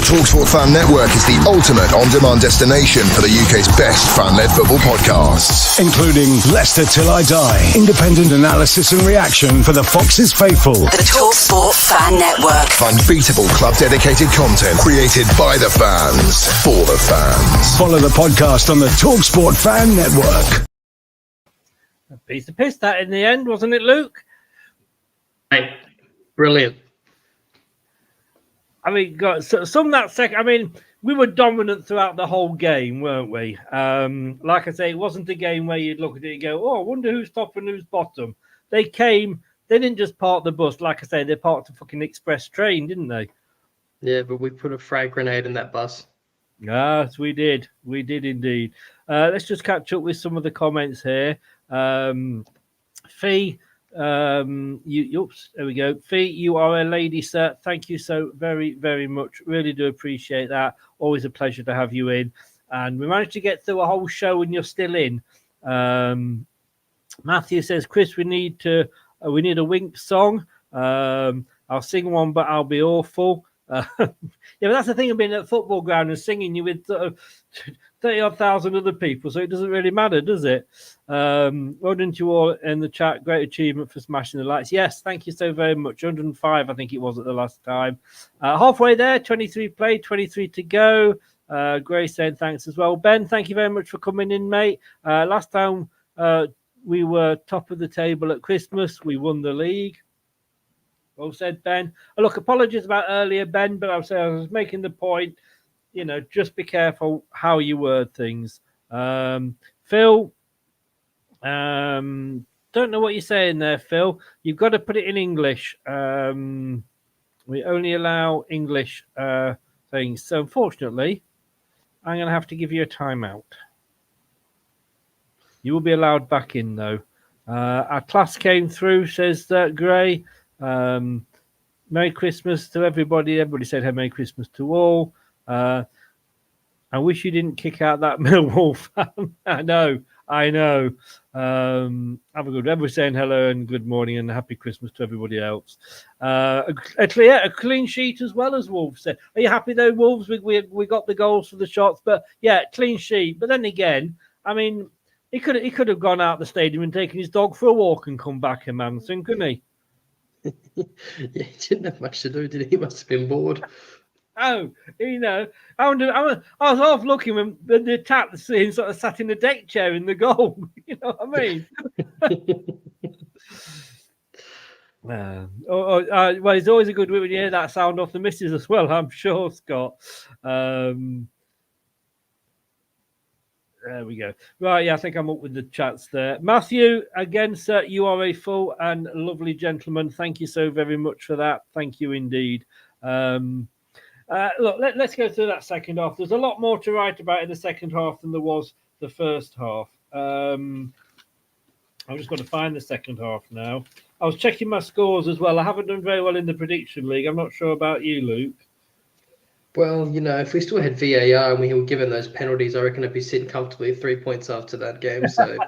TalkSport Fan Network is the ultimate on-demand destination for the UK's best fan-led football podcasts, including Leicester Till I Die, independent analysis and reaction for the Foxes faithful. The TalkSport Fan Network. Unbeatable club-dedicated content created by the fans, for the fans. Follow the podcast on the TalkSport Fan Network. A piece of piss that in the end, wasn't it, Luke? Hey, brilliant. I mean, some that second. I mean, we were dominant throughout the whole game, weren't we? Like I say, it wasn't a game where you'd look at it and go, "Oh, I wonder who's top and who's bottom." They came. They didn't just park the bus. Like I say, they parked a fucking express train, didn't they? Yeah, but we put a frag grenade in that bus. Yes, we did. We did indeed. Let's just catch up with some of the comments here. Fee. Oops, there we go. Fee, you are a lady, sir. Thank you so very, very much. Really do appreciate that. Always a pleasure to have you in. And we managed to get through a whole show and you're still in. Matthew says, Chris, we need a Wink song. I'll sing one, but I'll be awful. Yeah, but that's the thing of being at a football ground and singing you with 30,000 other people, so it doesn't really matter, does it? Well done to you all in the chat. Great achievement for smashing the lights. Yes, thank you so very much. 105, I think it was at the last time. Halfway there, 23 played, 23 to go. Grace saying thanks as well. Ben, thank you very much for coming in, mate. Last time we were top of the table at Christmas. We won the league. Well said, Ben. Look, apologies about earlier, Ben, but I was making the point, just be careful how you word things. Phil, don't know what you're saying there, Phil. You've got to put it in English. We only allow English things. So, unfortunately, I'm going to have to give you a timeout. You will be allowed back in, though. Our class came through, says Gray. Merry Christmas to everybody. Everybody said, hey, Merry Christmas to all. I wish you didn't kick out that Millwall fan. I know. Have a good. Everybody's saying hello and good morning and happy Christmas to everybody else. A clean sheet as well, as Wolves said. Are you happy though, Wolves? We got the goals for the shots, but yeah, clean sheet. But then again, I mean, he could have gone out the stadium and taken his dog for a walk and come back in Manson, couldn't he? Yeah, he didn't have much to do, did he? He must have been bored. Oh, I was half looking when the tap scene sort of sat in the deck chair in the goal. You know what I mean? Well, it's always a good when you hear that sound off the missus as well, I'm sure, Scott. There we go. Right, yeah, I think I'm up with the chats there. Matthew, again, sir, you are a full and lovely gentleman. Thank you so very much for that. Thank you indeed. Look, let's go through that second half. There's a lot more to write about in the second half than there was the first half. I've just got to find the second half now. I was checking my scores as well. I haven't done very well in the prediction league. I'm not sure about you, Luke. Well, if we still had VAR and we were given those penalties, I reckon I'd be sitting comfortably at 3 points after that game. So,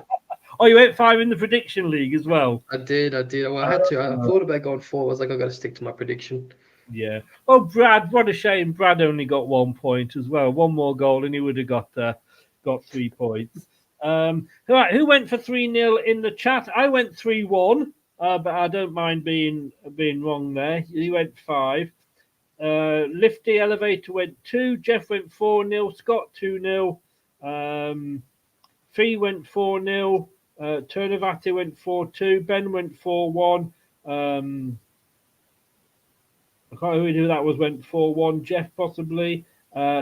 oh, you went 5 in the prediction league as well? I did. Well, I had to. I thought about going 4. I was like, I've got to stick to my prediction. Yeah. Oh, Brad, what a shame. Brad only got 1 point as well. One more goal and he would have got 3 points. All right, who went for 3-0 in the chat? I went 3-1, but I don't mind being wrong there. You went 5. Lifty Elevator went 2. Jeff went 4-0. Scott 2-0. Fee went 4-0. Turnavati went 4-2. Ben went 4-1. I can't remember who that was. Went 4-1. Jeff possibly.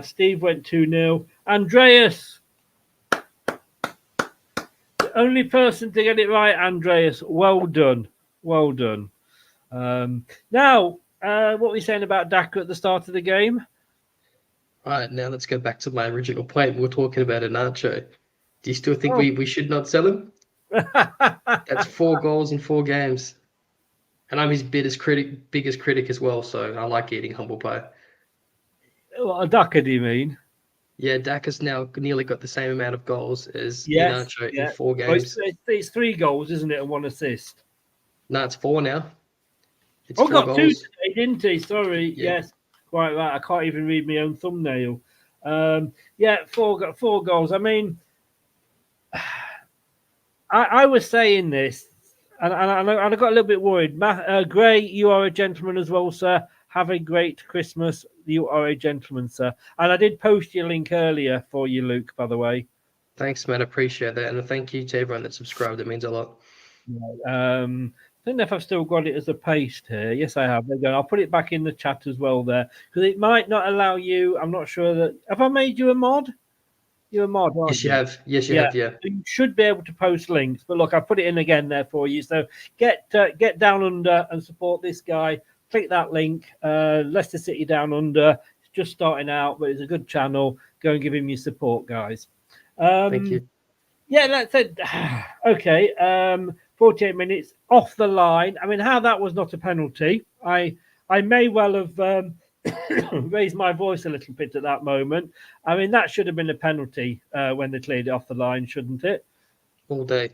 Steve went 2-0. Andreas, the only person to get it right. Andreas, well done. Well done. Now. What were you saying about Daka at the start of the game? Right, now let's go back to my original point. We were talking about Iheanacho. Do you still think we should not sell him? That's 4 goals in 4 games. And I'm his biggest critic as well, so I like eating humble pie. What, Daka, do you mean? Yeah, Daka's now nearly got the same amount of goals as Iheanacho in 4 games. Well, it's 3 goals, isn't it, and 1 assist? No, it's 4 now. Got goals. 2 today, didn't he? Sorry, yeah. Yes. quite right. I can't even read my own thumbnail. Yeah, four goals. I mean, I was saying this, and I got a little bit worried. Gray, you are a gentleman as well, sir. Have a great Christmas. You are a gentleman, sir. And I did post your link earlier for you, Luke, by the way. Thanks, man. I appreciate that. And thank you to everyone that subscribed. It means a lot. I don't know if I've still got it as a paste here. Yes, I have. There you go. I'll put it back in the chat as well there, because it might not allow you. I'm not sure that. Have I made you a mod? You're a mod, aren't Yes, you have. Yes, you have. Yeah. So you should be able to post links. But look, I put it in again there for you. So get down under and support this guy. Click that link. Leicester City Down Under. It's just starting out, but it's a good channel. Go and give him your support, guys. Thank you. Yeah, that's it. Okay. 48 minutes off the line. I mean, how that was not a penalty. I may well have raised my voice a little bit at that moment. I mean, that should have been a penalty when they cleared it off the line, shouldn't it? All day.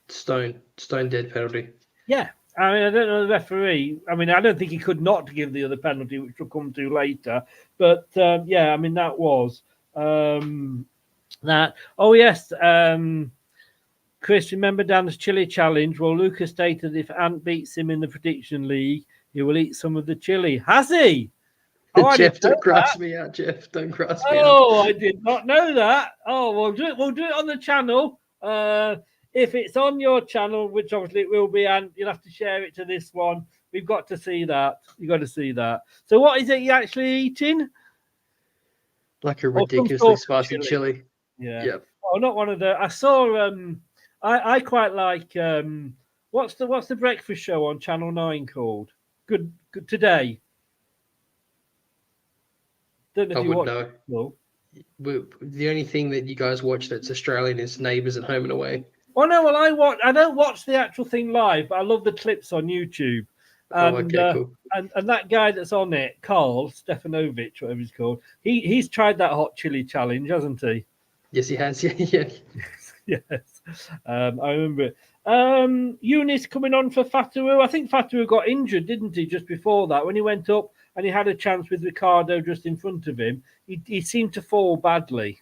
Stone dead penalty. Yeah. I mean, I don't know the referee. I mean, I don't think he could not give the other penalty, which we'll come to later. But yeah, I mean, that was that. Oh yes, Chris, remember Dan's chili challenge? Well, Lucas stated if Ant beats him in the prediction league, he will eat some of the chili. Has he? Oh, Jeff, don't cross me out, Jeff. Don't cross me out. Oh, I did not know that. Oh, we'll do it on the channel. If it's on your channel, which obviously it will be, and you'll have to share it to this one. We've got to see that. You've got to see that. So what is it you're actually eating? Like a ridiculously spicy chili. Yeah. Yep. Oh, not one of the. I saw. I quite like. What's the breakfast show on Channel 9 called? Good today. Don't know I if you would watch know. it. No. The only thing that you guys watch that's Australian is Neighbours and Home and Away. Oh no, well I don't watch the actual thing live, but I love the clips on YouTube. And, okay, cool. And that guy that's on it, Carl Stefanovic, whatever he's called, he's tried that hot chili challenge, hasn't he? Yes, he has. Yeah. Yes. I remember it. Eunice coming on for Fatawu. I think Fatawu got injured, didn't he, just before that? When he went up and he had a chance with Ricardo just in front of him, he seemed to fall badly.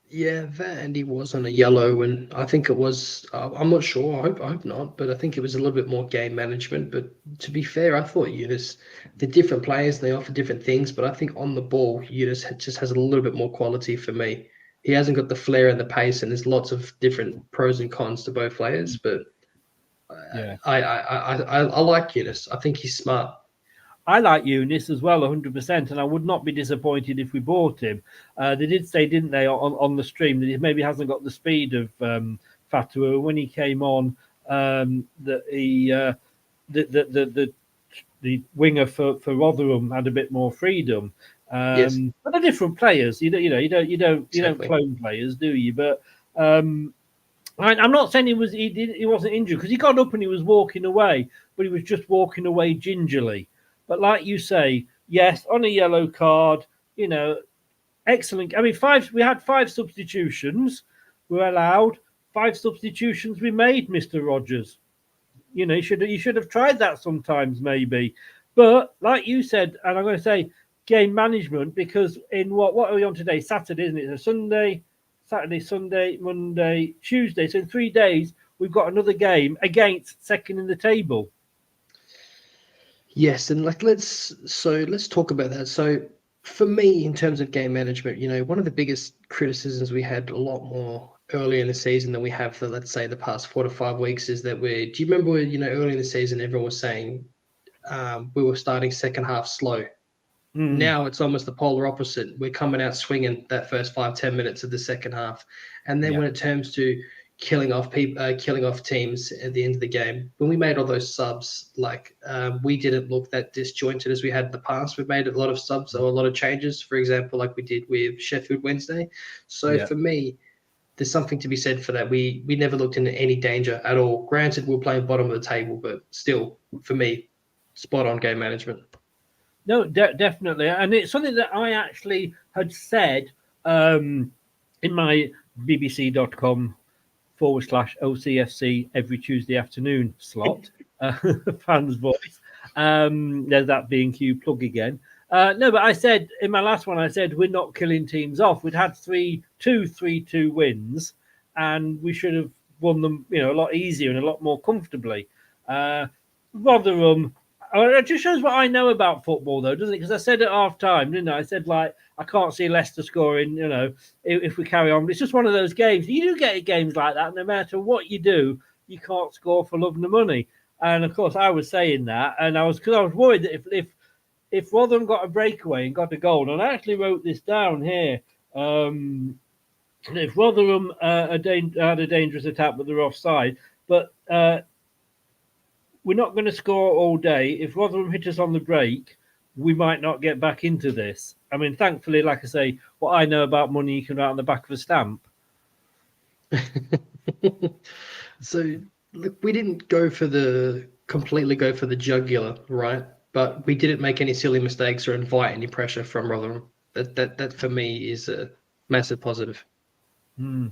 Yeah, that and he was on a yellow, and I think it was. I'm not sure. I hope not, but I think it was a little bit more game management. But to be fair, I thought Eunice, the different players, they offer different things, but I think on the ball, Eunice just has a little bit more quality for me. He hasn't got the flair and the pace, and there's lots of different pros and cons to both players. But yeah, I like Eunice. I think he's smart. I like Eunice as well, 100%, and I would not be disappointed if we bought him. They did say, didn't they, on the stream, that he maybe hasn't got the speed of Fatawu. When he came on, that the winger for Rotherham had a bit more freedom. Yes. But they're different players. You don't clone players, do you? But I'm not saying he wasn't injured, because he got up and he was walking away, but he was just walking away gingerly. But like you say, yes, on a yellow card, excellent. I mean, we had 5 substitutions were allowed. 5 substitutions we made, Mr. Rogers. You should have tried that sometimes, maybe. But like you said, and I'm going to say game management, because in what are we on today? Saturday, isn't it? So Saturday, Sunday, Monday, Tuesday. So in 3 days, we've got another game against second in the table. Yes, and let's talk about that. So for me, in terms of game management, one of the biggest criticisms we had a lot more early in the season than we have for, let's say, the past 4 to 5 weeks is that do you remember, early in the season, everyone was saying we were starting second half slow. Now it's almost the polar opposite. We're coming out swinging that first 5-10 minutes of the second half. And then when it turns to killing off teams at the end of the game, when we made all those subs, we didn't look that disjointed as we had in the past. We've made a lot of subs or a lot of changes, for example, like we did with Sheffield Wednesday. So for me, there's something to be said for that. We never looked into any danger at all. Granted, we're playing bottom of the table, but still, for me, spot on game management. No, definitely. And it's something that I actually had said in my bbc.com/LCFC every Tuesday afternoon slot, fans voice. There's that B&Q plug again. No, but I said in my last one, I said we're not killing teams off. We'd had 3-2 wins, and we should have won them, a lot easier and a lot more comfortably. Rotherham, it just shows what I know about football, though, doesn't it? Because I said at half time, didn't I? I said, I can't see Leicester scoring, if we carry on. But it's just one of those games. You do get games like that. No matter what you do, you can't score for love nor money. And, of course, I was saying that. And because I was worried that if Rotherham got a breakaway and got a goal, and I actually wrote this down here, if Rotherham had a dangerous attack but they're offside, but we're not going to score all day. If Rotherham hit us on the break, we might not get back into this. I mean, thankfully, like I say, what I know about money, you can write on the back of a stamp. So, look, we didn't completely go for the jugular, right? But we didn't make any silly mistakes or invite any pressure from Rotherham. That for me is a massive positive. I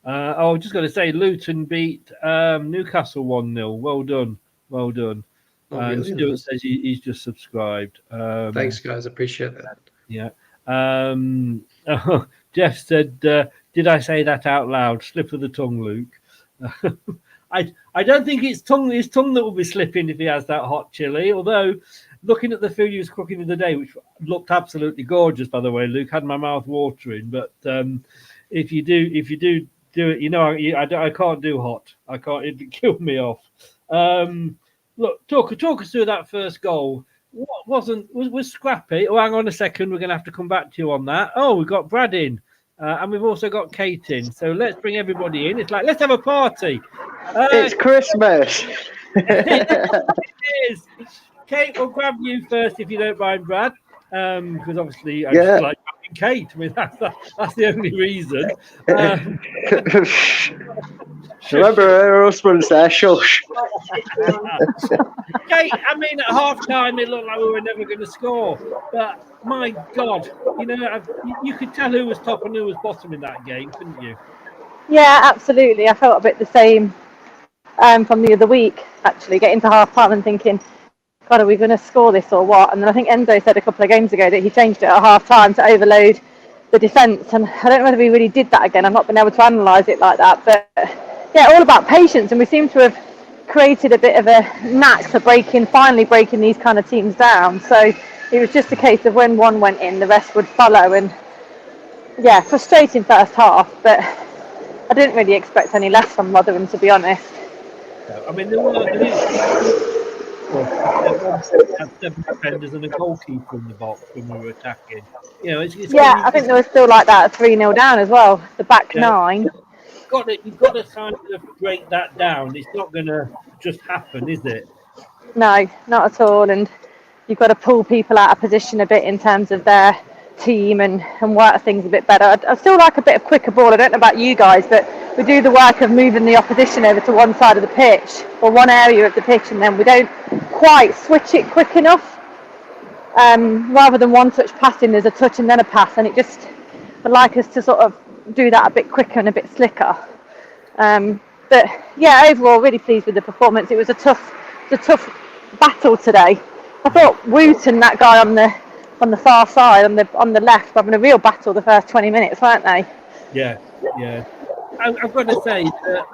was just going to say, Luton beat Newcastle 1-0. Well done. Well done. Really? Stuart says he's just subscribed. Thanks, guys. Appreciate that. Yeah. Jeff said, did I say that out loud? Slip of the tongue, Luke. I don't think it's his tongue that will be slipping if he has that hot chili. Although, looking at the food he was cooking the other day, which looked absolutely gorgeous, by the way, Luke, had my mouth watering. But if you do it, I can't do hot. I can't. It'd kill me off. Look, talk us through that first goal. What was scrappy? Oh, hang on a second. We're going to have to come back to you on that. Oh, we've got Brad in. And we've also got Kate in. So let's bring everybody in. It's like, let's have a party. It's Christmas. It is. Kate, we'll grab you first if you don't mind, Brad. Because obviously I just like Kate. I mean, that's the only reason. Remember her husband's there, shush. Kate, I mean, at half time it looked like we were never going to score. But my God, you could tell who was top and who was bottom in that game, couldn't you? Yeah, absolutely. I felt a bit the same from the other week, actually, getting to half time and thinking, God, are we going to score this or what? And then I think Enzo said a couple of games ago that he changed it at half time to overload the defence. And I don't know whether we really did that again. I've not been able to analyse it like that. But yeah, all about patience. And we seem to have created a bit of a knack for finally breaking these kind of teams down. So it was just a case of when one went in, the rest would follow. And yeah, frustrating first half. But I didn't really expect any less from Rotherham, to be honest. I mean, there had 7 defenders and a goalkeeper in the box when we were attacking. I think there was still like that 3-0 down as well. The back 9. You've got to kind of break that down. It's not going to just happen, is it? No, not at all. And you've got to pull people out of position a bit in terms of their team and work things a bit better. I still like a bit of quicker ball. I don't know about you guys, but we do the work of moving the opposition over to one side of the pitch or one area of the pitch, and then we don't quite switch it quick enough. Rather than one touch passing, there's a touch and then a pass, and I'd like us to sort of do that a bit quicker and a bit slicker. But yeah, overall, really pleased with the performance. It was a tough battle today. I thought Wooten, that guy on the far side, on the left, having a real battle the first 20 minutes, weren't they? Yeah. I've got to say,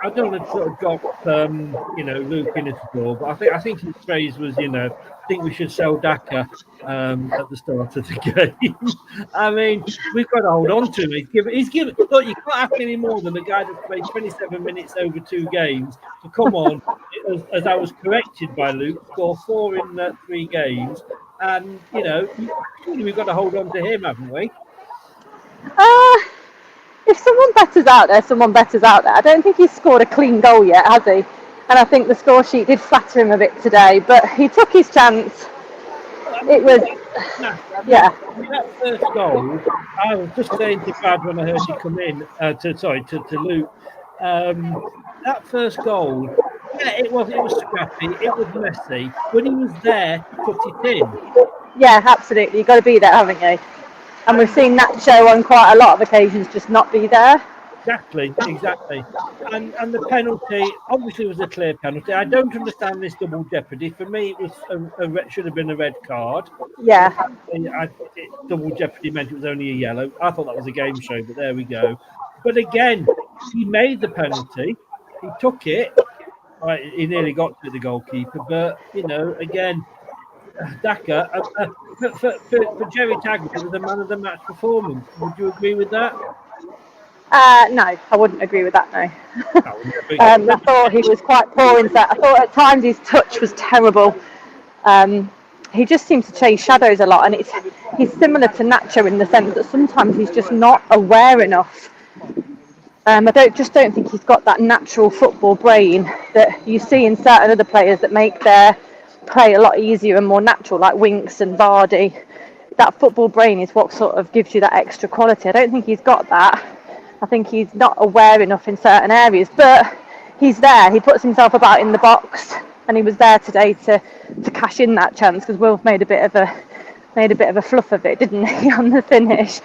I don't want to sort of drop, Luke in at all, but I think his phrase was, I think we should sell Daka at the start of the game. I mean, we've got to hold on to him. He's given. Look, you can't ask any more than a guy that's played 27 minutes over 2 games to come on, as I was corrected by Luke, score 4 in 3 games. And, surely we've got to hold on to him, haven't we? If someone betters out there, someone betters out there. I don't think he's scored a clean goal yet, has he? And I think the score sheet did flatter him a bit today, but he took his chance. It was, yeah. That first goal, I was just saying to Brad when I heard you come in, to Luke, that first goal, yeah, it was scrappy, it was messy. When he was there, he put it in. Yeah, absolutely. You've got to be there, haven't you? And we've seen that show on quite a lot of occasions just not be there. Exactly. And the penalty obviously was a clear penalty. I don't understand this double jeopardy. For me, it was should have been a red card. Yeah. Double jeopardy meant it was only a yellow. I thought that was a game show, but there we go. But again, he made the penalty. He took it. Right, he nearly got to the goalkeeper, but again, Daka for Jerry Taggart, it was a man of the match performance. Would you agree with that? No, I wouldn't agree with that. No. I thought he was quite poor in that. I thought at times his touch was terrible. He just seems to chase shadows a lot, and he's similar to Nacho in the sense that sometimes he's just not aware enough. I don't think he's got that natural football brain that you see in certain other players that make their play a lot easier and more natural, like Winks and Vardy. That football brain is what sort of gives you that extra quality. I don't think he's got that. I think he's not aware enough in certain areas, but he's there. He puts himself about in the box, and he was there today to cash in that chance because Wilf made a bit of a fluff of it, didn't he, on the finish?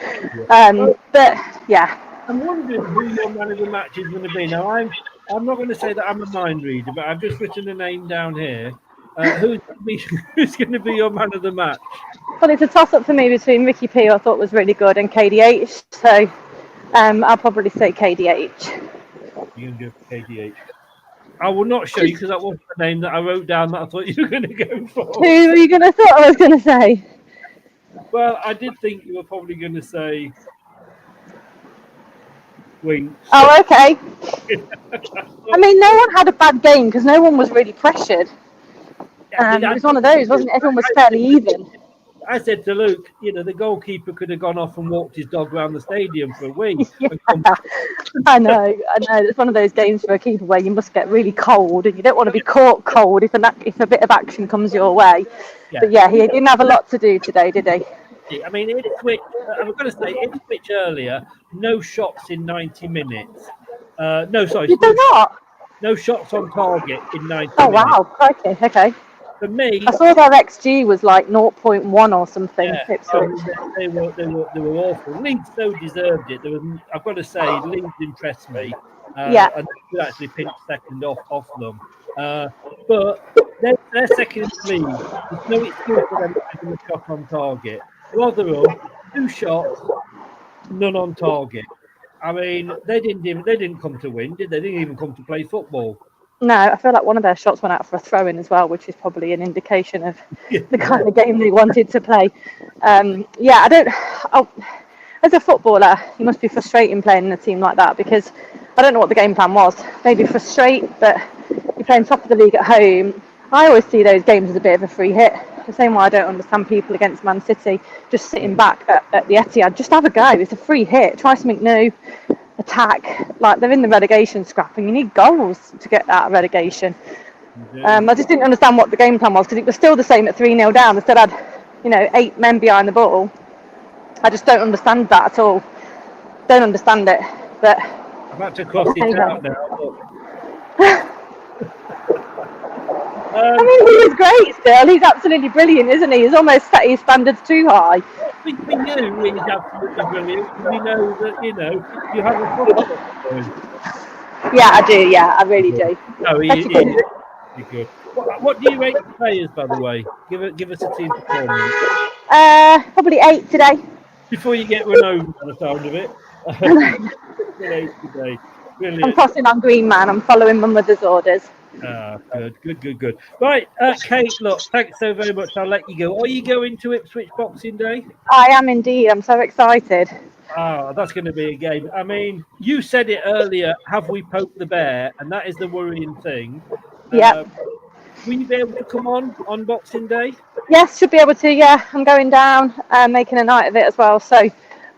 But yeah. I'm wondering who your man of the match is going to be. Now, I'm not going to say that I'm a mind reader, but I've just written a name down here. Who's going to be your man of the match? Well, it's a toss-up for me between Ricky P, who I thought was really good, and KDH. So I'll probably say KDH. You're going to go for KDH. I will not show you because that wasn't the name that I wrote down that I thought you were going to go for. Who were you going to thought I was going to say? Well, I did think you were probably going to say Winks. Oh, okay. I mean, no one had a bad game because no one was really pressured. It was one of those, wasn't it? Everyone was fairly even. I said to Luke, the goalkeeper could have gone off and walked his dog around the stadium for a week. Yeah, I know. It's one of those games for a keeper where you must get really cold, and you don't want to be caught cold if a bit of action comes your way. Yeah. But yeah, he didn't have a lot to do today, did he? I mean, I'm going to say Ipswich earlier, no shots in 90 minutes. No, sorry. Did they not? No shots on target in 90 minutes. Oh, wow. Okay. For me, I saw their XG was like 0.1 or something. Yeah, they were awful. Leeds so deserved it. I've got to say, Leeds impressed me. And they could actually pinch second off them. But they're second in the league. There's no excuse for them taking a shot on target. Rotherham, 2 shots, none on target. I mean, they didn't come to win, did they? They didn't even come to play football. No, I feel like one of their shots went out for a throw-in as well, which is probably an indication of the kind of game they wanted to play. As a footballer, you must be frustrating playing in a team like that because I don't know what the game plan was. Maybe frustrate, but you're playing top of the league at home. I always see those games as a bit of a free hit. The same way I don't understand people against Man City just sitting back at the Etihad. Just have a go. It's a free hit. Try something new. Attack. Like, they're in the relegation scrap and you need goals to get out of relegation. I just didn't understand what the game plan was because it was still the same at 3-0 down. They still had 8 men behind the ball. I just don't understand that at all. Don't understand it. But I'm about to cross it out now. I mean, he is great still. He's absolutely brilliant, isn't he? He's almost set his standards too high. We knew he was absolutely brilliant. We know that, you have a football. Yeah, I do. Yeah, I really do. No, he's good. What do you rate the players, by the way? Give us a team performance. Probably 8 today. Before you get run over by the sound of it. 8 today. Brilliant. I'm crossing on Green Man. I'm following my mother's orders. Good. Right, Kate, look, thanks so very much. I'll let you go. Are you going to Ipswich Boxing Day? I am indeed. I'm so excited. That's going to be a game. I mean, you said it earlier, have we poked the bear? And that is the worrying thing. Yeah. Will you be able to come on Boxing Day? Yes, should be able to, yeah. I'm going down, making a night of it as well. So,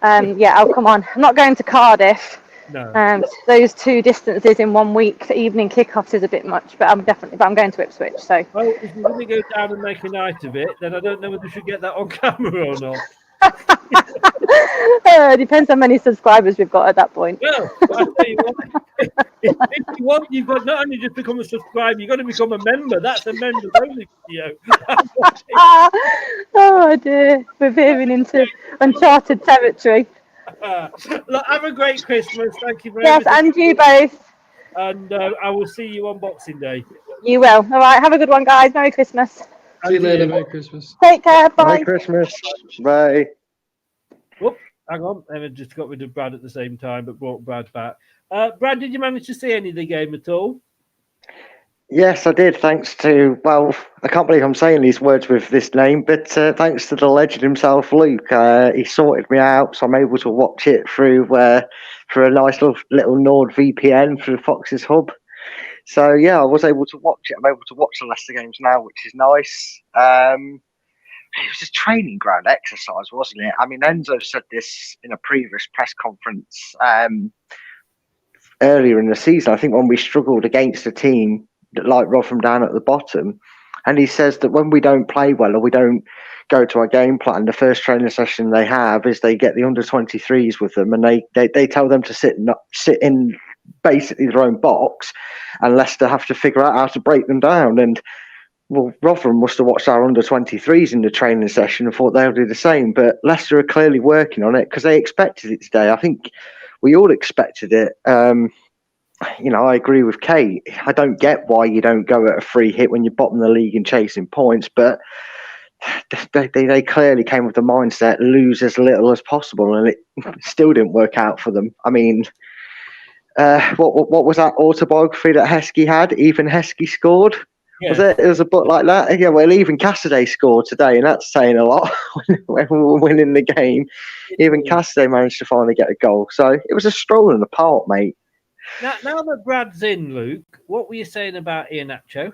I'll come on. I'm not going to Cardiff. No. Those 2 distances in 1 week for evening kickoffs is a bit much, but I'm going to Ipswich. So. Well, if you're going to go down and make a night of it, then I don't know whether you should get that on camera or not. Depends how many subscribers we've got at that point. Well, I'll tell you what, if you want, you've got not only just become a subscriber, you've got to become a member. That's a members only video. Oh dear, we're veering into uncharted territory. Look, have a great Christmas. Thank you very Yes, much. and you both. And I will see you on Boxing Day. You will. All right. Have a good one, guys. Merry Christmas. See you later. Merry Christmas. Take care. Bye. Merry Christmas. Bye. Whoop, hang on. I just got rid of Brad at the same time, but brought Brad back. Brad, did you manage to see any of the game at all? Yes, I did. Thanks to, well, I can't believe I'm saying these words with this name, but thanks to the legend himself, Luke. He sorted me out, so I'm able to watch it through for a nice little Nord VPN through the Fox's Hub. So yeah, I was able to watch it. I'm able to watch the Leicester games now, which is nice. It was a training ground exercise, wasn't it? I mean, Enzo said this in a previous press conference earlier in the season. I think when we struggled against a team like Rotherham down at the bottom, and he says that when we don't play well or we don't go to our game plan, the first training session they have is they get the under-23s with them, and they tell them to sit in basically their own box, and Leicester have to figure out how to break them down. And well, Rotherham must have watched our under-23s in the training session and thought they'll do the same. But Leicester are clearly working on it because they expected it today. I think we all expected it. I agree with Kate. I don't get why you don't go at a free hit when you're bottom of the league and chasing points, but they clearly came with the mindset, lose as little as possible, and it still didn't work out for them. I mean, what was that autobiography that Heskey had? Even Heskey scored. Yeah. Was it? It was a book like that. Yeah, well, even Cassidy scored today, and that's saying a lot when we were winning the game. Even Cassidy managed to finally get a goal. So it was a stroll in the park, mate. Now that Brad's in, Luke, what were you saying about Iheanacho?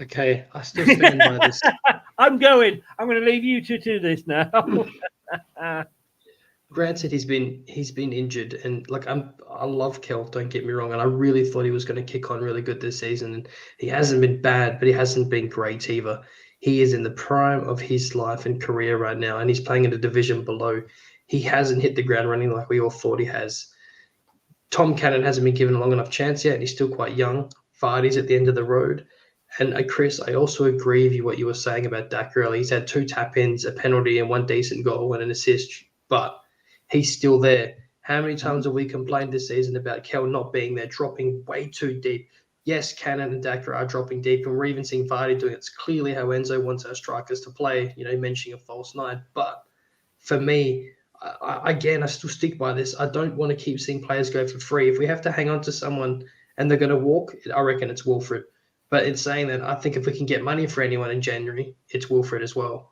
Okay, I still stand by this. I'm going to leave you two to this now. Granted, he's been injured, and like I love Kel, don't get me wrong, and I really thought he was going to kick on really good this season, and he hasn't been bad, but he hasn't been great either. He is in the prime of his life and career right now, and he's playing in a division below. He hasn't hit the ground running like we all thought he has. Tom Cannon hasn't been given a long enough chance yet, and he's still quite young. Vardy's at the end of the road. And Chris, I also agree with you what you were saying about Dak earlier. He's had 2 tap-ins, a penalty, and 1 decent goal and an assist, but he's still there. How many times have we complained this season about Kel not being there, dropping way too deep? Yes, Cannon and Dak are dropping deep, and we're even seeing Vardy doing it. It's clearly how Enzo wants our strikers to play, mentioning a false 9. But for me, I still stick by this. I don't want to keep seeing players go for free. If we have to hang on to someone and they're going to walk, I reckon it's Wilfred. But in saying that, I think if we can get money for anyone in January, it's Wilfred as well.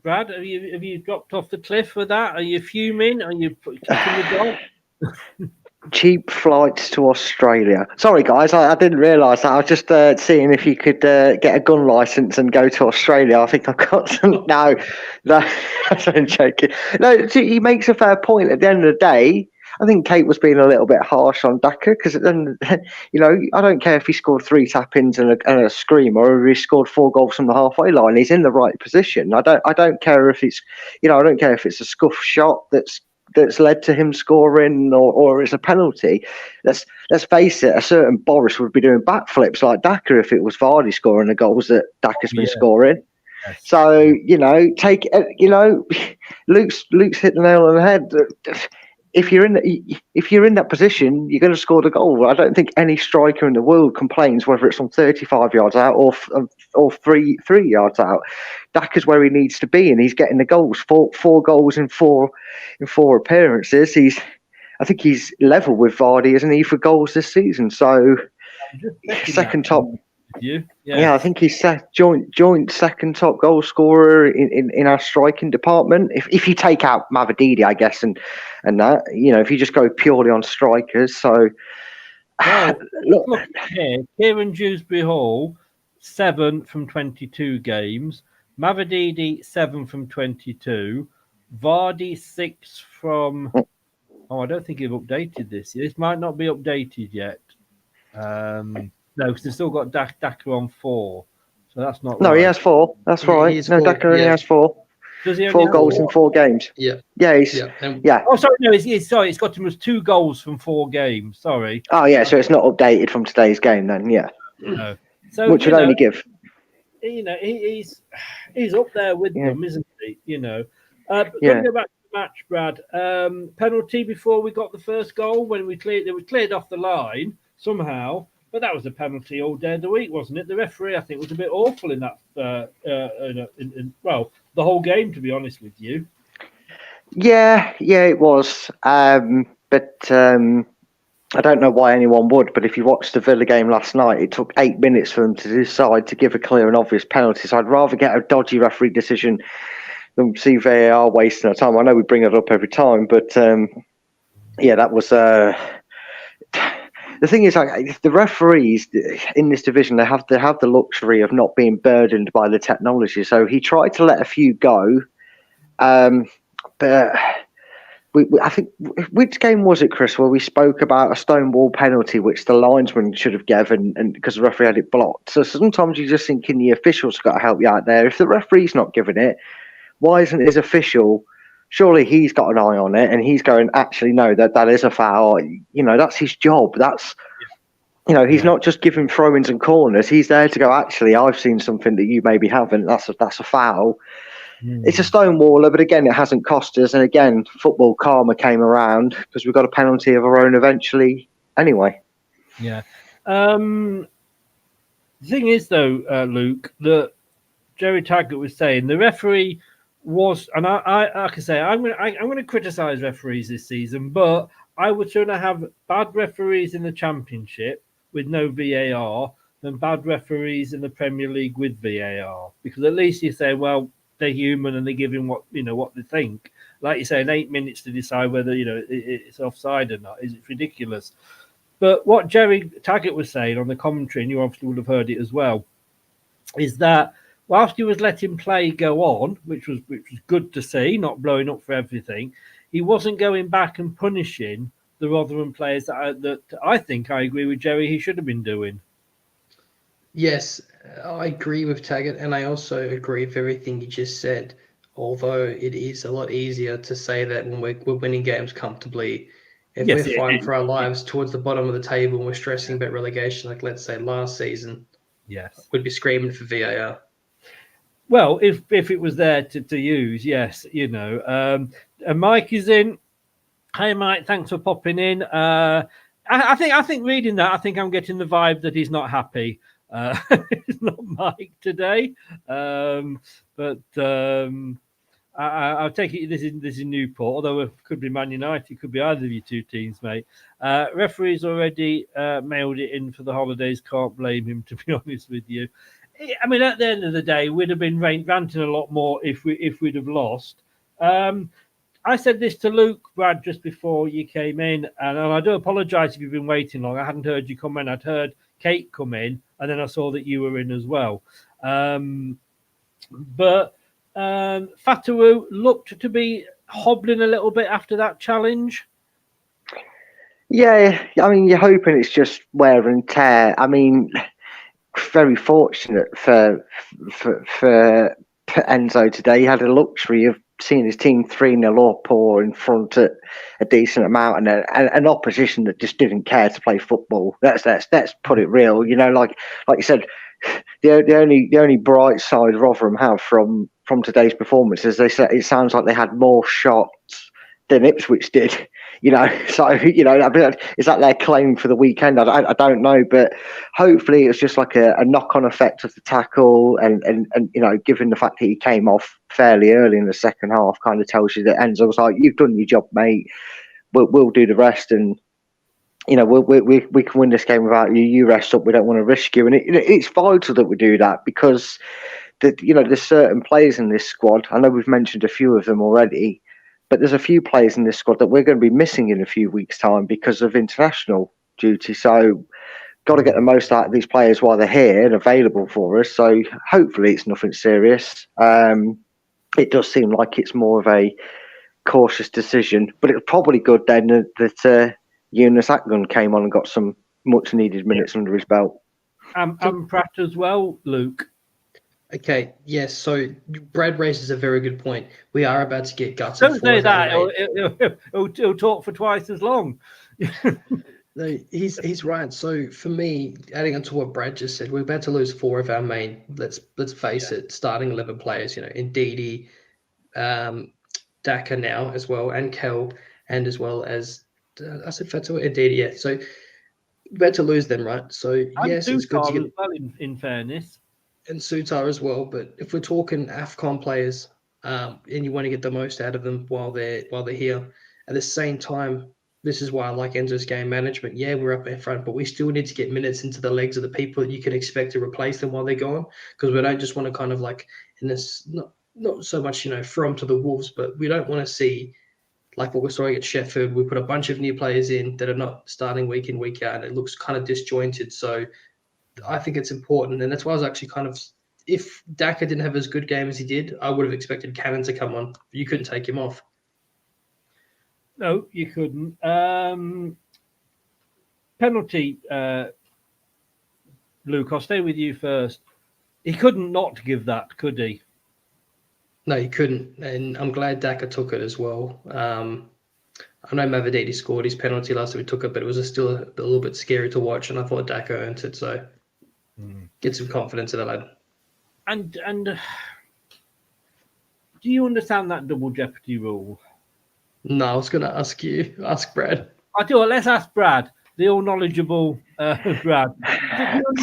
Brad, have you dropped off the cliff with that? Are you fuming? Are you kicking the dog? Cheap flights to Australia. Sorry, guys, I didn't realise that. I was just seeing if you could get a gun licence and go to Australia. I think I've got some. No, I'm joking. No, he makes a fair point. At the end of the day, I think Kate was being a little bit harsh on Daka because then, I don't care if he scored 3 tap-ins and a scream, or if he scored 4 goals from the halfway line. He's in the right position. I don't care if it's, I don't care if it's a scuff shot that's led to him scoring or it's a penalty. Let's face it, a certain Boris would be doing backflips like Daka if it was Vardy scoring the goals that Daka's been scoring. Yes. So, Luke's hit the nail on the head. If you're in that position, you're going to score the goal. I don't think any striker in the world complains whether it's on 35 yards out or 3 yards out. Daka's where he needs to be, and he's getting the goals. 4 goals in four appearances. I think he's level with Vardy, isn't he, for goals this season? So second top. Yeah, I think he's joint second top goal scorer in our striking department. If you take out Mavididi, I guess, and that, if you just go purely on strikers. So look here, Kieran Dewsbury Hall, 7 from 22 games. Mavididi 7 from 22. Vardy 6 from. Oh, I don't think he've updated this. This might not be updated yet. No, because they've still got Daka on 4. So that's not right. No, he has 4. That's right. No, Daka only has 4. Does he 4 goals in 4 games? Yeah. Yeah, Oh, sorry, no, it's got him as 2 goals from 4 games. Sorry. Oh, yeah, so it's not updated from today's game then, yeah. No. So, which would only give. He's up there with them, isn't he? But going to go back to the match, Brad. Penalty before we got the first goal when we cleared off the line somehow. But that was a penalty all day of the week, wasn't it? The referee, I think, was a bit awful in that. The whole game, to be honest with you. Yeah, it was. But I don't know why anyone would. But if you watched the Villa game last night, it took 8 minutes for them to decide to give a clear and obvious penalty. So I'd rather get a dodgy referee decision than see VAR wasting our time. I know we bring it up every time, but that was. The thing is, like, the referees in this division, they have the luxury of not being burdened by the technology. So he tried to let a few go, but I think, which game was it, Chris, where we spoke about a stonewall penalty which the linesman should have given, and because the referee had it blocked. So sometimes you just thinking the officials got to help you out there. If the referee's not giving it, why isn't his official? Surely he's got an eye on it, and he's going, actually, no, that is a foul. You know, that's his job. That's, he's not just giving throw-ins and corners. He's there to go, actually, I've seen something that you maybe haven't. That's a foul. It's a stonewaller, but again, it hasn't cost us. And again, football karma came around because we got a penalty of our own eventually anyway. Yeah. The thing is, though, Luke, that Jerry Taggart was saying the referee was, and I like I say, I'm going to criticise referees this season, but I would sooner have bad referees in the Championship with no VAR than bad referees in the Premier League with VAR, because at least you say, well, they're human and they give him what they think. Like you say, in 8 minutes to decide whether it's offside or not. It's ridiculous. But what Jerry Taggart was saying on the commentary, and you obviously would have heard it as well, is that whilst he was letting play go on, which was good to see, not blowing up for everything, he wasn't going back and punishing the Rotherham players that I think, I agree with Jerry, he should have been doing. Yes, I agree with Taggart, and I also agree with everything you just said, although it is a lot easier to say that when we're winning games comfortably. If we're fighting for our lives towards the bottom of the table and we're stressing about relegation, like let's say last season, we'd be screaming for VAR. Well, if it was there to use, yes, and Mike is in. Hey, Mike, thanks for popping in. I think reading that, I think I'm getting the vibe that he's not happy. It's not Mike today, but I'll take it. This is Newport, although it could be Man United, could be either of you two teams, mate. Referees already mailed it in for the holidays. Can't blame him, to be honest with you. I mean, at the end of the day, we'd have been ranting a lot more if we'd have lost. I said this to Luke, Brad, just before you came in, and I do apologise if you've been waiting long. I hadn't heard you come in. I'd heard Kate come in, and then I saw that you were in as well. But Fatawu looked to be hobbling a little bit after that challenge. Yeah, I mean, you're hoping it's just wear and tear. I mean, very fortunate for Enzo today. He had a luxury of seeing his team 3-0 up or in front at a decent amount, and an opposition that just didn't care to play football. Let's put it real. Like you said, the only bright side Rotherham have from today's performance is they said it sounds like they had more shots than Ipswich did. So is that their claim for the weekend? I don't know, but hopefully it's just like a knock-on effect of the tackle, and given the fact that he came off fairly early in the second half, kind of tells you that Enzo was like, "You've done your job, mate. We'll do the rest, and we can win this game without you. You rest up. We don't want to risk you." And it's vital that we do that, because there's certain players in this squad. I know we've mentioned a few of them already, but there's a few players in this squad that we're going to be missing in a few weeks' time because of international duty. So, got to get the most out of these players while they're here and available for us. So, hopefully, it's nothing serious. It does seem like it's more of a cautious decision, but it's probably good then that Yunus Akgun came on and got some much-needed minutes under his belt. And Pratt as well, Luke. Okay, yes. So Brad raises a very good point. We are about to get gutted. Don't say that. He'll talk for twice as long. No, he's right. So for me, adding on to what Brad just said, we're about to lose 4 of our main. Let's face it, starting 11 players. Ndidi, Daka now as well, and Kel, and as well as I said Fatou, indeed, yeah. So better to lose them, right? So And yes, it's good to Sutar get as well, in fairness. and Sutar as well. But if we're talking AFCON players, and you want to get the most out of them while they're here, at the same time, this is why I like Enzo's game management. Yeah, we're up in front, but we still need to get minutes into the legs of the people that you can expect to replace them while they're gone, because we don't just want to kind of like in this not so much from to the wolves, but we don't want to see like what we're starting at Sheffield. We put a bunch of new players in that are not starting week in, week out, and it looks kind of disjointed. So I think it's important. And that's why I was actually kind of, if Daka didn't have as good game as he did, I would have expected Cannon to come on. You couldn't take him off. No, you couldn't. Penalty, Luke, I'll stay with you first. He couldn't not give that, could he? No, he couldn't. And I'm glad Daka took it as well. I know Mavididi scored his penalty last time we took it, but it was still a little bit scary to watch, and I thought Daka earned it. So get some confidence in the lad. And do you understand that double jeopardy rule? No, I was going to ask Brad. I do. Let's ask Brad, the all knowledgeable Brad.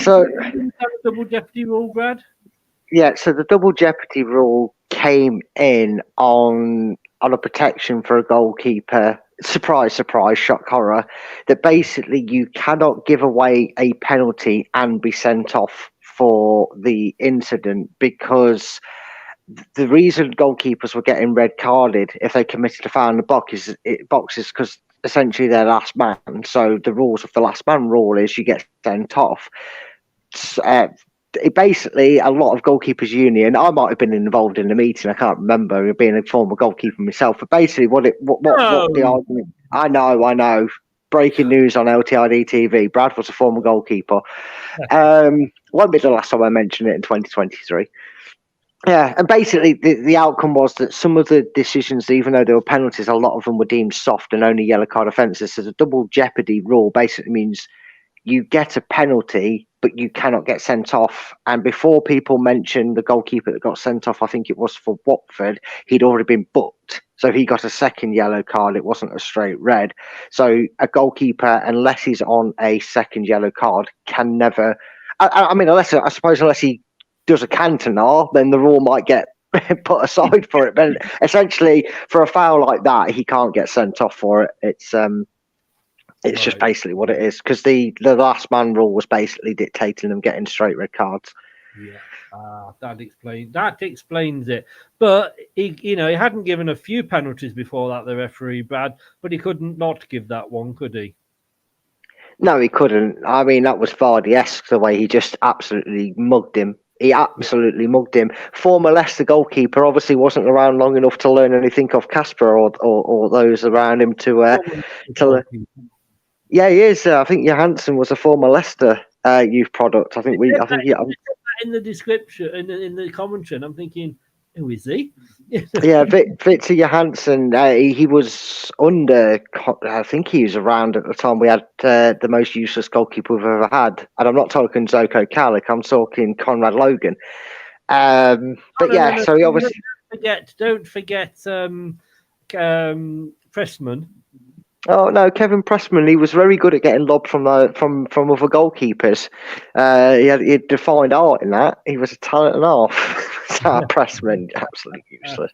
So, the double jeopardy rule, Brad? Yeah, so the double jeopardy rule came in on a protection for a goalkeeper. Surprise, surprise, shock horror. That basically you cannot give away a penalty and be sent off for the incident, because the reason goalkeepers were getting red carded if they committed a foul in the box is because essentially they're last man. So the rules of the last man rule is you get sent off. Basically, a lot of goalkeepers union. I might have been involved in the meeting. I can't remember being a former goalkeeper myself. But basically, what the argument? I know. Breaking news on LTID TV. Brad was a former goalkeeper. Won't be the last time I mention it in 2023. Yeah, and basically the outcome was that some of the decisions, even though there were penalties, a lot of them were deemed soft and only yellow card offences. So the double jeopardy rule basically means you get a penalty, but you cannot get sent off. And before people mentioned the goalkeeper that got sent off, I think it was for Watford, he'd already been booked. So he got a second yellow card. It wasn't a straight red. So a goalkeeper, unless he's on a second yellow card, can never... I mean, unless he does a Cantona, then the rule might get put aside for it. But essentially, for a foul like that, he can't get sent off for it. It's just basically what it is, because the last man rule was basically dictating them getting straight red cards. Yeah, that explains it. But he hadn't given a few penalties before that, the referee, Brad, but he couldn't not give that one, could he? No, he couldn't. I mean, that was Vardy-esque, the way he just absolutely mugged him. He absolutely mugged him. Former Leicester goalkeeper obviously wasn't around long enough to learn anything of Casper or those around him to. Yeah, he is. I think Johansson was a former Leicester youth product. I think in the description, in the commentary, and I'm thinking, who is he? Yeah, Victor Johansson. He was under. I think he was around at the time we had the most useless goalkeeper we've ever had, and I'm not talking Zoko Kalik. I'm talking Conrad Logan. So he obviously don't forget Pressman. Oh no, Kevin Pressman. He was very good at getting lobbed from other goalkeepers. He had defined art in that. He was a talent and half. Pressman, absolutely useless.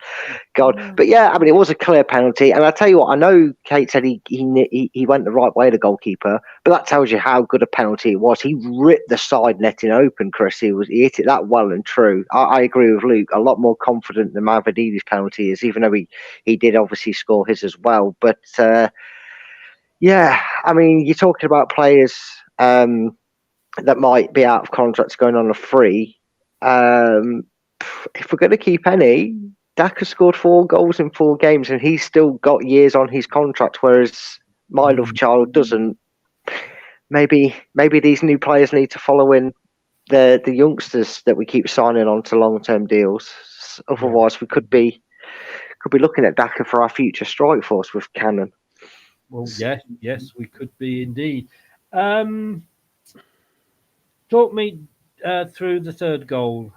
God, but yeah, I mean, it was a clear penalty. And I tell you what, I know Kate said he went the right way, the goalkeeper, but that tells you how good a penalty it was. He ripped the side netting open, Chris. He hit it that well and true. I agree with Luke. A lot more confident than Mavridi's penalty is, even though he did obviously score his as well. But yeah, I mean, you're talking about players that might be out of contracts going on a free. If we're going to keep any, Daka scored 4 goals in 4 games, and he's still got years on his contract, whereas my love child doesn't. Maybe these new players need to follow in the youngsters that we keep signing on to long-term deals. Otherwise, we could be looking at Daka for our future strike force with Cannon. Well, yes, we could be indeed. Talk me through the third goal,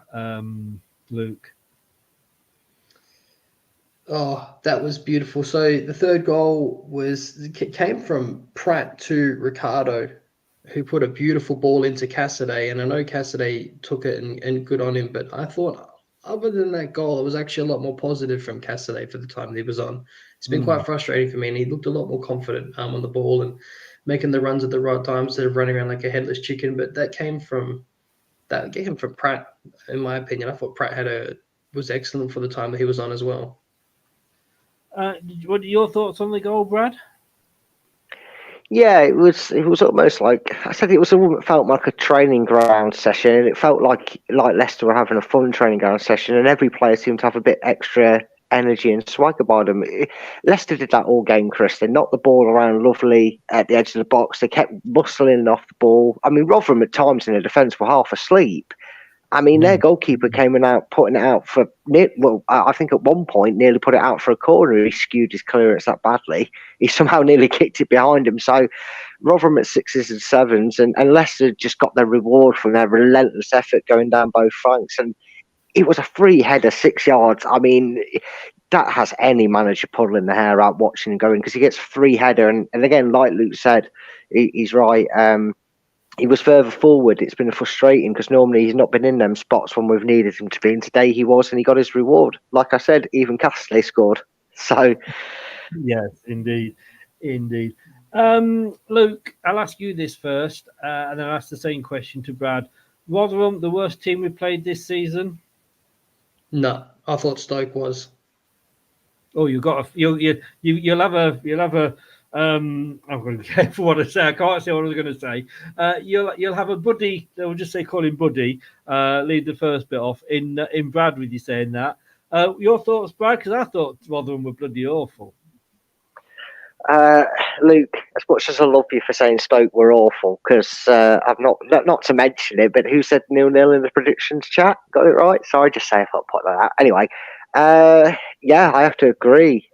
Luke. Oh, that was beautiful. So the third goal came from Pratt to Ricardo, who put a beautiful ball into Cassidy. And I know Cassidy took it and good on him, but I thought other than that goal, it was actually a lot more positive from Cassidy for the time that he was on. It's been quite frustrating for me, and he looked a lot more confident on the ball and making the runs at the right time instead of running around like a headless chicken. But that came from Pratt, in my opinion. I thought Pratt was excellent for the time that he was on as well. What are your thoughts on the goal, Brad? Yeah, it was almost like I said. It felt like a training ground session, and it felt like Leicester were having a fun training ground session, and every player seemed to have a bit extra energy and swagger by them. Leicester did that all game, Chris. They knocked the ball around lovely at the edge of the box. They kept bustling off the ball. I mean, Rotherham at times in the defence were half asleep. I mean, their goalkeeper came out, putting it out for I think at one point nearly put it out for a corner. He skewed his clearance that badly. He somehow nearly kicked it behind him. So Rotherham at 6s and 7s, and Leicester just got their reward from their relentless effort going down both flanks. And it was a free header, 6 yards. I mean, that has any manager pulling the hair out watching and going, because he gets free header. And again, like Luke said, he's right. He was further forward. It's been frustrating because normally he's not been in them spots when we've needed him to be. And today he was, and he got his reward. Like I said, even Castley scored. So, yes, indeed. Luke, I'll ask you this first, and then I'll ask the same question to Brad. Rotherham, the worst team we played this season? No, I thought Stoke was. Oh, you'll have a. I'm going to be careful what I say. I can't say what I was going to say. You'll have a buddy. We'll just say call him Buddy. Lead the first bit off in Brad with you saying that. Your thoughts, Brad? Because I thought Rotherham were bloody awful. Luke, as much as I love you for saying Stoke were awful, because I've not to mention it, but who said 0-0 in the predictions chat? Got it right. Sorry, just say I thought put that out. Anyway, yeah, I have to agree.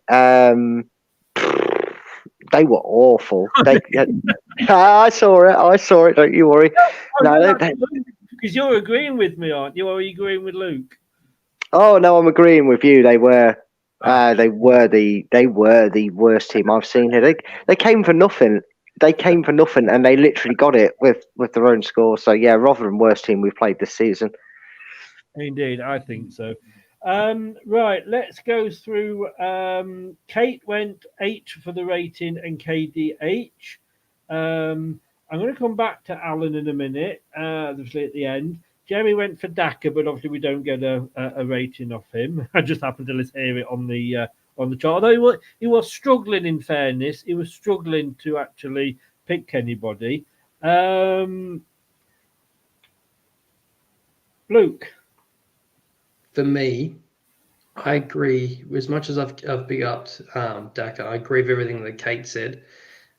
They were awful. I saw it. Don't you worry. Because you're agreeing with me, aren't you? Or are you agreeing with Luke? Oh no, I'm agreeing with you. They were the worst team I've seen here. They came for nothing. And they literally got it with their own score. So yeah, Rotherham, worst team we've played this season. Indeed, I think so. Right, let's go through. Kate went 8 for the rating and KDH. I'm going to come back to Alan in a minute, obviously at the end. Jerry went for Daka, but obviously we don't get a rating off him. I just happened to hear it on the chart. Although he was struggling, in fairness, he was struggling to actually pick anybody. Luke. For me, I agree. As much as I've big upped Daka, I agree with everything that Kate said.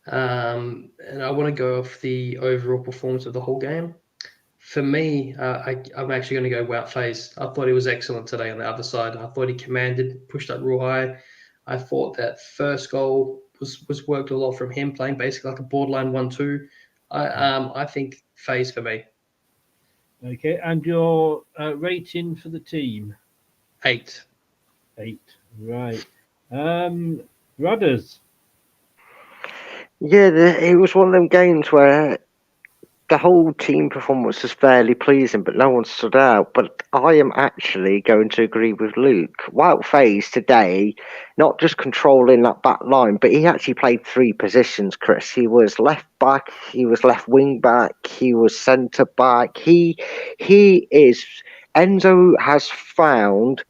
And I want to go off the overall performance of the whole game. For me, I'm actually going to go Wout Faes. I thought he was excellent today on the other side. I thought he commanded, pushed up real high. I thought that first goal was worked a lot from him, playing basically like a borderline 1-2. I think Faes for me. Okay, and your rating for the team? 8. 8, right. Rudders. Yeah, it was one of them games where the whole team performance was fairly pleasing, but no one stood out. But I am actually going to agree with Luke. Wout Faes today, not just controlling that back line, but he actually played 3 positions, Chris. He was left back, he was left wing back, he was centre back. He is... Enzo has found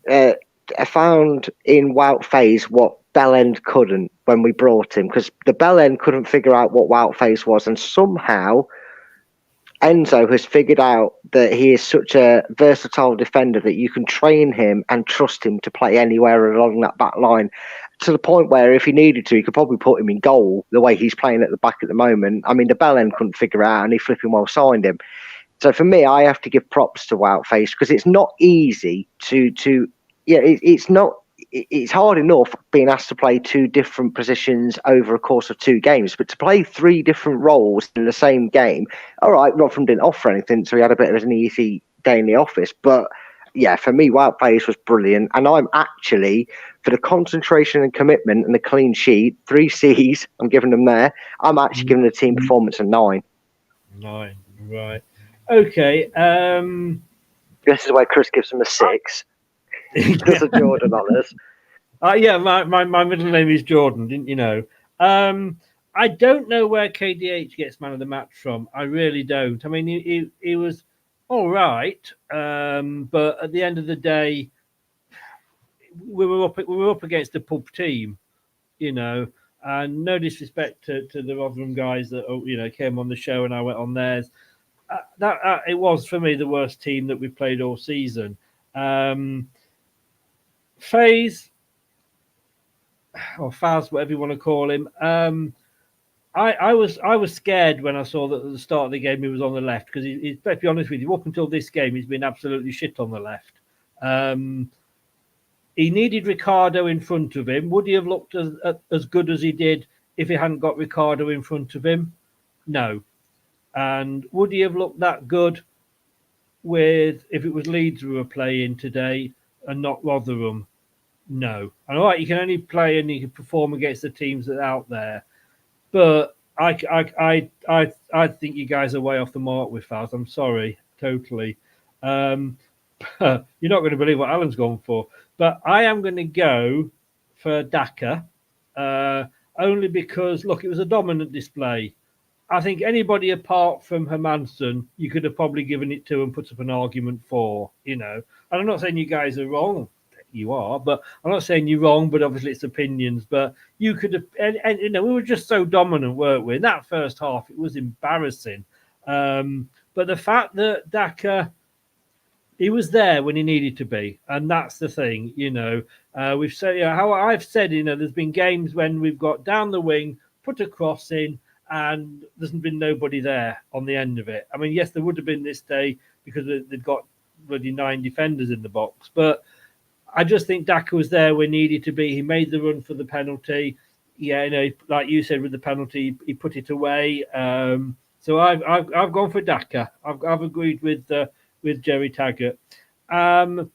in Wout Faes what Bellend couldn't when we brought him, because the Bellend couldn't figure out what Wout Faes was, and somehow Enzo has figured out that he is such a versatile defender that you can train him and trust him to play anywhere along that back line, to the point where if he needed to, he could probably put him in goal the way he's playing at the back at the moment. I mean, the Bellend couldn't figure it out, and he flipping well signed him. So for me, I have to give props to Wout Faes, because it's not easy it's hard enough being asked to play 2 different positions over a course of 2 games, but to play 3 different roles in the same game, all right, Rotherham didn't offer anything, so he had a bit of an easy day in the office, but yeah, for me, Wild Face was brilliant. And I'm actually, for the concentration and commitment and the clean sheet, 3 C's, I'm giving them there. I'm actually giving the team performance a 9. 9, right. Okay. This is why Chris gives them a 6. Because of Jordan on us. Yeah, my middle name is Jordan, didn't you know? I don't know where KDH gets man of the match from. I really don't. I mean, he was all right, but at the end of the day, we were up against a pub team, you know. And no disrespect to the Rotherham guys that came on the show and I went on theirs. It was for me the worst team that we played all season. FaZe or Faz, whatever you want to call him. I was scared when I saw that at the start of the game he was on the left because he's, let's be honest with you, up until this game he's been absolutely shit on the left. He needed Ricardo in front of him. Would he have looked as good as he did if he hadn't got Ricardo in front of him? No. And would he have looked that good if it was Leeds we were playing today and not Rotherham? No. And all right, you can only play and you can perform against the teams that are out there. But I think you guys are way off the mark with Faz. I'm sorry, totally. You're not going to believe what Alan's gone for. But I am going to go for Daka, only because, look, it was a dominant display. I think anybody apart from Hermansen, you could have probably given it to and put up an argument for, you know. And I'm not saying you guys are wrong. You are, but I'm not saying you're wrong, but obviously it's opinions. But you could have, and we were just so dominant, weren't we? In that first half, it was embarrassing. But the fact that Daka, he was there when he needed to be, and that's the thing, you know. We've said, how I've said, there's been games when we've got down the wing, put a cross in, and there's been nobody there on the end of it. I mean, yes, there would have been this day because they'd got bloody 9 defenders in the box, but I just think Daka was there where he needed to be. He made the run for the penalty. Yeah, like you said with the penalty, he put it away. So I've gone for Daka. I've agreed with Jerry Taggart. I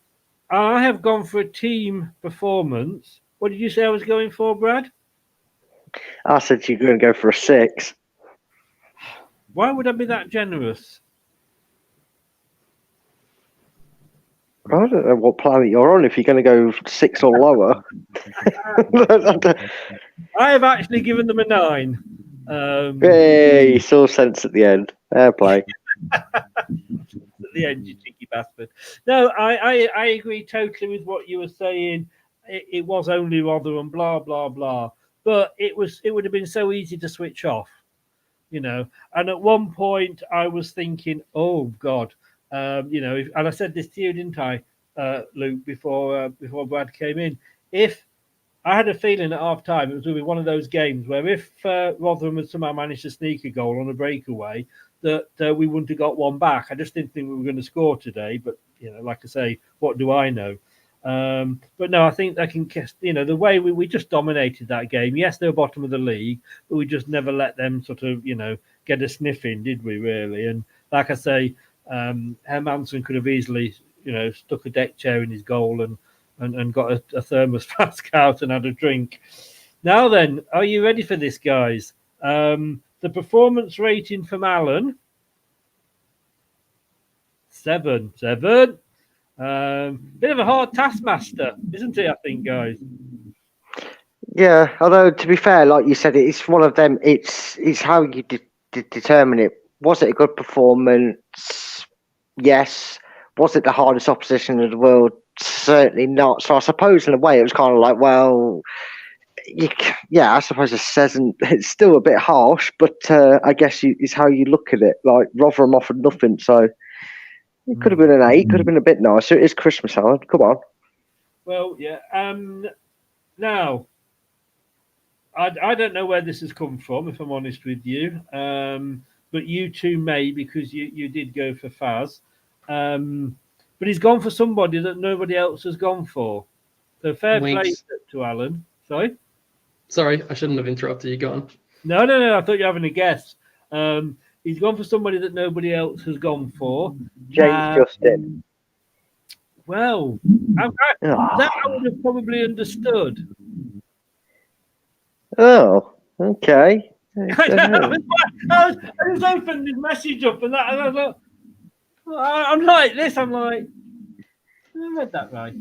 have gone for a team performance. What did you say I was going for, Brad? I said you're going to go for a 6. Why would I be that generous? I don't know what planet you're on if you're going to go 6 or lower. I have actually given them a 9. Hey, saw sense at the end. Fair play. At the end, you cheeky bastard. No, I agree totally with what you were saying. It was only Rotherham, blah, blah, blah. But it would have been so easy to switch off, And at one point, I was thinking, oh, God. And I said this to you, didn't I, Luke, before Brad came in? If I had a feeling at half time, it was going to be one of those games where if Rotherham had somehow managed to sneak a goal on a breakaway, that we wouldn't have got one back. I just didn't think we were going to score today. But, like I say, what do I know? But no, I think I can guess, the way we just dominated that game. Yes, they were bottom of the league, but we just never let them sort of, get a sniff in, did we, really? And like I say, Hermansen could have easily, stuck a deck chair in his goal and got a thermos flask out and had a drink. Now then, are you ready for this, guys? The performance rating from Alan, 7. Bit of a hard taskmaster, isn't he, I think, guys? Yeah, although to be fair, like you said, it's one of them. It's how you determine it. Was it a good performance? Yes. Was it the hardest opposition in the world? Certainly not. So I suppose in a way it was kind of like, well, I suppose it's still a bit harsh, but I guess it's how you look at it. Like Rotherham offered nothing, so it could have been an 8, could have been a bit nicer. It is Christmas, Alan. Come on. Well, yeah. Now, I don't know where this has come from, if I'm honest with you. But you two may, because you did go for Faz. But he's gone for somebody that nobody else has gone for. So fair play to Alan. Sorry, I shouldn't have interrupted you. Go on. No. I thought you were having a guess. He's gone for somebody that nobody else has gone for. James Justin. Well, that I would have probably understood. Oh, okay. I just opened his message up and I was like, I'm like this. I'm like, I read that right.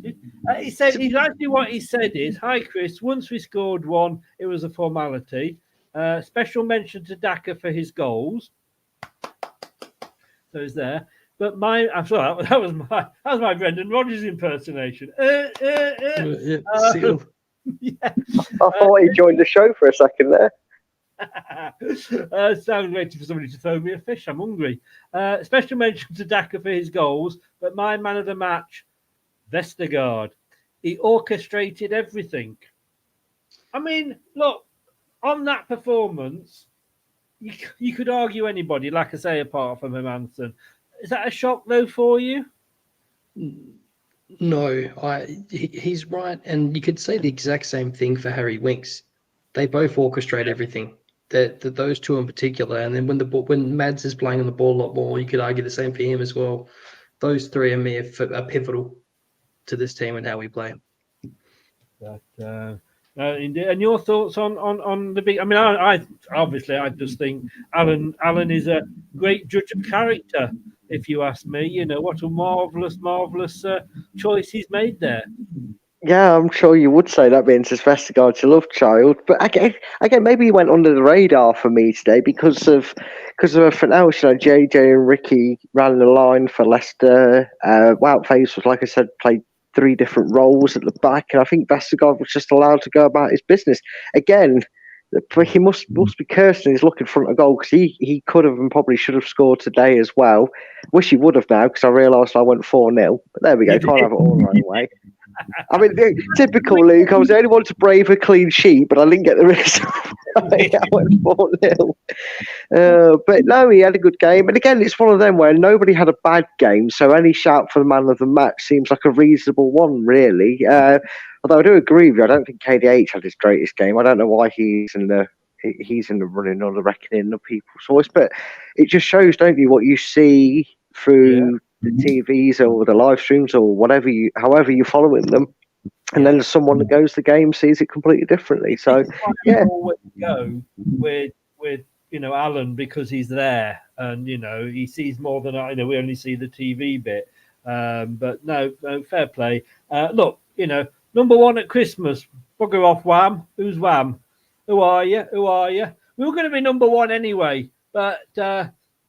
He said exactly what he said is, "Hi Chris. Once we scored one, it was a formality. Special mention to Daka for his goals. So he's there. But I'm sorry, that was my Brendan Rodgers impersonation. Seal. Yeah. I thought he joined the show for a second there. Sounds waiting for somebody to throw me a fish. I'm hungry. Special mention to Daka for his goals, but my man of the match, Vestergaard. He orchestrated everything. I mean, look, on that performance, you could argue anybody, like I say, apart from Hermansen. Is that a shock, though, for you? No, he's right. And you could say the exact same thing for Harry Winks. They both orchestrate everything. Those two in particular. And then when Mads is playing on the ball a lot more, you could argue the same for him as well. Those three are pivotal to this team and how we play. But, and your thoughts on the big? I mean, I obviously just think Alan is a great judge of character. If you ask me, you know what a marvelous choice he's made there. Yeah, I'm sure you would say that being his Vestergaard's love child. But again, maybe he went under the radar for me today because of everything else. You know, JJ and Ricky ran the line for Leicester. Woutface was, like I said, played 3 different roles at the back, and I think Vestergaard was just allowed to go about his business. Again, he must be cursing his luck in front of goal because he could have and probably should have scored today as well. Wish he would have now because I realised I went 4-0. But there we go. Can't have it all right way. I mean, typical Luke. I was the only one to brave a clean sheet, but I didn't get the result. I went 4-0. But no, he had a good game. And again, it's one of them where nobody had a bad game, so any shout for the man of the match seems like a reasonable one, really. Although I do agree with you, I don't think KDH had his greatest game. I don't know why he's in the running or the reckoning of people's voice, but it just shows, don't you, what you see through the TVs or the live streams or however you're following them, and then someone that goes to the game sees it completely differently. So always go with Alan because he's there, and he sees more than we only see the TV bit. But no, fair play. Look, number 1 at Christmas. Bugger off, Wham. Who's Wham? Who are you? We were going to be number 1 anyway, but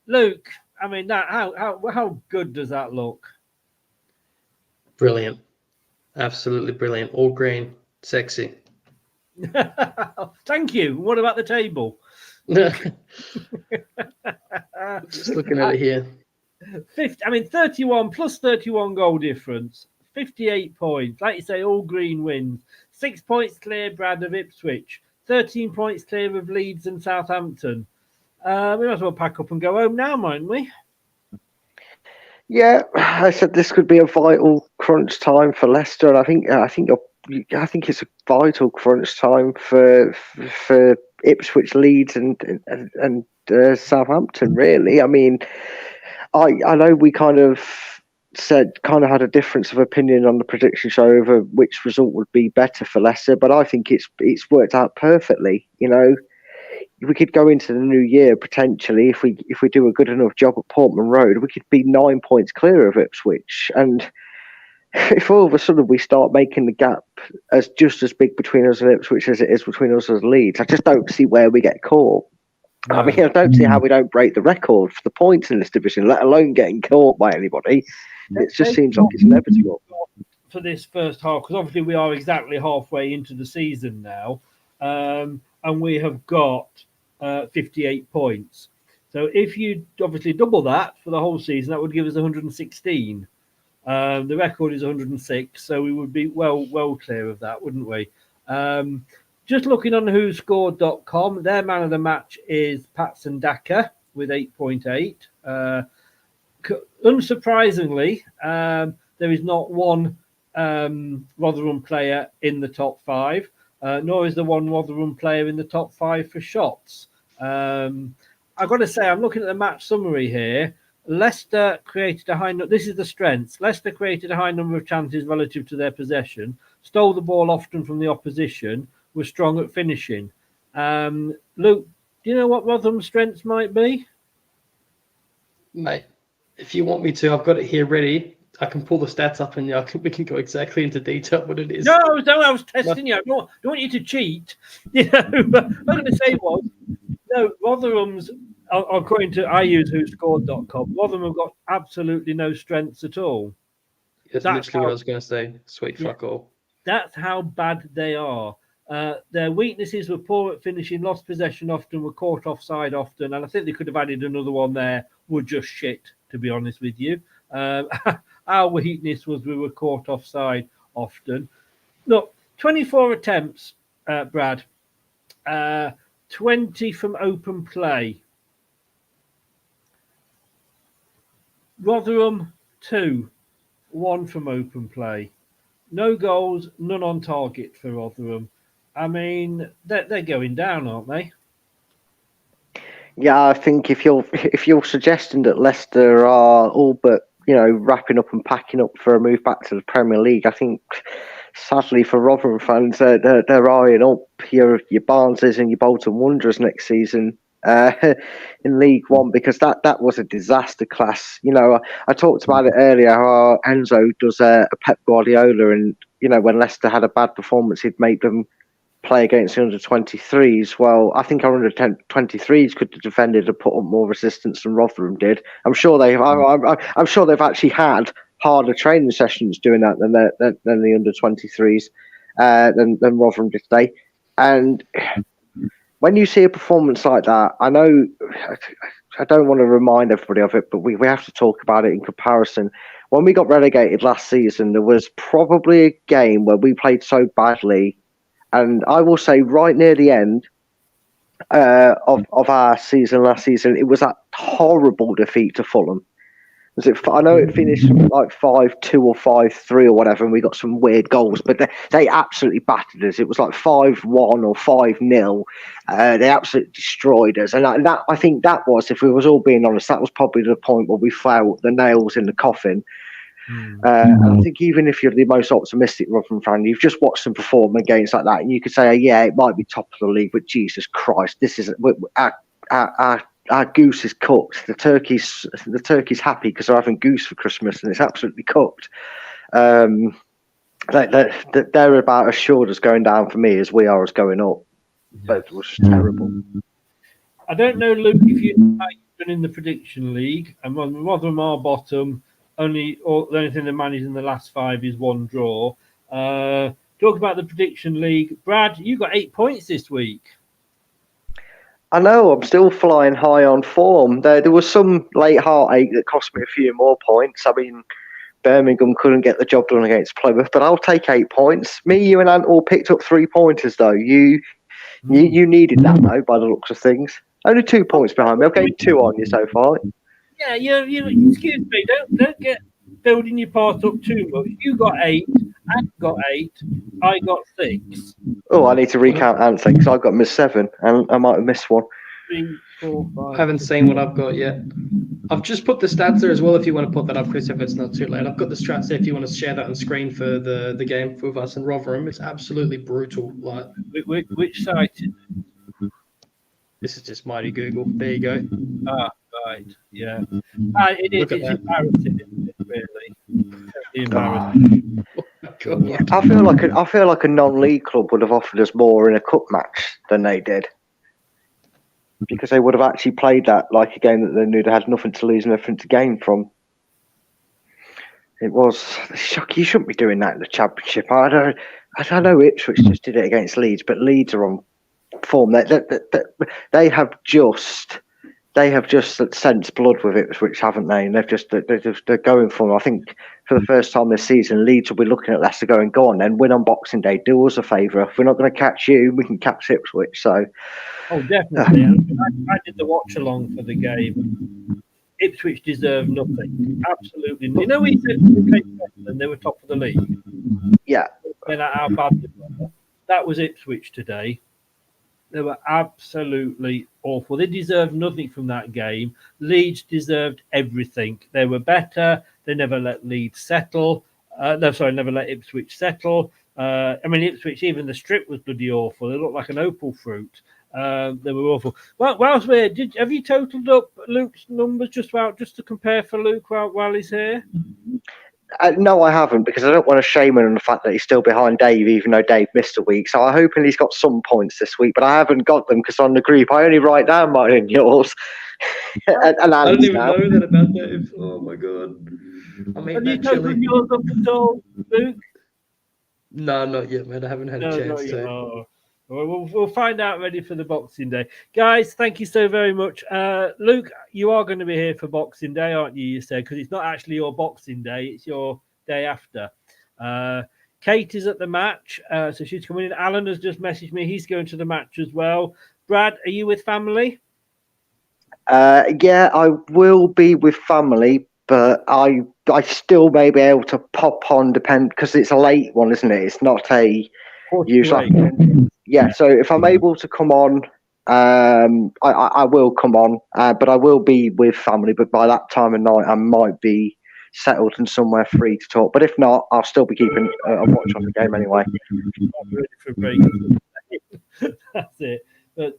Luke. I mean, that how good does that look? Brilliant. Absolutely brilliant. All green. Sexy. Thank you. What about the table? Just looking at it here. 31 plus 31 goal difference. 58 points. Like you say, all green wins. 6 points clear, Brad, of Ipswich. 13 points clear of Leeds and Southampton. We might as well pack up and go home now, mightn't we? Yeah, I said this could be a vital crunch time for Leicester, and I think it's a vital crunch time for Ipswich, Leeds, and Southampton. Really, I mean, I know we kind of had a difference of opinion on the prediction show over which result would be better for Leicester, but I think it's worked out perfectly. We could go into the new year potentially if we do a good enough job at Portman Road. We could be 9 points clear of Ipswich, and if all of a sudden we start making the gap as just as big between us and Ipswich as it is between us and Leeds, I just don't see where we get caught. No. I mean, I don't see how we don't break the record for the points in this division, let alone getting caught by anybody. It just seems like it's inevitable. For this first half, because obviously we are exactly halfway into the season now, and we have got 58 points. So if you obviously double that for the whole season, that would give us 116. The record is 106, so we would be well clear of that, wouldn't we? Just looking on whoscored.com, their man of the match is Patson Daka with 8.8. Unsurprisingly, there is not one Rotherham player in the top 5, nor is there one Rotherham player in the top 5 for shots. I've got to say, I'm looking at the match summary here. Leicester created a high. This is the strengths. Leicester created a high number of chances relative to their possession, stole the ball often from the opposition, was strong at finishing. Luke, do you know what Rotherham's strengths might be? Mate, if you want me to, I've got it here ready. I can pull the stats up and we can go exactly into detail what it is. No, I was testing you. I don't want you to cheat. What I'm going to say was, no, Rotherham's, according to I use whoscored.com, Rotherham have got absolutely no strengths at all. That's literally what I was going to say. Sweet fuck all. That's how bad they are. Their weaknesses were poor at finishing, lost possession often, were caught offside often, and I think they could have added another one there, were just shit, to be honest with you. Our weakness was we were caught offside often. Look, 24 attempts, Brad. 20 from open play. Rotherham, 2. 1 from open play. No goals, none on target for Rotherham. I mean, they're going down, aren't they? Yeah, I think if you're suggesting that Leicester are all but wrapping up and packing up for a move back to the Premier League, I think sadly for Rotherham fans, they're eyeing up your Barneses and your Bolton Wanderers next season in League One, because that was a disaster class. I talked about it earlier how Enzo does a Pep Guardiola, and when Leicester had a bad performance, he'd make them play against the under-23s. Well, I think our under-23s could have defended and put up more resistance than Rotherham did. I'm sure I'm sure they've actually had harder training sessions doing that than the under-23s than Rotherham did today. And when you see a performance like that, I know I don't want to remind everybody of it, but we have to talk about it in comparison. When we got relegated last season, there was probably a game where we played so badly. And I will say, right near the end of our season last season, it was that horrible defeat to Fulham. I know it finished like 5-2 or 5-3 or whatever, and we got some weird goals, but they absolutely battered us. It was like 5-1 or 5-0. They absolutely destroyed us. And I think that was, if we was all being honest, that was probably the point where we felt the nails in the coffin. And I think even if you're the most optimistic Rotherham fan, you've just watched them perform against like that, and you could say, yeah, it might be top of the league, but Jesus Christ, this is our goose is cooked. The turkey's happy because they're having goose for Christmas, and it's absolutely cooked. They're about as sure as going down for me as we are as going up. But it was terrible. I don't know, Luke, if you've been in the prediction league, and Rotherham are bottom. The only thing they managed in the last 5 is 1 draw. Talk about the prediction league. Brad, you got 8 points this week. I know, I'm still flying high on form. There was some late heartache that cost me a few more points. I mean, Birmingham couldn't get the job done against Plymouth, but I'll take 8 points. Me, you and Ant all picked up 3 pointers, though. You needed that, though, by the looks of things. Only 2 points behind me. I've gained 2 on you so far. Yeah, you excuse me. Don't get building your part up too much. You got 8, Ant got 8, I got 6. Oh, I need to recount Ant's because I've got missed 7, and I might have missed 1. 3, 4, 5. I haven't seen what I've got yet. I've just put the stats there as well if you want to put that up, Chris, if it's not too late. I've got the stats there if you want to share that on screen for the game with us in Rotherham. It's absolutely brutal. Like, which site? This is just mighty Google. There you go. Ah, right. Yeah. It is embarrassing, isn't it, really? Totally embarrassing. I feel like a non-league club would have offered us more in a cup match than they did, because they would have actually played that like a game that they knew they had nothing to lose and nothing to gain from. It was shocking. You shouldn't be doing that in the Championship. I don't know. Ipswich just did it against Leeds, but Leeds are on form. They have just sensed blood with Ipswich, haven't they? And they're going for them. I think for the first time this season, Leeds will be looking at Leicester going, go on then, win on Boxing Day, do us a favour. If we're not going to catch you, we can catch Ipswich. So, oh, definitely. I did the watch-along for the game. Ipswich deserve nothing. Absolutely. You know, we said they were top of the league. Yeah. Then how bad they were. That was Ipswich today. They were absolutely awful. They deserved nothing from that game. Leeds deserved everything. They were better. They never let Leeds settle. Never let Ipswich settle. Ipswich, even the strip was bloody awful. They looked like an opal fruit. They were awful. Well, whilst we're here, have you totaled up Luke's numbers just to compare for Luke while he's here? No, I haven't, because I don't want to shame him on the fact that he's still behind Dave, even though Dave missed a week. So I'm hoping he's got some points this week, but I haven't got them because on the group I only write down mine and yours. I don't even know that about Dave. Oh my god! Have you totaled yours up at all, Luke? No, not yet, man. I haven't had a chance to. Oh. We'll find out ready for the Boxing Day. Guys, thank you so very much. Luke, you are going to be here for Boxing Day, aren't you, you said? Because it's not actually your Boxing Day, it's your day after. Kate is at the match, so she's coming in. Alan has just messaged me. He's going to the match as well. Brad, are you with family? Yeah, I will be with family, but I still may be able to pop on, because it's a late one, isn't it? It's not a usual. Yeah, so if I'm able to come on, I will come on, but I will be with family. But by that time of night, I might be settled and somewhere free to talk. But if not, I'll still be keeping a watch on the game anyway. That's it. But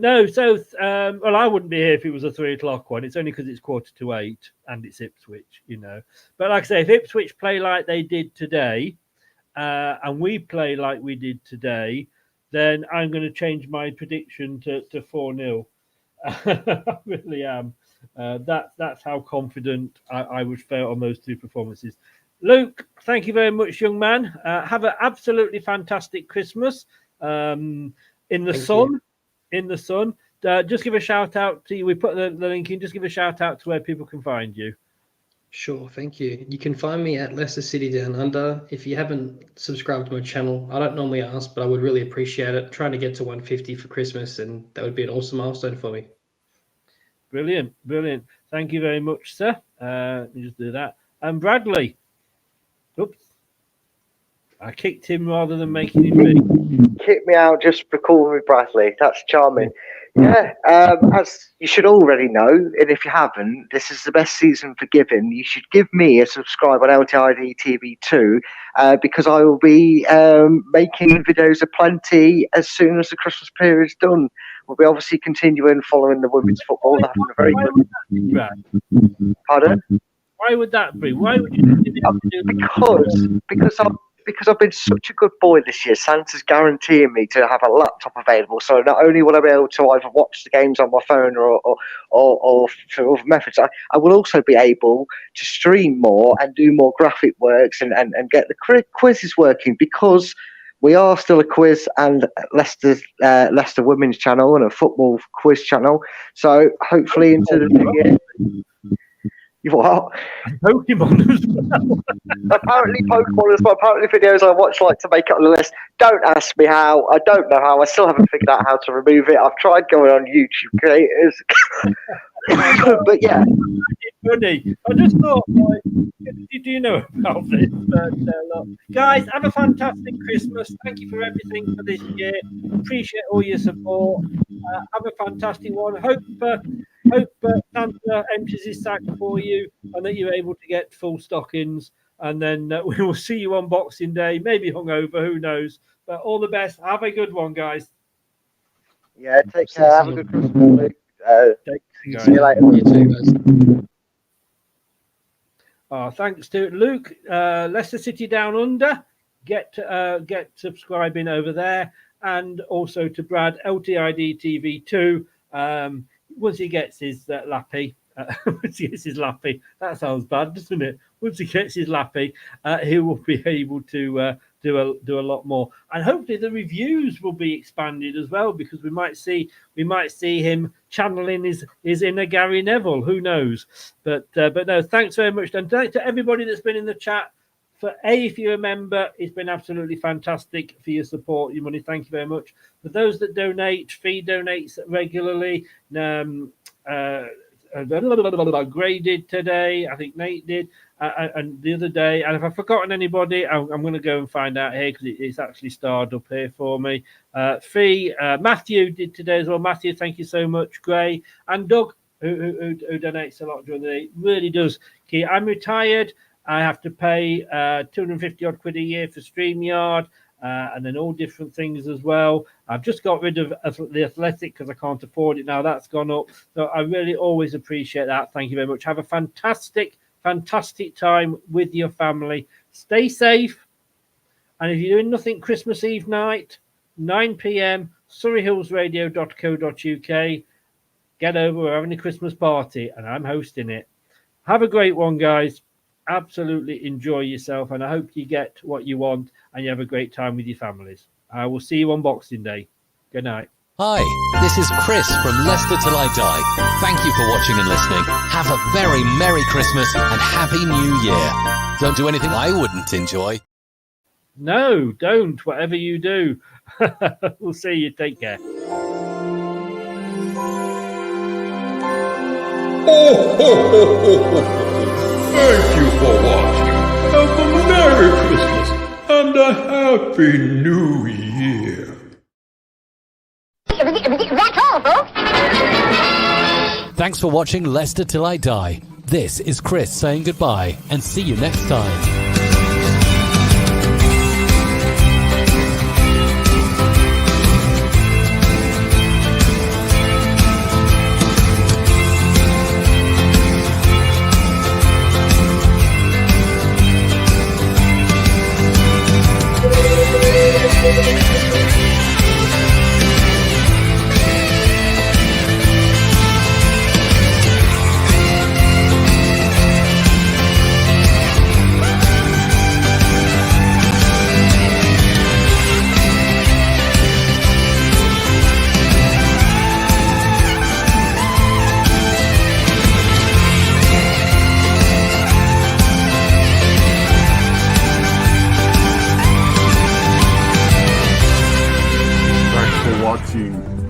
no, so I wouldn't be here if it was a 3:00 one. It's only because it's 7:45 and it's Ipswich, But like I say, if Ipswich play like they did today, and we play like we did today, then I'm going to change my prediction to 4-0. I really am. That's how confident I would fare on those two performances. Luke, thank you very much, young man. Have an absolutely fantastic Christmas in the sun. In the sun. Just give a shout out to you. We put the link in. Just give a shout out to where people can find you. Sure, thank you. You can find me at Leicester City Down Under. If you haven't subscribed to my channel, I don't normally ask, but I would really appreciate it. Trying to get to 150 for Christmas, and that would be an awesome milestone for me. Brilliant. Thank you very much, sir. Let me just do that. And Bradley. Oops. I kicked him rather than making him big. Kick me out just for calling me Bradley. That's charming. Yeah, as you should already know, and if you haven't, this is the best season for giving. You should give me a subscribe on LTID TV2 because I will be making videos aplenty as soon as the Christmas period's done. We'll be obviously continuing following the women's football. Having a very good. Pardon? Why would that be? Why would you do that? Because I've been such a good boy this year, Santa's guaranteeing me to have a laptop available. So not only will I be able to either watch the games on my phone or through other methods, I will also be able to stream more and do more graphic works and get the quizzes working, because we are still a quiz and Leicester Women's channel and a football quiz channel. So hopefully into the new year. You what? Pokemon as well. Apparently Pokemon as well. Apparently videos I watch like to make it on the list. Don't ask me how. I don't know how. I still haven't figured out how to remove it. I've tried going on YouTube creators. But yeah. Funny. I just thought, did you know about this? But, look. Guys, have a fantastic Christmas. Thank you for everything for this year. Appreciate all your support. Have a fantastic one. Hope Santa empties his sack for you and that you're able to get full stockings. And then we will see you on Boxing Day. Maybe hungover, who knows? But all the best. Have a good one, guys. Yeah, take care. Have a good Christmas. See you later. You too, guys. Thanks to Luke, Leicester City Down Under. Get subscribing over there, and also to Brad, LTID TV2. Once he gets his lappy, that sounds bad, doesn't it? Once he gets his lappy, he will be able to do a lot more, and hopefully the reviews will be expanded as well, because we might see him channeling his inner Gary Neville. Who knows? But no, thanks very much, and thanks to everybody that's been in the chat. If you're a member, it's been absolutely fantastic for your support, your money. Thank you very much. For those that donate, Fee donates regularly. Gray did today. I think Nate did, and the other day. And if I've forgotten anybody, I'm going to go and find out here because it's actually starred up here for me. Fee, Matthew did today as well. Matthew, thank you so much. Gray and Doug, who donates a lot during the day, really does. Okay, I'm retired. I have to pay 250 odd quid a year for StreamYard. And then all different things as well. I've just got rid of the Athletic because I can't afford it now. That's gone up. So I really always appreciate that. Thank you very much. Have a fantastic time with your family. Stay safe. And if you're doing nothing Christmas Eve night, 9 p.m, surreyhillsradio.co.uk. Get over. We're having a Christmas party and I'm hosting it. Have a great one, guys. Absolutely enjoy yourself, and I hope you get what you want and you have a great time with your families. I will see you on Boxing Day. Good night. Hi, this is Chris from Leicester Till I Die. Thank you for watching and listening. Have a very Merry Christmas and Happy New Year. Don't do anything I wouldn't enjoy. No, don't. Whatever you do. We'll see you. Take care. Thank you for watching. Have a Merry Christmas and a Happy New Year. That's all, folks. Thanks for watching Leicester Till I Die. This is Chris saying goodbye and see you next time.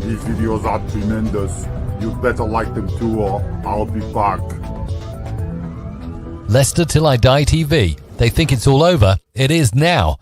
These videos are tremendous. You better like them too, or I'll be back. Leicester Till I Die TV. They think it's all over. It is now.